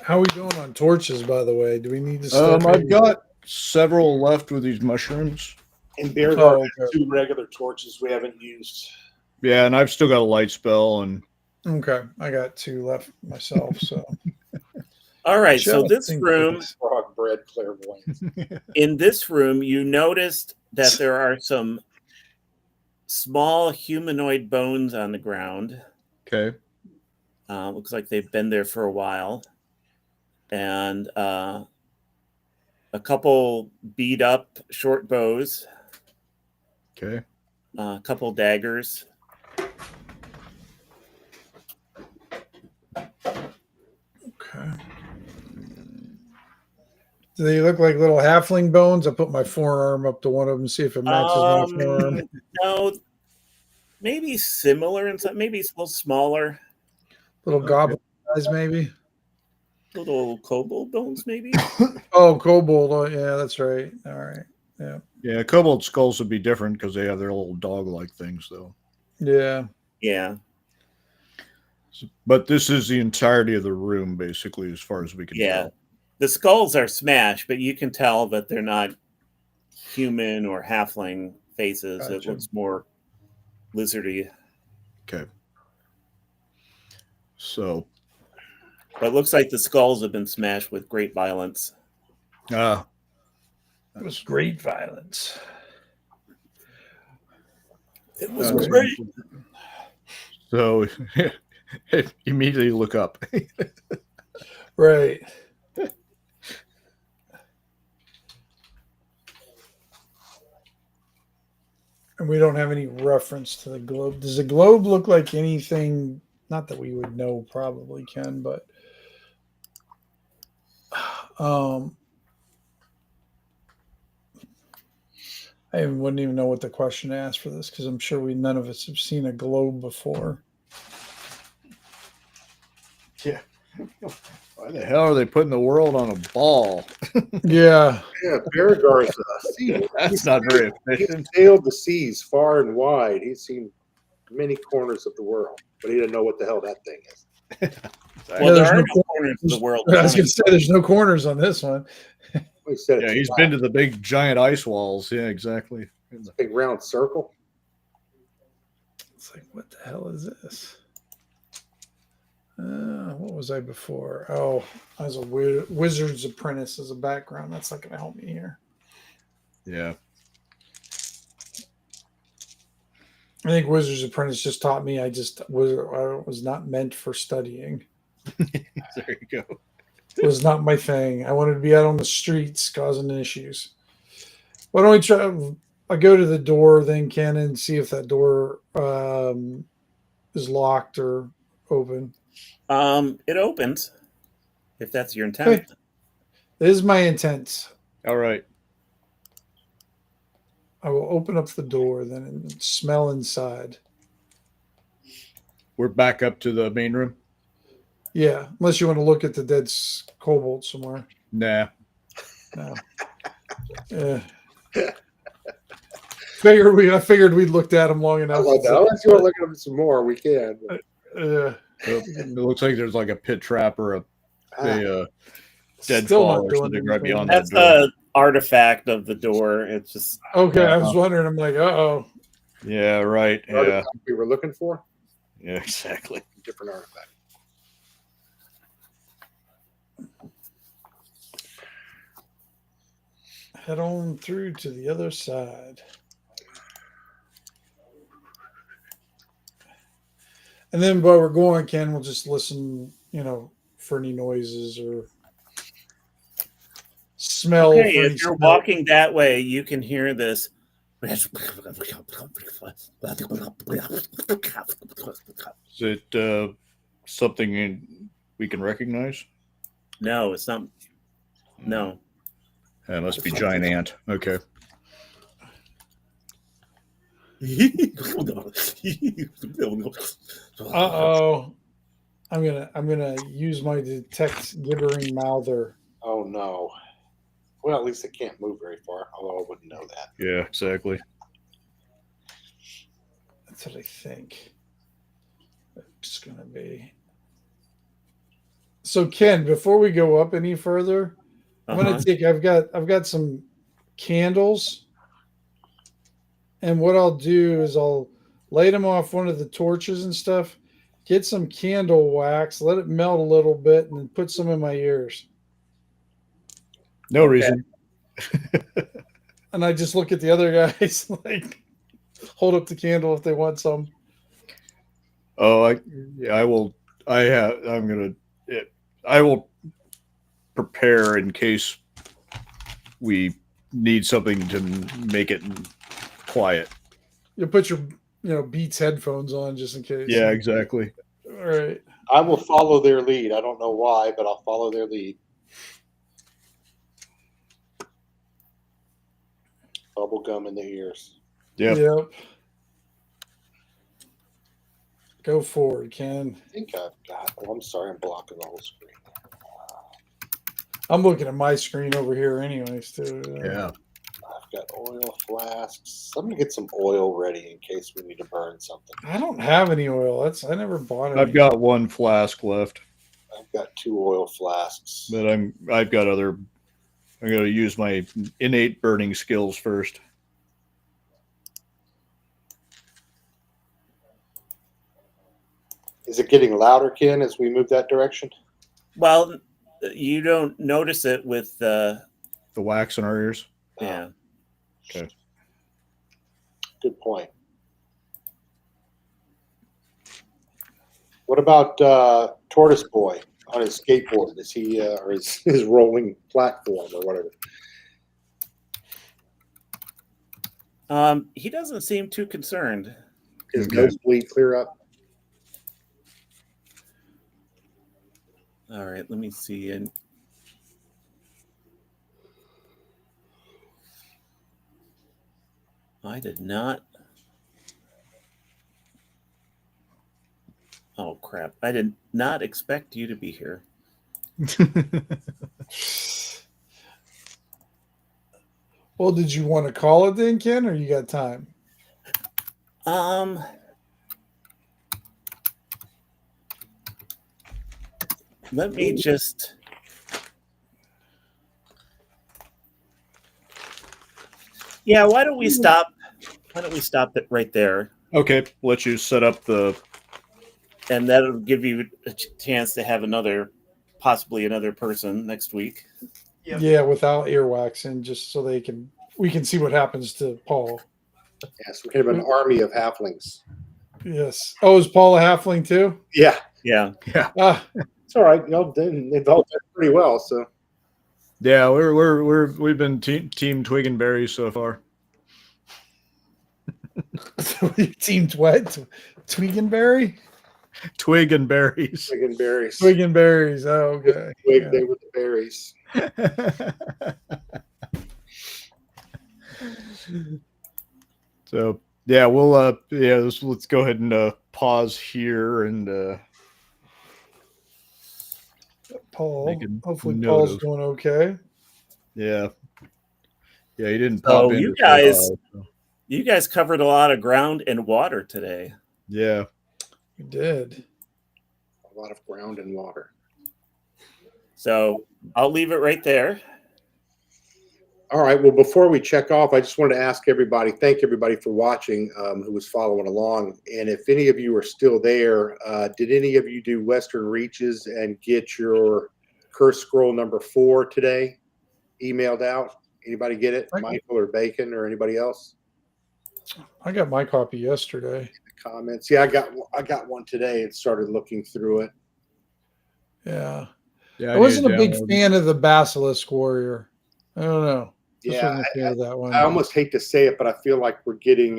How are we doing on torches, by the way? Do we need to start? I've got several left with these mushrooms. And Bear Oh, okay. has 2 regular torches we haven't used. Yeah, and I've still got a light spell and Okay, I got 2 left myself. So All right, so Shall this think room, this. Frog bread clairvoyance. in this room, you noticed that there are some small humanoid bones on the ground. okay. Looks like they've been there for a while. And a couple beat up short bows, Okay. a couple daggers. Okay. Do they look like little halfling bones? I put my forearm up to one of them, see if it matches my forearm. No, maybe similar in some. Maybe it's a little smaller. Little goblin eyes, maybe. Little kobold bones, maybe. Oh, kobold. Oh, yeah, that's right. All right. Yeah. Yeah, kobold skulls would be different because they have their little dog-like things, though. Yeah. Yeah. But this is the entirety of the room, basically, as far as we can Yeah. tell. The skulls are smashed, but you can tell that they're not human or halfling faces. It Gotcha. looks more lizardy. Okay. So, But it looks like the skulls have been smashed with great violence. It was great violence. It was Okay. great. so immediately look up. Right. And we don't have any reference to the globe. Does the globe look like anything? Not that we would know, probably can, but I wouldn't even know what the question asked for this because I'm sure none of us have seen a globe before. Yeah. Why the hell are they putting the world on a ball? Yeah. Yeah, Beargar's That's not very he's efficient. sailed the seas far and wide. He's seen many corners of the world, but he didn't know what the hell that thing is. Well, there there's are no no corners of the world. I was going to say there's no corners on this one. He said Yeah, it's he's flat. been to the big giant ice walls. Yeah, exactly. It's a big round circle. It's like, what the hell is this? What was I before? Oh, I was a wizard's apprentice as a background. That's not going to help me here. Yeah. I think wizard's apprentice just taught me I was not meant for studying. There you go. It was not my thing. I wanted to be out on the streets causing issues. Why don't we try? I go to the door, then Ken, and see if that door is locked or open. It opens, if that's your intent. Okay. This is my intent. All right. I will open up the door then and smell inside. We're back up to the main room. Yeah, unless you want to look at the dead kobold somewhere. Nah. No. I figured we'd looked at him long I enough. love that. Unless you want to look at him some more, we can. It looks like there's like a pit trap or a Still deadfall not or doing something right anything. beyond That's that door. the artifact of the door. It's just Okay, I was wondering. I'm like, uh-oh. Yeah, right. Yeah. Artifact we were looking for. Yeah, exactly. Different artifact. Head on through to the other side. And then while we're going, Ken, we'll just listen, for any noises or smell. okay. for any If you're smell. walking that way, you can hear this. Is it something we can recognize? No, it's not. No. That must be giant ant. Okay. Uh-oh. I'm gonna use my detect gibbering mouther. Oh no. Well, at least it can't move very far, although I wouldn't know that. Yeah, exactly. That's what I think. It's gonna be. So Ken, before we go up any further, I'm gonna take. I've got some candles, and what I'll do is I'll light them off one of the torches and stuff. Get some candle wax, let it melt a little bit, and then put some in my ears. No reason. And I just look at the other guys, like hold up the candle if they want some. Oh, I will. I will prepare in case we need something to make it quiet. You put your Beats headphones on just in case. Yeah, exactly. All right. I will follow their lead. I don't know why, but I'll follow their lead. Bubble gum in the ears. Yep. Go forward, Ken. I think I've got. Oh, I'm sorry, I'm blocking the whole screen. I'm looking at my screen over here, anyways. Too. Yeah. I've got oil flasks. I'm gonna get some oil ready in case we need to burn something. I don't have any oil. I never bought any. I've got one flask left, I've got 2 oil flasks. but I've got other. I'm going to use my innate burning skills first. Is it getting louder, Ken, as we move that direction? Well, you don't notice it with The wax in our ears. yeah. Okay. Good point. What about Tortoise Boy on his skateboard? Is he or his rolling platform or whatever? He doesn't seem too concerned. His Okay. nosebleed clear up? All right, let me see. And I did not. Oh crap! I did not expect you to be here. Well, did you want to call it then, Ken, or you got time? Let me just. Yeah, why don't we stop? Why don't we stop it right there? Okay, let you set up the. And that'll give you a chance to have possibly another person next week. Yep. Yeah, without earwax, and just so we can see what happens to Paul. Yes, we can have an army of halflings. Yes. Oh, is Paul a halfling too? Yeah, Yeah. Ah, it's all right. Y'all they've all done pretty well. So Yeah, we've been team Twig and Berry so far. Team what? Twiggenberry? Twig and berries. twig and berries. Twig and berries. Oh, okay. Twig, Yeah. they were the berries. So yeah, we'll let's go ahead and pause here and Paul. Make a Hopefully, note Paul's of- doing okay. yeah, he didn't So pop in. you to say guys- hi, so. You guys covered a lot of ground and water today. Yeah, We did. A lot of ground and water. So I'll leave it right there. All right. Well, before we check off, I just wanted to thank everybody for watching who was following along. And if any of you are still there, did any of you do Western Reaches and get your Curse Scroll number 4 today emailed out? Anybody get it? Michael or Bacon or anybody else? I got my copy yesterday. Comments. Yeah, I got one today and started looking through it. Yeah. yeah. I wasn't a big download. fan of the Basilisk Warrior. I don't know. Just Yeah, wasn't a fan of that one. I almost hate to say it, but I feel like we're getting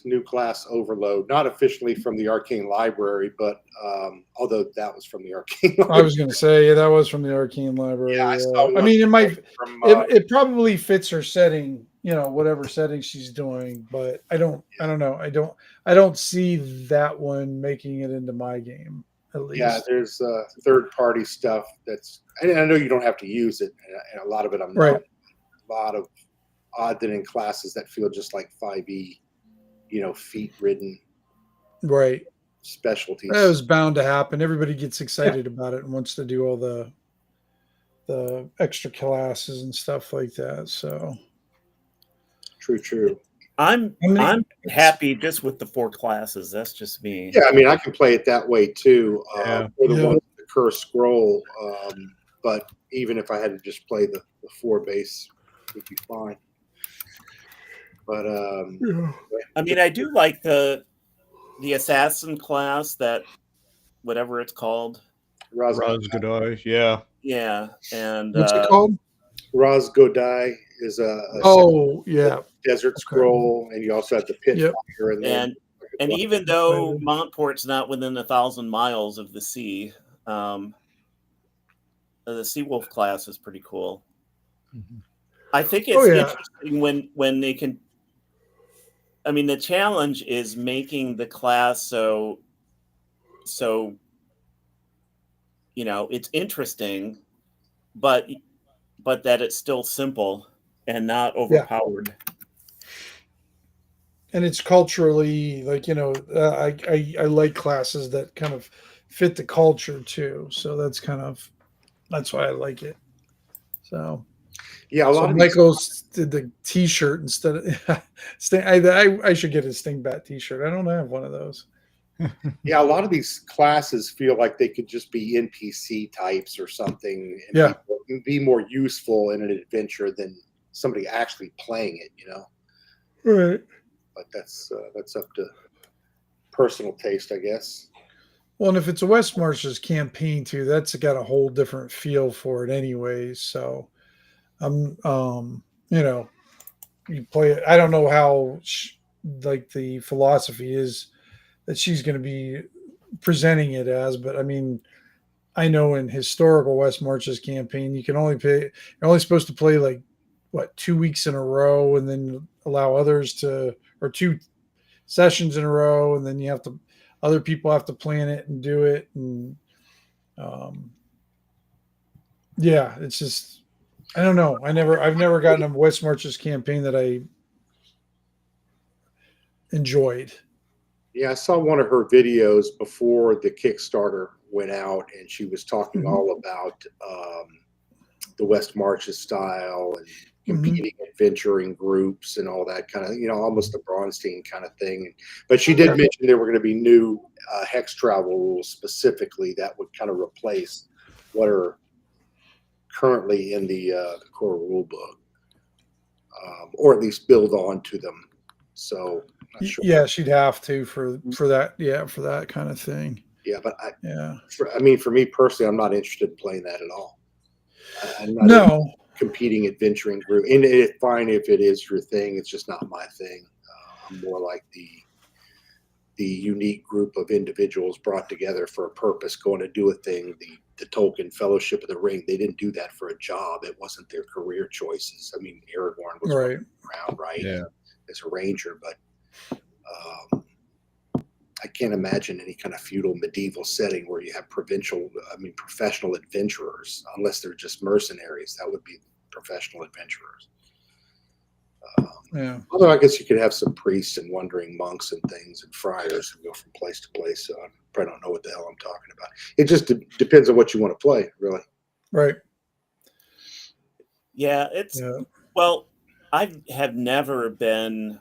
new class overload. Not officially from the Arcane Library, but although that was from the Arcane Library. I was going to say, yeah, that was from the Arcane Library. Yeah, I saw I one mean, it might. from It probably fits her setting, whatever setting she's doing. But I don't know. I don't see that one making it into my game. At least. yeah, there's third-party stuff that's. And I know you don't have to use it, and a lot of it I'm Right. not. A lot of odd and in classes that feel just like 5e, feat-ridden Right. specialties. That was bound to happen. Everybody gets excited about it and wants to do all the extra classes and stuff like that. So True. I'm I mean, happy just with the 4 classes. That's just me. Yeah, I mean, I can play it that way too. Yeah. For the Yeah. one with the Curse Scroll, but even if I had to just play the 4 base, it would be fine. But I mean, I do like the assassin class, that whatever it's called. Razgodai, yeah. Yeah, and what's it called? Razgodai is a Oh, yeah. desert scroll, and you also have the pit Yep. fire, and then and even though Montport's not within 1,000 miles of the sea, the Sea Wolf class is pretty cool. Mhm. I think Oh, it's yeah. interesting when they can. I mean, the challenge is making the class so it's interesting, but that it's still simple and not overpowered. And it's culturally like, I like classes that kind of fit the culture too. So that's why I like it. So Yeah, a so lot of these. Michael's did the T-shirt instead of Sting. I should get a Stingbat T-shirt. I don't have one of those. Yeah, a lot of these classes feel like they could just be NPC types or something, and Yeah. be more useful in an adventure than somebody actually playing it. Right. But that's up to personal taste, I guess. Well, and if it's a West Marches campaign too, that's got a whole different feel for it, anyways. So, you play it. I don't know how like the philosophy is that she's going to be presenting it as, but I mean, I know in historical West Marches campaign, you can only you're only supposed to play like 2 weeks in a row, and then allow others to, or 2 sessions in a row, and then other people have to plan it and do it, and yeah, it's just, I don't know. I've never gotten a West Marches campaign that I enjoyed. Yeah, I saw one of her videos before the Kickstarter went out, and she was talking all about the West Marches style and competing adventuring groups and all that kind of, almost a Bronstein kind of thing. But she did mention there were going to be new hex travel rules specifically that would kind of replace what are currently in the core rule book, or at least build on to them. So not sure. Yeah, she'd have to for that. Yeah, for that kind of thing. Yeah, but for me personally, I'm not interested in playing that at all. I'm not in competing adventuring group, and it's fine if it is your thing. It's just not my thing. I'm more like the unique group of individuals brought together for a purpose, going to do a thing. The Tolkien Fellowship of the Ring, they didn't do that for a job. It wasn't their career choices. I mean, Aragorn was around, right, as a ranger, but I can't imagine any kind of feudal medieval setting where you have professional adventurers, unless they're just mercenaries. That would be professional adventurers. Although I guess you could have some priests and wandering monks and things and friars who go from place to place. So I probably don't know what the hell I'm talking about. It just depends on what you want to play, really. Right. Yeah, well, I have never been.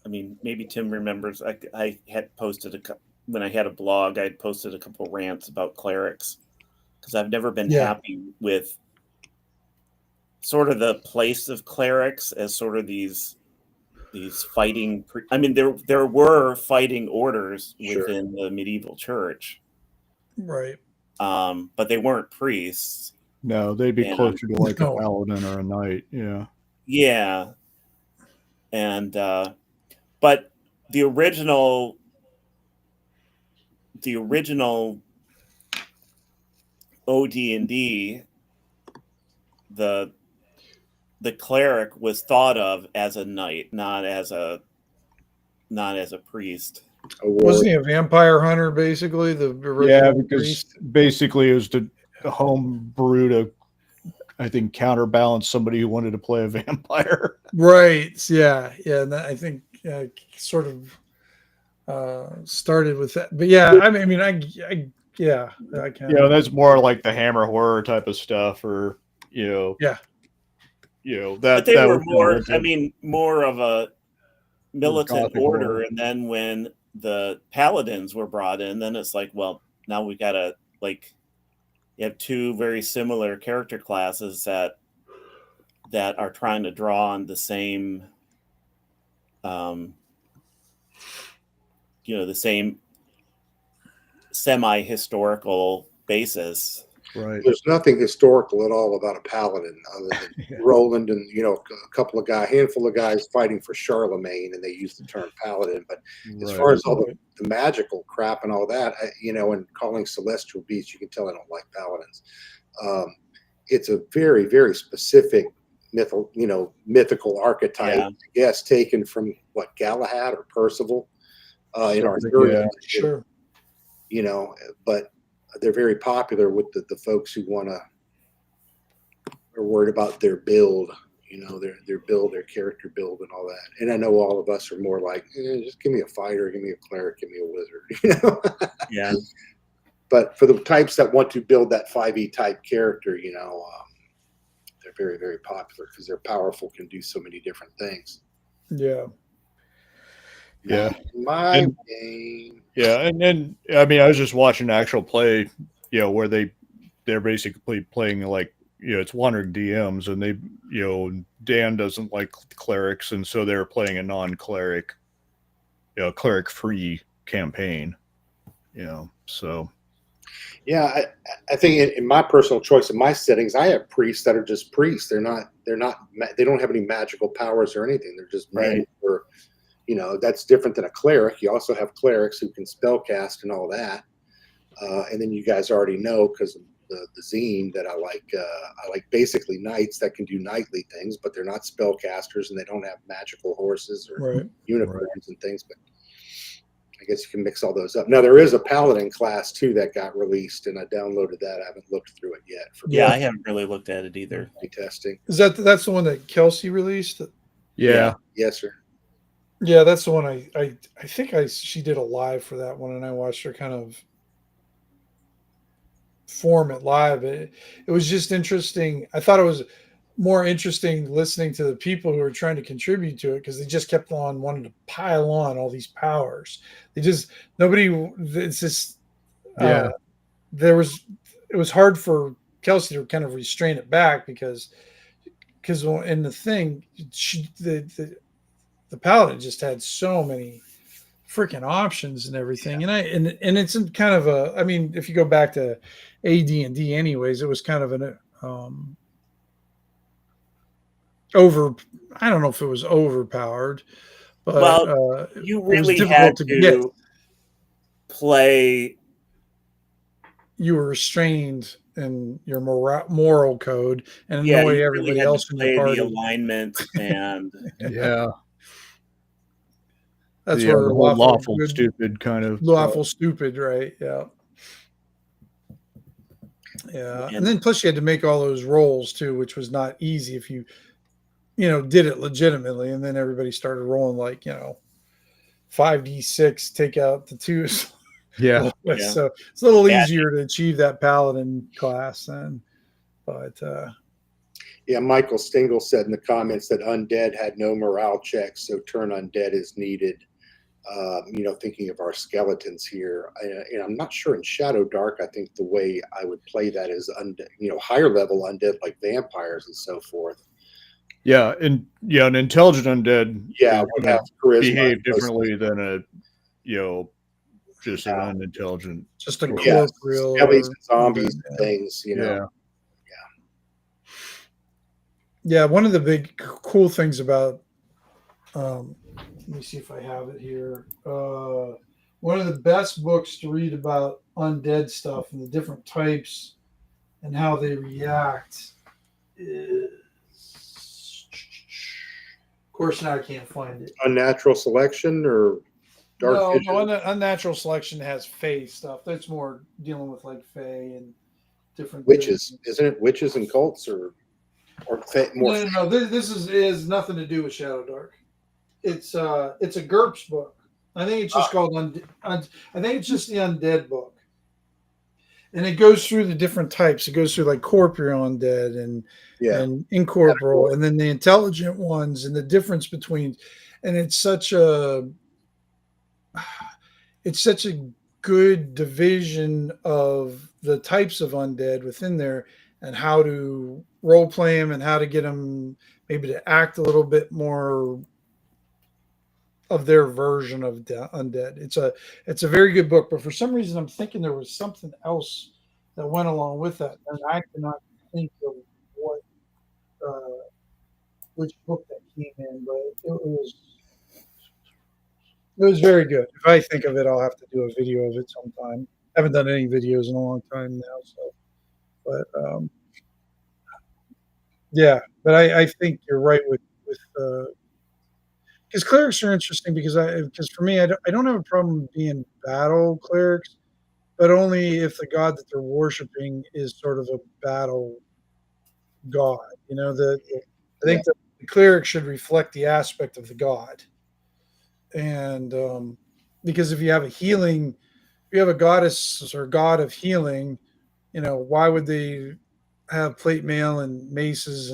I mean, maybe Tim remembers. I had posted when I had a blog. I had posted a couple rants about clerics because I've never been happy with sort of the place of clerics as sort of these fighting. I mean, there were fighting orders within the medieval church, right? But they weren't priests. No, they'd be closer to like a paladin or a knight. Yeah. Yeah. And but the original OD&D, the cleric was thought of as a knight, not as a priest. Wasn't he a vampire hunter, basically? The original because basically it was to homebrew to, I think, counterbalance somebody who wanted to play a vampire. Right. Yeah. And I think sort of started with that. But yeah, I mean, I kind of. That's more like the Hammer horror type of stuff, or that. But they were more. I mean, more of a militant order, horror. And then when the paladins were brought in, then it's like, well, now we gotta you have two very similar character classes that are trying to draw on the same, the same semi-historical basis. Right. There's nothing historical at all about a paladin other than Roland and a handful of guys fighting for Charlemagne, and they use the term paladin. But as far as all the magical crap and all that, and calling celestial beasts, you can tell I don't like paladins. it's a very, very specific mythical archetype, Yeah. I guess, taken from what, Galahad or Percival in Something, Arthurian, Sure. but they're very popular with the folks who are worried about their build, their build, their character build, and all that. And I know all of us are more like, just give me a fighter, give me a cleric, give me a wizard, Yeah. But for the types that want to build that 5e type character, they're very, very popular because they're powerful, can do so many different things. Yeah. Yeah. My game. Yeah, and then I mean, I was just watching actual play, where they're basically playing like it's wandering DMs, and they Dan doesn't like clerics, and so they're playing a non-cleric, cleric-free campaign, so. Yeah, I think in my personal choice, in my settings, I have priests that are just priests. They don't have any magical powers or anything. They're just men for, that's different than a cleric. You also have clerics who can spell cast and all that. And then you guys already know, because of the zine, that I like basically knights that can do knightly things, but they're not spellcasters, and they don't have magical horses or unicorns and things. But I guess you can mix all those up. Now, there is a paladin class too that got released, and I downloaded that. I haven't looked through it yet. I haven't really looked at it either. Testing. That's the one that Kelsey released? Yeah. Yes, sir. Yeah, that's the one I think she did a live for that one, and I watched her kind of form it live. It was just interesting. I thought it was more interesting listening to the people who were trying to contribute to it, because they just kept on wanting to pile on all these powers. It's just it was hard for Kelsey to kind of restrain it back, because in the thing, the paladin just had so many freaking options and everything. And it's in kind of a, I mean, if you go back to AD&D anyways, it was kind of an I don't know if it was overpowered, but you it was really difficult had to get. Play. You were restrained in your moral code and Yeah, annoy you everybody really had else to in play your party. the alignment and Yeah. That's Yeah, where the whole lawful stupid kind of lawful stupid, right? Yeah. Yeah. And then plus you had to make all those rolls too, which was not easy if you did it legitimately. And then everybody started rolling like, 5d6, take out the twos. Yeah. So it's a little easier to achieve that paladin class then. But yeah, Michael Stingle said in the comments that undead had no morale checks, so turn undead is needed. Thinking of our skeletons here, and I'm not sure in Shadowdark. I think the way I would play that is undead, higher level undead like vampires and so forth. Yeah, and an intelligent undead would have charisma, behave differently than a just an unintelligent, just a corporeal skellies and zombies and things. Yeah, one of the big cool things about let me see if I have it here. One of the best books to read about undead stuff and the different types and how they react is, of course, now I can't find it. Unnatural Selection or Dark Vision? No, Unnatural Selection has Fae stuff. That's more dealing with like Fae and different witches, things. isn't it? Witches and cults or more? No. This is nothing to do with Shadowdark. It's a GURPS book. I think it's just called I think it's just the undead book, and it goes through the different types. It goes through like corporeal undead and incorporeal, and then the intelligent ones, and the difference between. And it's such a good division of the types of undead within there, and how to role play them, and how to get them maybe to act a little bit more of their version of undead. It's a very good book, but for some reason I'm thinking there was something else that went along with that, and I cannot think of which book that came in, but it was very good. If I think of it, I'll have to do a video of it sometime. I haven't done any videos in a long time now, so. But Yeah, but I think you're right with because clerics are interesting because for me I don't have a problem being battle clerics, but only if the god that they're worshiping is sort of a battle god. You know, I Yeah. think the cleric should reflect the aspect of the god, and because if you have a healing, if you have a goddess or god of healing, you know, why would they have plate mail and maces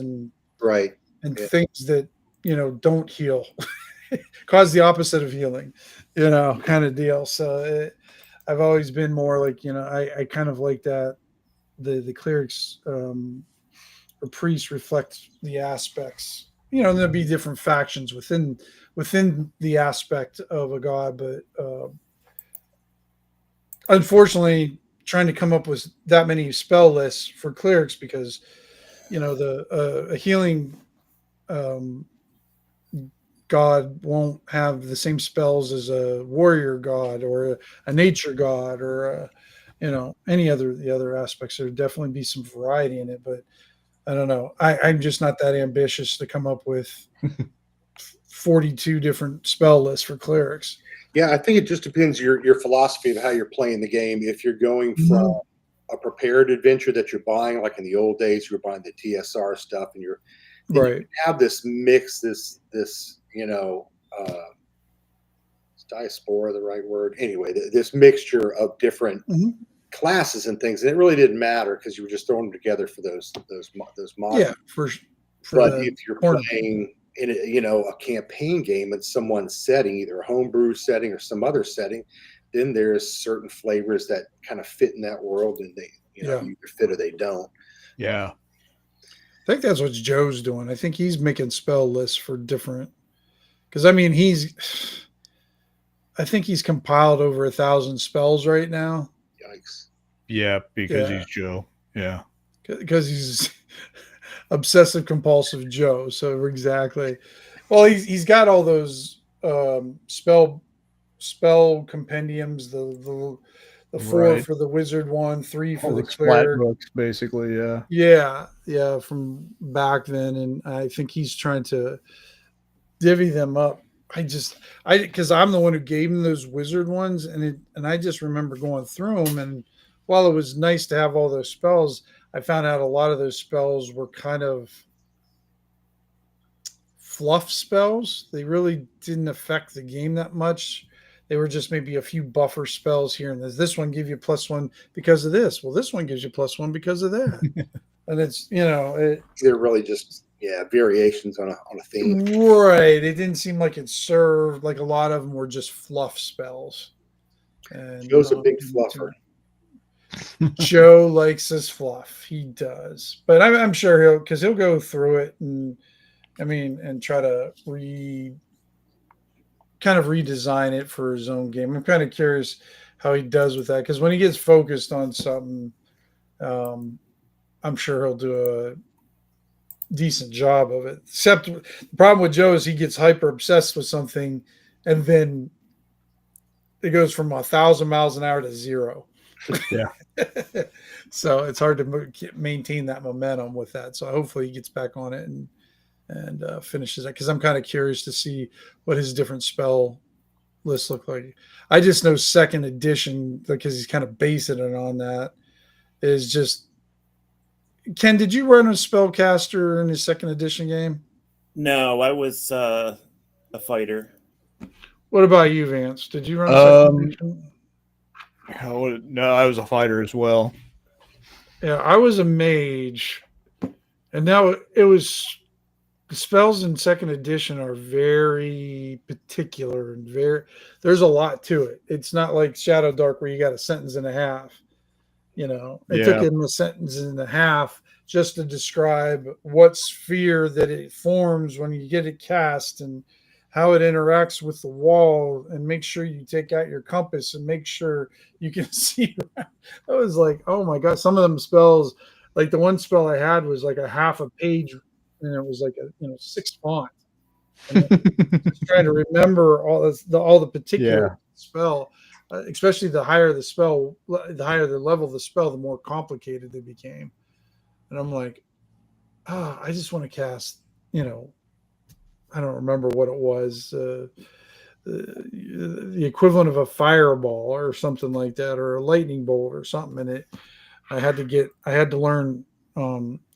Right. and Yeah. things that don't heal, cause the opposite of healing, kind of deal. So I've always been more like, I kind of like that the clerics or priests reflect the aspects. And there'll be different factions within the aspect of a god, but unfortunately, trying to come up with that many spell lists for clerics because the a healing um, god won't have the same spells as a warrior god or a nature god or any other the other aspects. There'd definitely be some variety in it, but I don't know. I'm just not that ambitious to come up with 42 different spell lists for clerics. Yeah, I think it just depends your philosophy of how you're playing the game. If you're going from a prepared adventure that you're buying, like in the old days, you were buying the TSR stuff, and then you Right. have this mix, this is diaspora the right word? Anyway, this mixture of different Mhm. classes and things, and it really didn't matter because you were just throwing them together for those Yeah, modules. for But the if you're tournament. playing in a campaign game in someone's setting, either a homebrew setting or some other setting, then there's certain flavors that kind of fit in that world, and they Yeah. either fit or they don't. Yeah. I think that's what Joe's doing. I think he's making spell lists for different. Because I mean, I think he's compiled over 1,000 spells right now. Yikes! Yeah, because Yeah. he's Joe. Yeah. Because he's obsessive compulsive Joe. So exactly. Well, he's got all those spell compendiums. The four Right. for the wizard one, three for All the the splat cleric. books, basically. Yeah. Yeah, from back then, and I think he's trying to divvy them up. Because I'm the one who gave him those wizard ones, and I just remember going through them, and while it was nice to have all those spells, I found out a lot of those spells were kind of fluff spells. They really didn't affect the game that much. They were just maybe a few buffer spells here and this one give you +1 because of this. Well, this one gives you +1 because of that. And it's They're really just variations on a theme. right. It didn't seem like it served. Like a lot of them were just fluff spells. And Joe's a big fluffer. Joe likes his fluff. He does, but I'm sure he'll go through it and try to redesign it for his own game. I'm kind of curious how he does with that because when he gets focused on something, I'm sure he'll do a decent job of it. Except the problem with Joe is he gets hyper obsessed with something, and then it goes from 1,000 miles an hour to 0. Yeah. So it's hard to maintain that momentum with that. So hopefully he gets back on it and finishes it because I'm kind of curious to see what his different spell lists look like. I just know second edition because he's kind of basing it on that is just. Ken, did you run a spellcaster in his second edition game? No, I was a fighter. What about you, Vance? Did you run second edition? No, I was a fighter as well. Yeah, I was a mage, and now it was the spells in second edition are very particular and there's a lot to it. It's not like Shadowdark where you got a sentence and a half. It took him a sentence and a half just to describe what sphere that it forms when you get it cast and how it interacts with the wall, and make sure you take out your compass and make sure you can see. I was like, oh my god, some of them spells, like the one spell I had was like a half a page, and it was like a 6 font. And just trying to remember all the particular spell. Especially the higher the spell, the higher the level of the spell, the more complicated they became. And I'm like, I just want to cast, I don't remember what it was, the equivalent of a fireball or something like that, or a lightning bolt or something. And I had to learn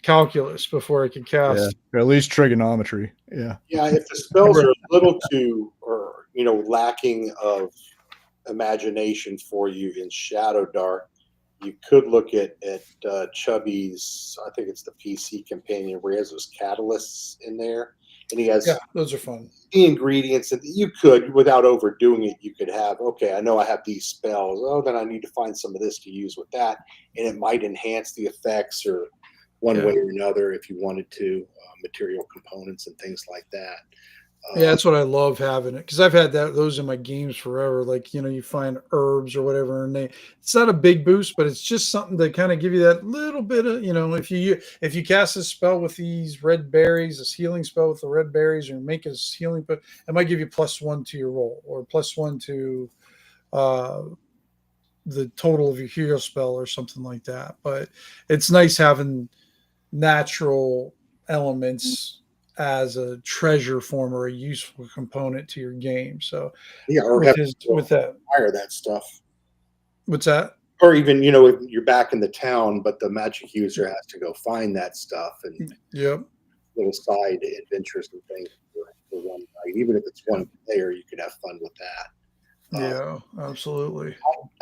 calculus before I could Yeah, cast. or at least trigonometry. Yeah. Yeah, if the spells are a little too, or lacking of imagination for you in Shadowdark, you could look at Chubby's. I think it's the PC companion where he has those catalysts in there, and he has Yeah, those are fun. the ingredients, and you could, without overdoing it, you could have, okay, I know I have these spells. Oh, then I need to find some of this to use with that, and it might enhance the effects or one way or another if you wanted to, material components and things like that. Yeah, that's what I love having it, because I've had those in my games forever. Like, you find herbs or whatever, and it's not a big boost, but it's just something to kind of give you that little bit of, if you cast a spell with these red berries, this healing spell with the red berries, or make a healing, but it might give you +1 to your roll, or +1 to the total of your hero spell, or something like that. But it's nice having natural elements as a treasure form or a useful component to your game. So Yeah, or with have his to with that, hire that stuff. what's that? Or even, if you're back in the town, but the magic user has to go find that stuff and Yep. little side adventures and things for one night. Even if it's one player, you could have fun with that. Yeah, absolutely.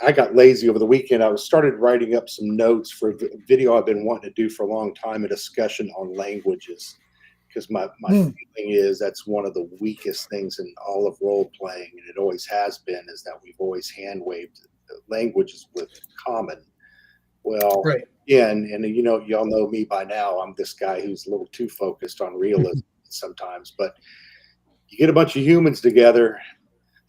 I got lazy over the weekend. I started writing up some notes for a video I've been wanting to do for a long time, a discussion on languages. Because my feeling is that's one of the weakest things in all of role playing, and it always has been, is that we've always hand waved languages with common. Well, Right. and y'all know me by now. I'm this guy who's a little too focused on realism sometimes, but you get a bunch of humans together,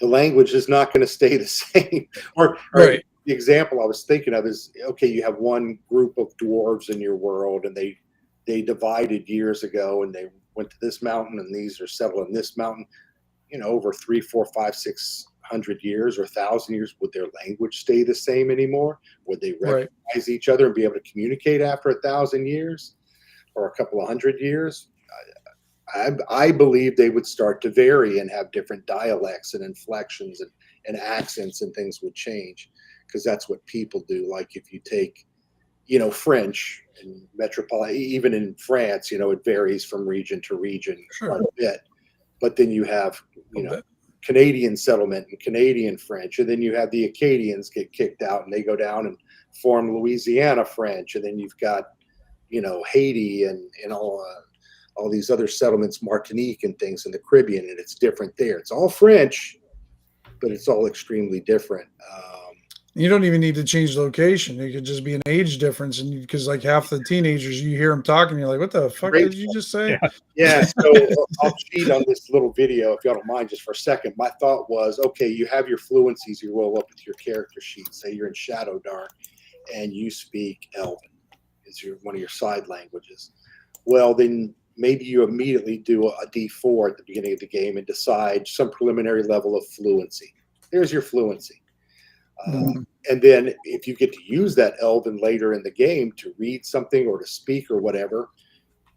the language is not going to stay the same. or Right. the example I was thinking of is, okay, you have one group of dwarves in your world, and they divided years ago, and they went to this mountain, and these are settled in this mountain. Over 3, 4, 5, 600 years or 1,000 years, would their language stay the same anymore? Would they Right. recognize each other and be able to communicate after 1,000 years or a couple of 100 years? I believe they would start to vary and have different dialects and inflections and accents, and things would change, because that's what people do. Like if you take, French and metropolitan, even in France, it varies from region to region quite a bit. But then you have, Canadian settlement and Canadian French, and then you have the Acadians get kicked out and they go down and form Louisiana French, and then you've got, Haiti and all these other settlements, Martinique and things in the Caribbean, and it's different there. It's all French, but it's all extremely different. You don't even need to change location. It could just be an age difference, and because like half the teenagers, you hear them talking, you're like, "What the fuck did you just say?" Yeah. So I'll cheat on this little video if y'all don't mind just for a second. My thought was, okay, you have your fluencies you roll up with your character sheet. Say you're in Shadowdark and you speak Elven. It's one of your side languages. Well, then maybe you immediately do a D4 at the beginning of the game and decide some preliminary level of fluency. There's your fluency. And then if you get to use that Elven later in the game to read something or to speak or whatever,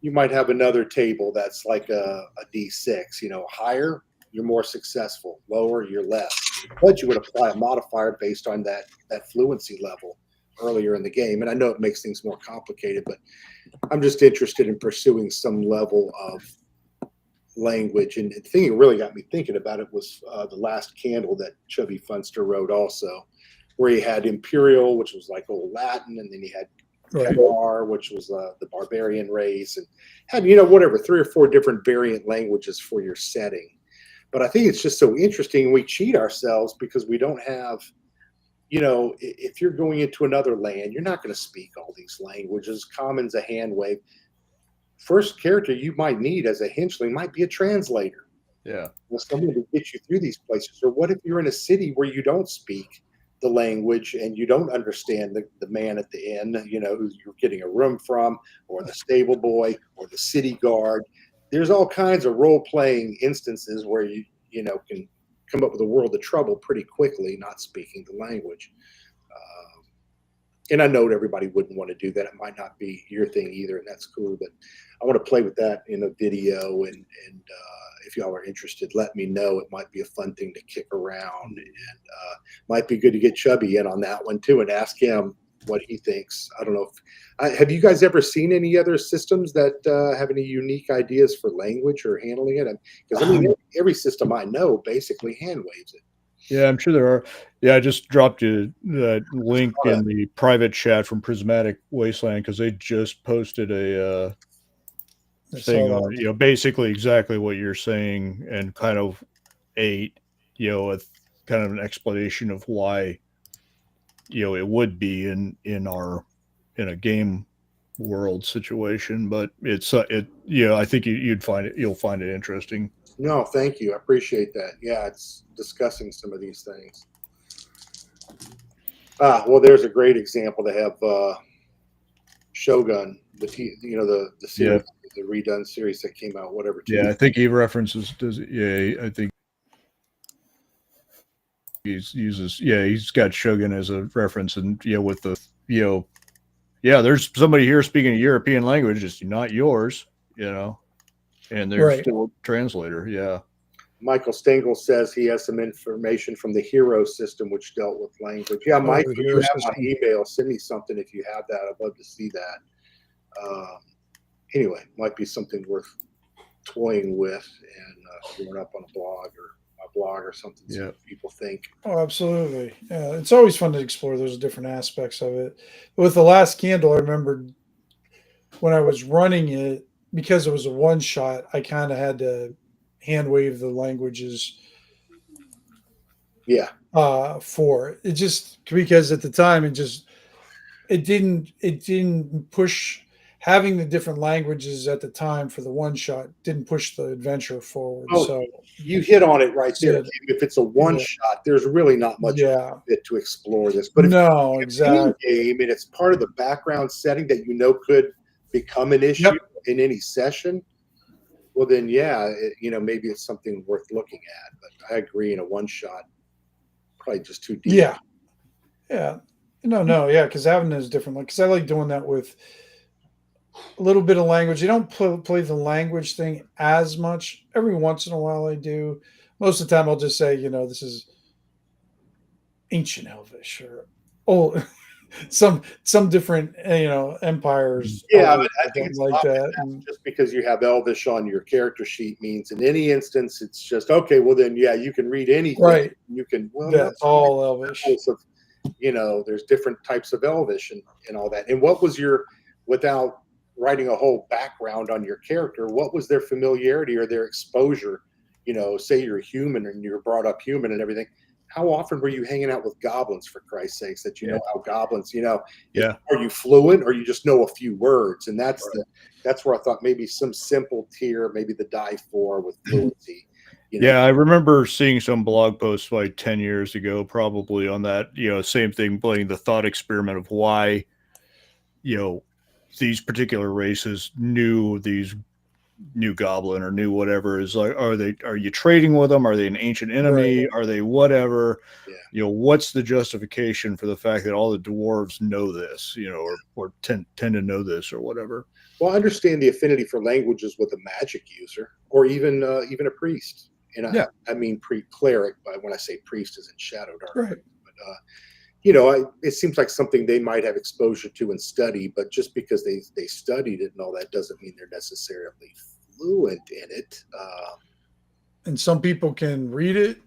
you might have another table that's like a D6. Higher, you're more successful. Lower, you're less. But you would apply a modifier based on that fluency level earlier in the game. And I know it makes things more complicated, but I'm just interested in pursuing some level of language. And the thing that really got me thinking about it was the last candle that Chubby Funster wrote also, where he had Imperial, which was like old Latin, and then he had Cavar, which was the barbarian race, and had, whatever, 3 or 4 different variant languages for your setting. But I think it's just so interesting. We cheat ourselves because we don't have, if you're going into another land, you're not going to speak all these languages. Common's a hand wave. First character you might need as a henchling might be a translator. Yeah. Well, someone to get you through these places. Or what if you're in a city where you don't speak the language and you don't understand the man at the inn, who you're getting a room from, or the stable boy, or the city guard? There's all kinds of role-playing instances where you can come up with a world of trouble pretty quickly not speaking the language. And I know everybody wouldn't want to do that. It might not be your thing either, and that's cool. But I want to play with that in a video, and if y'all are interested, let me know. It might be a fun thing to kick around, and might be good to get Chubby in on that one too, and ask him what he thinks. I don't know if have you guys ever seen any other systems that have any unique ideas for language or handling it? Because I mean, every system I know basically hand waves it. Yeah, I'm sure there are. Yeah, I just dropped you that link in the private chat from Prismatic Wasteland because they just posted a thing on, basically exactly what you're saying, and kind of a kind of an explanation of why it would be in a game world situation, but it's I think you'll find it interesting. No, thank you. I appreciate that. Yeah, it's discussing some of these things. Well, there's a great example to have Shogun, the series, the redone series that came out, whatever. Yeah, I think he references. I think he's got Shogun as a reference, and with the there's somebody here speaking a European language, it's not yours, and there's still a translator. Yeah. Michael Stengel says he has some information from the Hero system, which dealt with language. Yeah, Michael, you have my email. Send me something if you have that. I'd love to see that. Anyway, might be something worth toying with and throwing up on a blog or my blog or something. So people think. Oh, absolutely. Yeah, it's always fun to explore those different aspects of it. With The Last Candle, I remember when I was running it, because it was a one shot, I kind of had to hand wave the languages. Yeah. For it, just because at the time it didn't push. Having the different languages at the time for the one shot didn't push the adventure forward. Oh, so you hit on it right there. If it's a one shot, there's really not much to explore this. But if it's a game and it's part of the background setting that could become an issue in any session, well then maybe it's something worth looking at. But I agree, in a one shot, probably just too deep. Yeah. Because having those different, because I like doing that with a little bit of language. You don't play the language thing as much. Every once in a while I do. Most of the time I'll just say, this is ancient Elvish or some different empires. Yeah, but I think it's like that. Just because you have Elvish on your character sheet means in any instance it's just okay. Well then, you can read anything. Right. You can. Well, that's all Elvish. There's different types of Elvish and all that. And what was without writing a whole background on your character, what was their familiarity or their exposure? Say you're human and you're brought up human and everything. How often were you hanging out with goblins, for Christ's sakes, that know how goblins, are you fluent or you just know a few words? And that's where I thought maybe some simple tier, maybe the die 4 with fluency. Yeah, I remember seeing some blog posts like 10 years ago, probably on that, same thing, playing the thought experiment of why, these particular races knew these new goblin or new whatever is like, are you trading with them? Are they an ancient enemy? Right. Are they whatever? What's the justification for the fact that all the dwarves know this, or tend to know this or whatever? Well, I understand the affinity for languages with a magic user or even a priest. And I mean cleric, but when I say priest is in Shadowdark. Right. But it seems like something they might have exposure to and study, but just because they studied it and all that doesn't mean they're necessarily fluent in it. And some people can read it,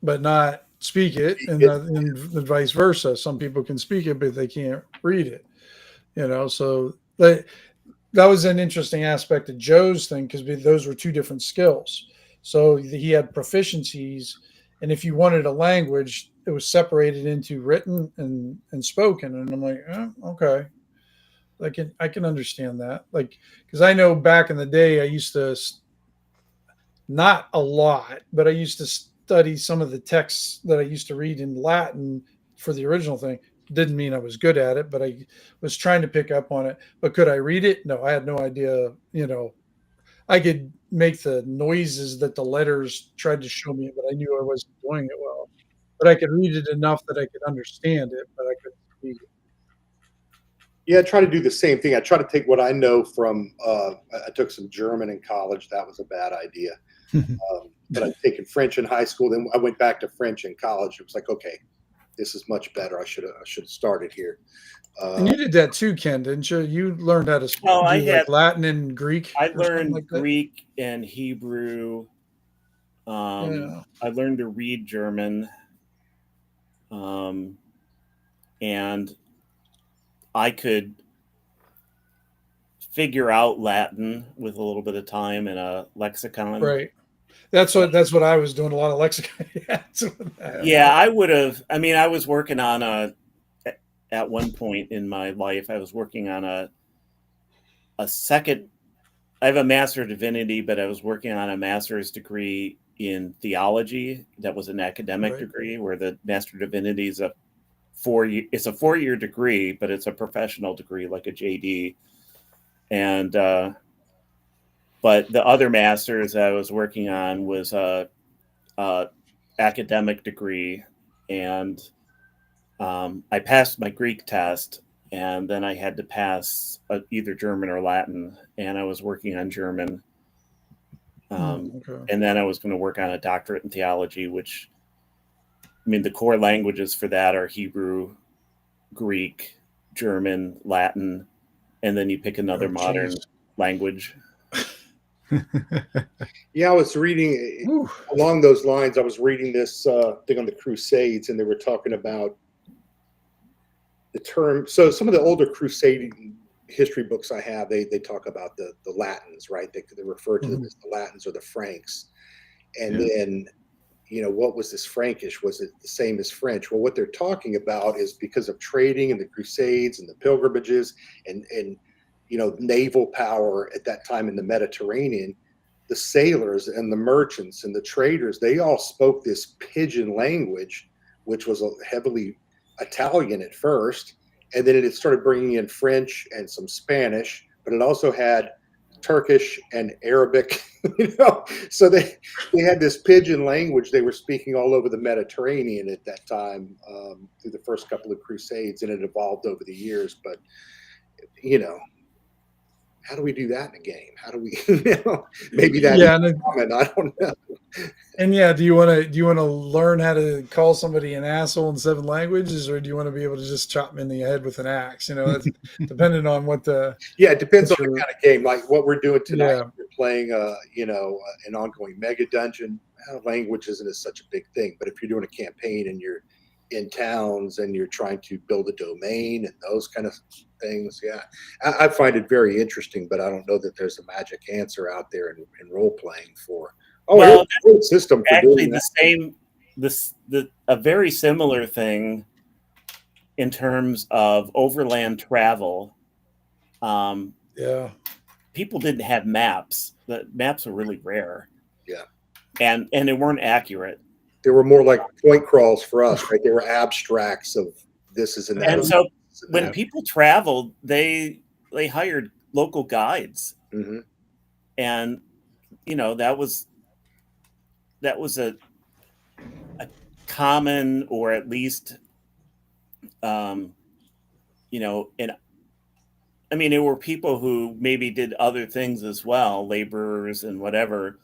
but not speak it, and the vice versa. Some people can speak it, but they can't read it. So that was an interesting aspect of Joe's thing, because those were two different skills. So he had proficiencies, and if you wanted a language, it was separated into written and spoken. And I'm like, okay, I can understand that. Like, because I know back in the day, I used to, not a lot, but I used to study some of the texts that I used to read in Latin for the original thing. Didn't mean I was good at it, but I was trying to pick up on it. But could I read it? No, I had no idea. I could make the noises that the letters tried to show me, but I knew I wasn't doing it well. But I could read it enough that I could understand it, but I couldn't speak it. Yeah, I try to do the same thing. I try to take what I know from. I took some German in college. That was a bad idea. But I'd taken French in high school. Then I went back to French in college. It was like, okay, this is much better. I should have started here. And you did that too, Ken, didn't you? You learned how to Oh, do I like had Latin and Greek. I or something learned like that? Greek and Hebrew. Yeah. I learned to read German, and I could figure out Latin with a little bit of time and a lexicon. Right. That's what I was doing, a lot of lexicon. Yeah, I would have. I mean, I was working on at one point in my life, I was working on a second. I have a Master of Divinity, but I was working on a master's degree in theology. That was an academic Right. degree, where the Master of Divinity is a 4-year degree, but it's a professional degree like a JD. And but the other master's I was working on was a academic degree, and I passed my Greek test, and then I had to pass either German or Latin, and I was working on German. Okay. And then I was going to work on a doctorate in theology, which, I mean, the core languages for that are Hebrew, Greek, German, Latin, and then you pick another modern language. Yeah, I was reading along those lines. I was reading this thing on the Crusades, and they were talking about the term. So some of the older Crusade history books I have, they talk about the Latins, right? They refer to them as the Latins or the Franks. And then, what was this Frankish? Was it the same as French? Well, what they're talking about is because of trading and the Crusades and the pilgrimages and naval power at that time in the Mediterranean, the sailors and the merchants and the traders, they all spoke this pidgin language, which was heavily Italian at first. And then it started bringing in French and some Spanish, but it also had Turkish and Arabic, So they had this pidgin language they were speaking all over the Mediterranean at that time through the first couple of Crusades, and it evolved over the years. But, how do we do that in a game? How do we, maybe that is common. I don't know. And do you want to learn how to call somebody an asshole in 7 languages, or do you want to be able to just chop them in the head with an axe? That's depending on what the it depends on the kind of game. Like what we're doing tonight, we're playing an ongoing mega dungeon. Language isn't such a big thing, but if you're doing a campaign and you're in towns and you're trying to build a domain and those kind of things, I find it very interesting, but I don't know that there's a magic answer out there in role playing for. System for actually doing the that. same, a very similar thing in terms of overland travel. People didn't have maps. The maps were really rare. Yeah, and they weren't accurate. They were more like point crawls for us, right? They were abstracts of this is and that. And so when people traveled, they hired local guides, and that was a common, or at least and I mean, there were people who maybe did other things as well, laborers and whatever,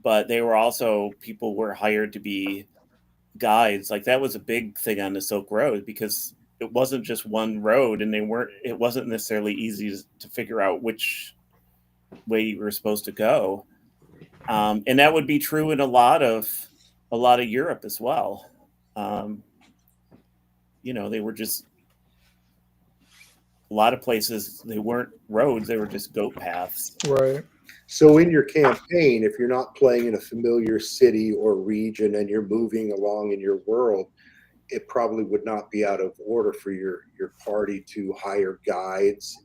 but they were also people were hired to be guides. Like that was a big thing on the Silk Road, because it wasn't just one road, and it wasn't necessarily easy to figure out which way you were supposed to go. And that would be true in a lot of Europe as well. They were just, a lot of places, they weren't roads, they were just goat paths. Right. So in your campaign, if you're not playing in a familiar city or region and you're moving along in your world, it probably would not be out of order for your party to hire guides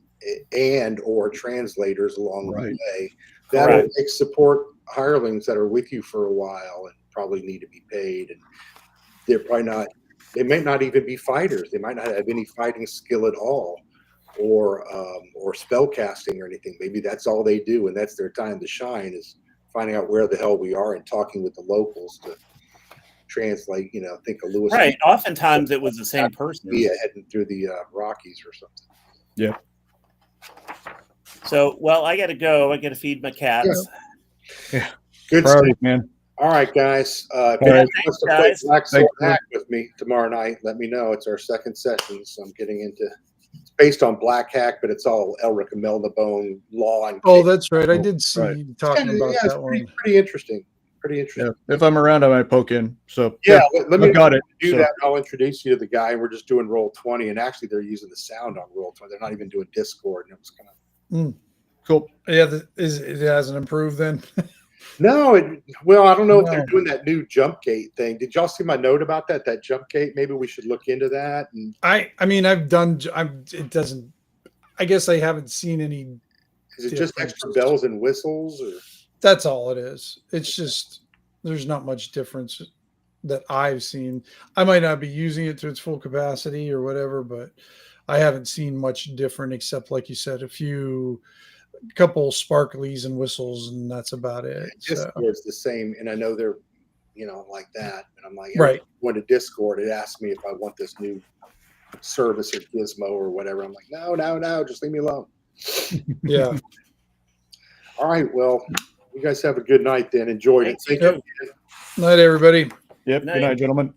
and or translators along the way. That will make support hirelings that are with you for a while and probably need to be paid. And they might not even be fighters. They might not have any fighting skill at all, or spell casting or anything. Maybe that's all they do, and that's their time to shine, is finding out where the hell we are and talking with the locals to translate. Think of Lewis. Right. Oftentimes it was the same person. Yeah, heading through the Rockies or something. Yeah. So, well, I got to go. I got to feed my cats. Good Priorities, stuff. man. All right, guys. If All anyone right. wants to Thanks, play Black Soul Thanks, man. Hack with me tomorrow night, let me know. It's our second session, so I'm getting into. It's based on Black Hack, but it's all Elric and Melnibone law and. Oh, that's right. I did see Right. you talking about it's that pretty, one. pretty interesting. Pretty interesting. Yeah. If I'm around, I might poke in. So Yeah, let me I've got it. do So, that. I'll introduce you to the guy, and we're just doing Roll20, and actually they're using the sound on Roll20. They're not even doing Discord, and it was kind of cool. Yeah, it hasn't improved then. no. Well, I don't know if they're No. doing that new jump gate thing. Did y'all see my note about that? That jump gate? Maybe we should look into that. And I mean, I've done. It doesn't. I guess I haven't seen any. is it just difference. extra bells and whistles, or That's all it is. It's just there's not much difference that I've seen. I might not be using it to its full capacity or whatever, but I haven't seen much different except, like you said, couple sparklies and whistles, and that's about it. So, Discord's the same? And I know they're, like that. And I'm like, every right. time I went to Discord, it asked me if I want this new service or gizmo or whatever. I'm like, no, just leave me alone. Yeah. All right. Well, you guys have a good night then. Enjoyed it. Thanks, you Thank you. Night, everybody. Yep. Night. Good night, gentlemen.